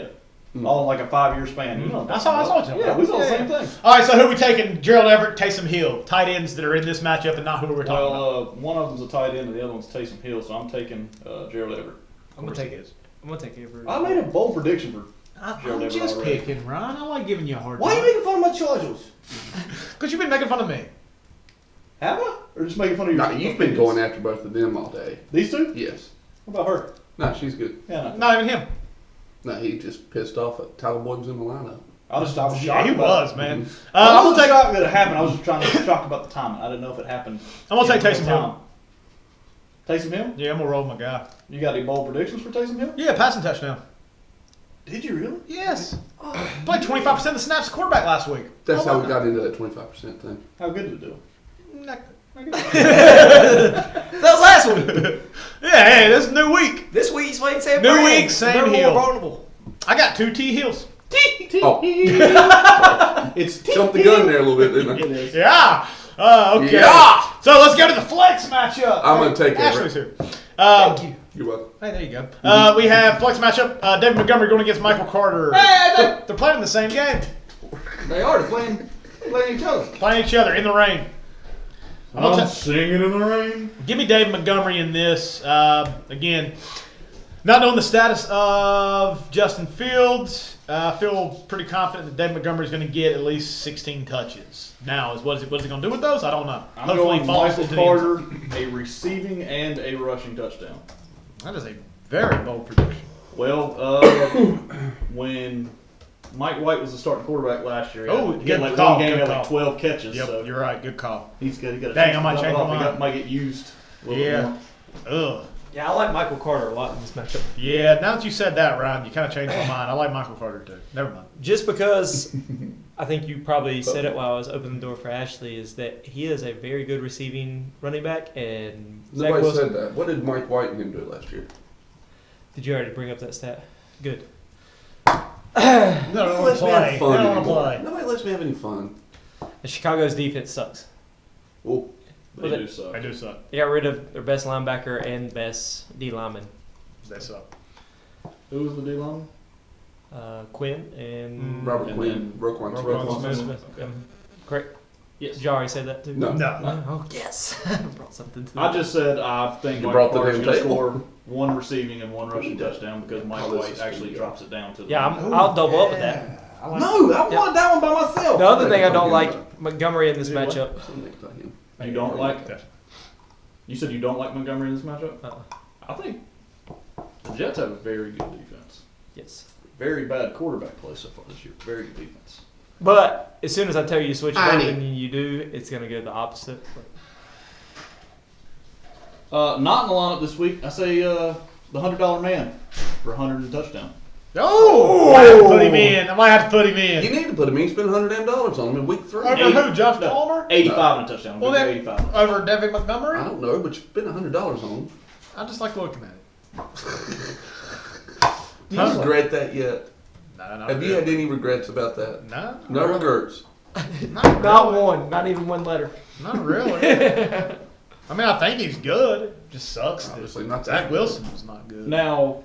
G: Yeah. All in like a 5-year span. You know
A: I saw what you're talking
G: Yeah,
A: about.
G: we saw the
A: Yeah,
G: same
A: yeah.
G: thing.
A: All right, so who are we taking? Gerald Everett, Taysom Hill, tight ends that are in this matchup, and not who we're talking about.
G: Well, one of them's a tight end, and the other one's Taysom Hill, so I'm taking Gerald Everett.
D: I'm gonna take it. I'm gonna take Everett.
G: I made a bold prediction for.
A: I'm
G: Gerald Everett
A: just
G: already.
A: picking, Ryan. I like giving you a hard
G: Why are
A: time.
G: you making fun of my Chargers?
A: Because you've been making fun of me.
G: Have I? Or just making fun of your?
F: No, you've been going after both of them all day.
G: These two?
F: Yes.
G: What about her?
F: No, she's good.
G: Yeah, no.
A: Not even him.
F: No, he just pissed off at Tyler Boyd was in the lineup.
G: I was shocked.
A: Yeah, he
G: about
A: was,
G: it.
A: man.
G: I
A: I'm
G: wasn't
A: gonna take.
G: shocked that it happened. I was just trying to shocked about the timing. I didn't know if it happened.
A: I'm gonna take
G: in
A: Taysom
G: real
A: Hill.
G: time. Taysom Hill?
A: Yeah, I'm gonna roll my guy.
G: You got any bold predictions for Taysom Hill?
A: Yeah, passing touchdown.
G: Did you really?
A: Yes. Played 25% of the snaps quarterback last week.
F: That's how we
A: about
F: got into that 25% thing.
G: How good did it do?
A: that?
D: That was last week.
A: Yeah, hey, this is a new week.
D: This week he's playing Sam
A: New
D: Bryan.
A: week, same
D: They're more
A: Hill.
D: vulnerable.
A: I got 2 T Hills.
F: Oh,
G: It's
F: jumped the gun there a little bit, didn't I?
G: It is.
A: Yeah. Okay.
F: Yeah.
A: So let's go to the flex matchup.
F: I'm gonna take
A: Ashley's
F: Everett.
A: here.
D: Thank you.
F: You're welcome.
A: Hey, there you go. We have flex matchup. David Montgomery going against Michael Carter. They're playing the same game.
G: They are. They're playing each other.
A: Playing each other in the rain.
G: I'm singing in the rain.
A: Give me David Montgomery in this. Again, not knowing the status of Justin Fields, I feel pretty confident that David Montgomery is going to get at least 16 touches. Now, what is he going to do with those? I don't know.
G: I'm
A: Hopefully
G: going
A: he falls
G: Michael
A: into the end zone.
G: Carter, a receiving and a rushing touchdown.
A: That is a very bold prediction.
G: Well, when Mike White was the starting quarterback last year, he had like
A: call,
G: one game
A: good
G: had
A: call.
G: like 12 catches.
A: Yep,
G: So
A: you're right. Good call.
G: he's got a
A: Dang,
G: chance
A: I might
G: to
A: change
G: double
A: my
G: up. He
A: mind.
G: might get used a little bit
A: Yeah.
G: more.
A: Ugh.
D: Yeah, I like Michael Carter a lot in this matchup.
A: Yeah, now that you said that, Ryan, you kind of changed my mind. I like Michael Carter too. Never mind.
D: Just because I think you probably said it while I was opening the door for Ashley, is that he is a very good receiving running back, and Zach
F: Nobody
D: Wilson.
F: said that. What did Mike White and him do last year?
D: Did you already bring up that stat? Good.
A: They don't want to play. They
F: Fun
A: don't want to
F: anymore.
A: play.
F: Nobody lets me have any fun.
D: And Chicago's defense sucks.
F: Oh,
G: They do suck.
A: They do suck.
D: They got rid of their best linebacker and best D lineman,
A: They suck.
G: Who was the D line?
D: Quinn and
F: Robert
G: And
F: Quinn,
G: then
F: Roquan
G: Smith.
D: Correct.
G: Yes.
D: Did you already say that too?
F: No.
A: No.
D: Oh yes. Brought something to
G: I just said I think
F: You
G: Mike
F: brought the
G: Parker's
F: damn
G: going to
F: table.
G: score one receiving and one rushing touchdown because Mike
F: Oh, this
G: White
F: is
G: actually
F: good.
G: drops it down to the
D: Yeah, I'll double up with that.
G: No, I want that one by myself.
D: The other thing I don't like Montgomery in this matchup.
G: You don't like that? You said you don't like Montgomery in this matchup?
D: Uh-uh.
G: I think the Jets have a very good defense.
D: Yes.
G: Very bad quarterback play so far this year. Very good defense.
D: But as soon as I tell you to switch it up
F: Tiny.
D: and you do, it's going to go the opposite.
G: Not in the lineup this week. I say the $100 man for 100 and touchdown.
A: Oh! I might have to put him in. I might have to put him
F: You
A: in.
F: need to put him in. Spend $100 on him in week 3.
A: Over who? Josh Palmer?
G: 85 and a touchdown.
A: Well,
G: We'll
A: then,
G: 85.
A: over Devin Montgomery?
F: I don't know, but you spend $100 on him.
A: I just like looking at it.
F: Do you regret that yet?
A: No,
F: Have you had any regrets about that?
A: No.
F: No regrets.
D: Not one. Not even one letter.
A: Not really. I mean, I think he's good. Just sucks. that
F: Obviously not
A: Zach
F: that
A: Wilson was not good.
G: Now,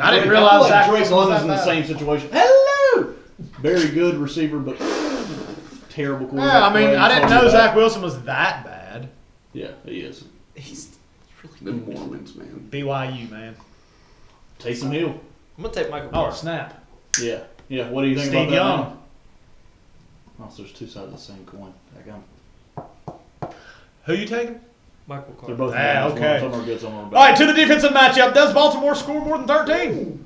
A: I didn't
G: feel
A: realize
G: like
A: Zach
G: Drake
A: Wilson was
G: London's
A: that
G: in the
A: bad.
G: same situation. Hello! Very good receiver, but terrible quarterback.
A: Yeah, I mean,
G: play.
A: I didn't
G: Told you
A: know
G: that.
A: Zach Wilson was that bad.
G: Yeah, he is.
D: He's
F: The Mormons, man.
A: BYU, man.
G: Taysom Hill.
D: I'm going to take Michael
A: Oh,
D: Carter.
A: snap.
G: Yeah. Yeah, what do you think
A: Steve
G: about that
A: Young.
G: now? Oh, so there's two sides of the same coin.
A: Who you taking?
D: Michael
G: They're
D: Carter.
G: both
A: Okay.
G: Some are good, some are bad.
A: All right, to the defensive matchup. Does Baltimore score more than 13?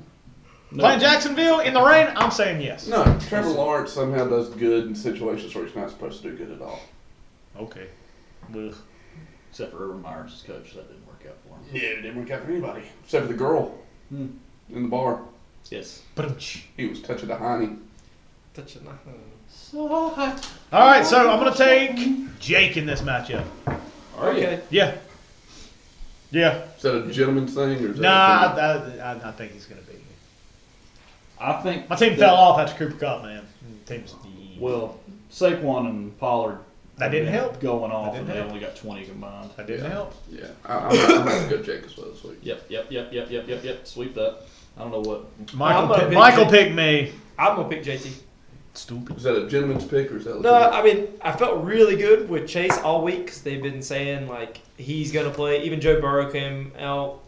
G: No.
A: Playing Jacksonville in the rain? I'm saying yes.
F: No, Trevor Lawrence somehow does good in situations where he's not supposed to do good at all.
A: Okay. Ugh.
G: Except for Urban Meyer's as coach. That didn't work out for him.
F: Yeah, it didn't work out for anybody. Except for the girl in the bar.
G: Yes.
F: He was touching the hiney.
D: Touching my
G: So hot.
A: All right, so I'm going to take Jake in this matchup.
D: Okay.
A: Yeah. Yeah.
F: Is that a gentleman's thing? Or is
A: Nah,
F: that
A: I think he's going to beat me.
G: I think
A: My team fell off after Cooper Cup, man. Team's
G: well, Saquon and Pollard
A: That didn't help.
G: going off,
A: That
G: and
A: didn't
G: they
A: help.
G: only got 20 combined.
A: That didn't help.
F: Yeah, I'm going to go Jake as well this week.
G: Yep. Sweep that. I don't know what.
A: Michael picked me.
D: I'm going to pick JT.
A: Stupid.
F: Is that a gentleman's pick or is that?
D: No, I mean, I felt really good with Chase all week because they've been saying, like, he's going to play. Even Joe Burrow came out,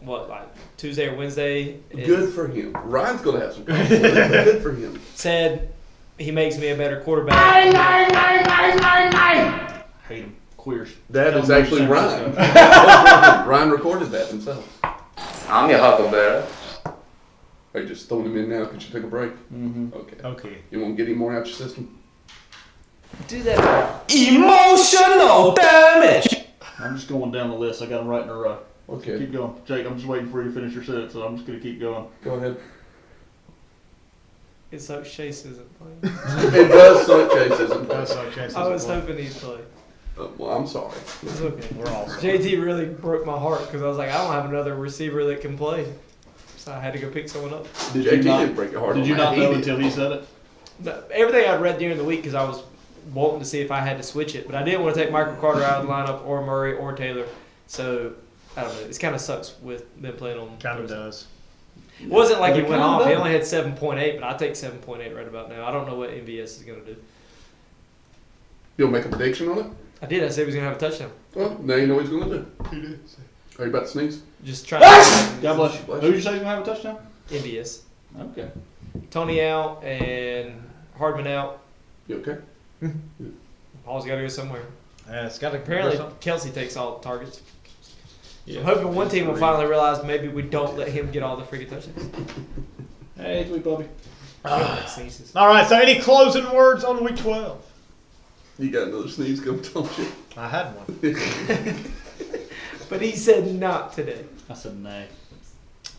D: Tuesday or Wednesday?
F: Good for him. Ryan's going to have some problems with it, but good for him.
D: Said he makes me a better quarterback.
G: Hate him. Queers.
F: That
G: Tell
F: is
G: him
F: actually
G: San
F: Ryan.
G: Francisco.
F: Ryan recorded that himself.
H: I'm your huckleberry.
F: Are you just throwing him in now because you took a break?
G: Mm-hmm.
F: Okay.
A: Okay.
F: You want to get any more out your system?
D: Do that.
H: Emotional damage.
G: I'm just going down the list. I got them right in a row.
F: Okay.
G: Keep going. Jake, I'm just waiting for you to finish your sentence, so I'm just going to keep going.
F: Go ahead.
D: It's like Chase isn't playing.
F: It does suck, Chase, isn't
A: That's
F: it?
A: so Chase
D: I was
A: isn't
D: hoping he'd play.
F: Well, I'm sorry.
D: It's okay.
A: We're all
D: JT really broke my heart because I was like, I don't have another receiver that can play. So I had to go pick someone up.
G: Did
F: JT
G: you not,
F: didn't break your heart.
G: did
F: on
G: you
F: that.
G: not
F: He
G: know
F: did.
G: until he said it?
D: No, everything I'd read during the week because I was wanting to see if I had to switch it, but I didn't want to take Michael Carter out of the lineup or Murray or Taylor. So I don't know. It kind of sucks with them playing on.
A: Kind of does.
D: It wasn't like
G: But
D: he
G: it
D: went
G: kinda
D: off. He
G: does.
D: only had 7.8, but I take 7.8 right about now. I don't know what MVS is going to do.
F: You'll make a prediction on it?
D: I did. I said he was going to have a touchdown.
F: Well, now you know what he's going to do. He did. Are you about to sneeze?
D: Just trying to
G: God bless you. Who did you say is going to have a touchdown?
D: MVS.
G: Okay.
D: Tony out and Hardman out.
F: You okay?
D: Paul's got to go somewhere.
A: It's got to
D: Apparently, Kelsey takes all the targets.
G: Yeah.
D: I'm hoping one team will finally realize maybe we don't let him get all the freaking touchdowns.
G: Hey, sweet puppy.
D: Sneezes.
A: All right, so any closing words on week 12?
F: You got another sneeze coming, don't you?
A: I had one.
D: But he said not today.
G: I said nay.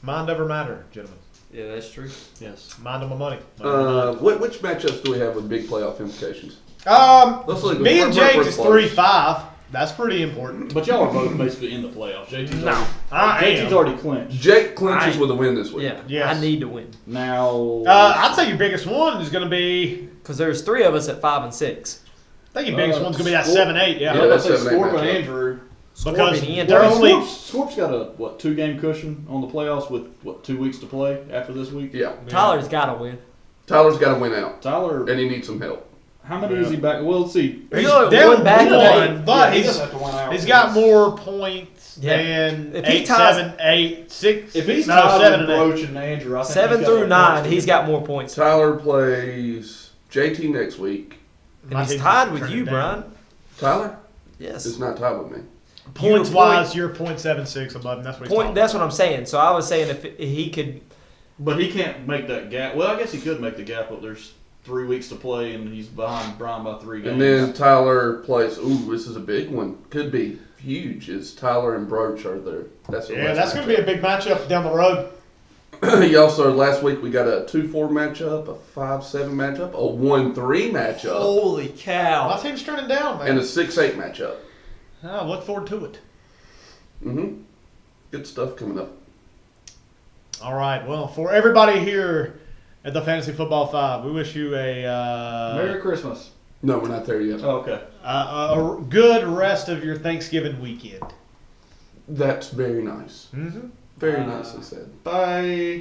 A: Mind over matter, gentlemen.
D: Yeah, that's true.
G: Yes.
A: Mind on my money. Mind on my money.
F: Which matchups do we have with big playoff implications?
A: Me
F: Let's look.
A: and
F: we're
A: Jake is
F: close.
A: 3-5. That's pretty important.
G: But y'all are both basically in the playoffs. JT's
D: No.
G: JT's already clinched.
F: Jake clinches with a win this week.
D: Yeah,
A: Yes.
D: I need to win
G: Now,
A: I'd say your biggest one is going to be.
D: because there's 3 of us at 5 and 6.
A: I think your biggest one's going to be that
G: Scorp.
A: 7-8.
G: yeah,
A: Yeah.
F: that's
G: let's say
F: 7-8
G: Scorp and
F: matchup.
G: Andrew.
A: Because
D: Scorp and
A: they're
D: Andrew.
A: only.
G: Scorp's got a 2-game cushion on the playoffs with 2 weeks to play after this week.
F: Yeah.
D: Tyler's got to win.
F: Tyler's got to win out,
G: Tyler,
F: and he needs some help.
G: how many is he back? Well, let's see.
D: He's only
A: down
D: one back
A: one, but
G: he
A: he's
G: doesn't have to win out.
A: he's got more points
D: Yeah.
A: than
D: If he
A: 8,
D: ties-
A: 7, 8, 6.
G: If he's
A: no,
G: tied
A: 7
G: with
A: and 8.
G: Broach and Andrew, I think
D: 7
G: he's got
D: through
G: a
D: 9,
G: chance
D: he's
G: to
D: got more points.
F: Tyler plays JT next week.
D: And he's
A: team's
D: tied with
A: turning
D: you,
A: down.
D: Brian.
F: Tyler
D: Yes.
F: is not tied with me.
A: Points
D: Your
A: wise, you're .76 above him. That's what he's
D: Point.
A: talking
D: That's what I'm saying. So I was saying if he could.
G: But he can't make that gap. Well, I guess he could make the gap, but there's 3 weeks to play, and he's behind Bryan by 3 games.
F: And then Tyler plays. Ooh, this is a big one. Could be huge. Is Tyler and Broach are there? That's
A: Yeah, that's going to be a big matchup down the road.
F: He also last week we got a 2-4 matchup, a 5-7 matchup, a 1-3 matchup,
D: Holy cow!
A: My team's turning down, man.
F: and a 6-8 matchup.
A: I look forward to it.
F: Good stuff coming up.
A: All right. Well, for everybody here at the Fantasy Football 5, we wish you a
G: Merry Christmas.
F: No, we're not there yet.
G: Oh, okay.
A: a good rest of your Thanksgiving weekend.
F: That's very nice.
A: Mm-hmm.
F: Very nicely said.
G: Bye.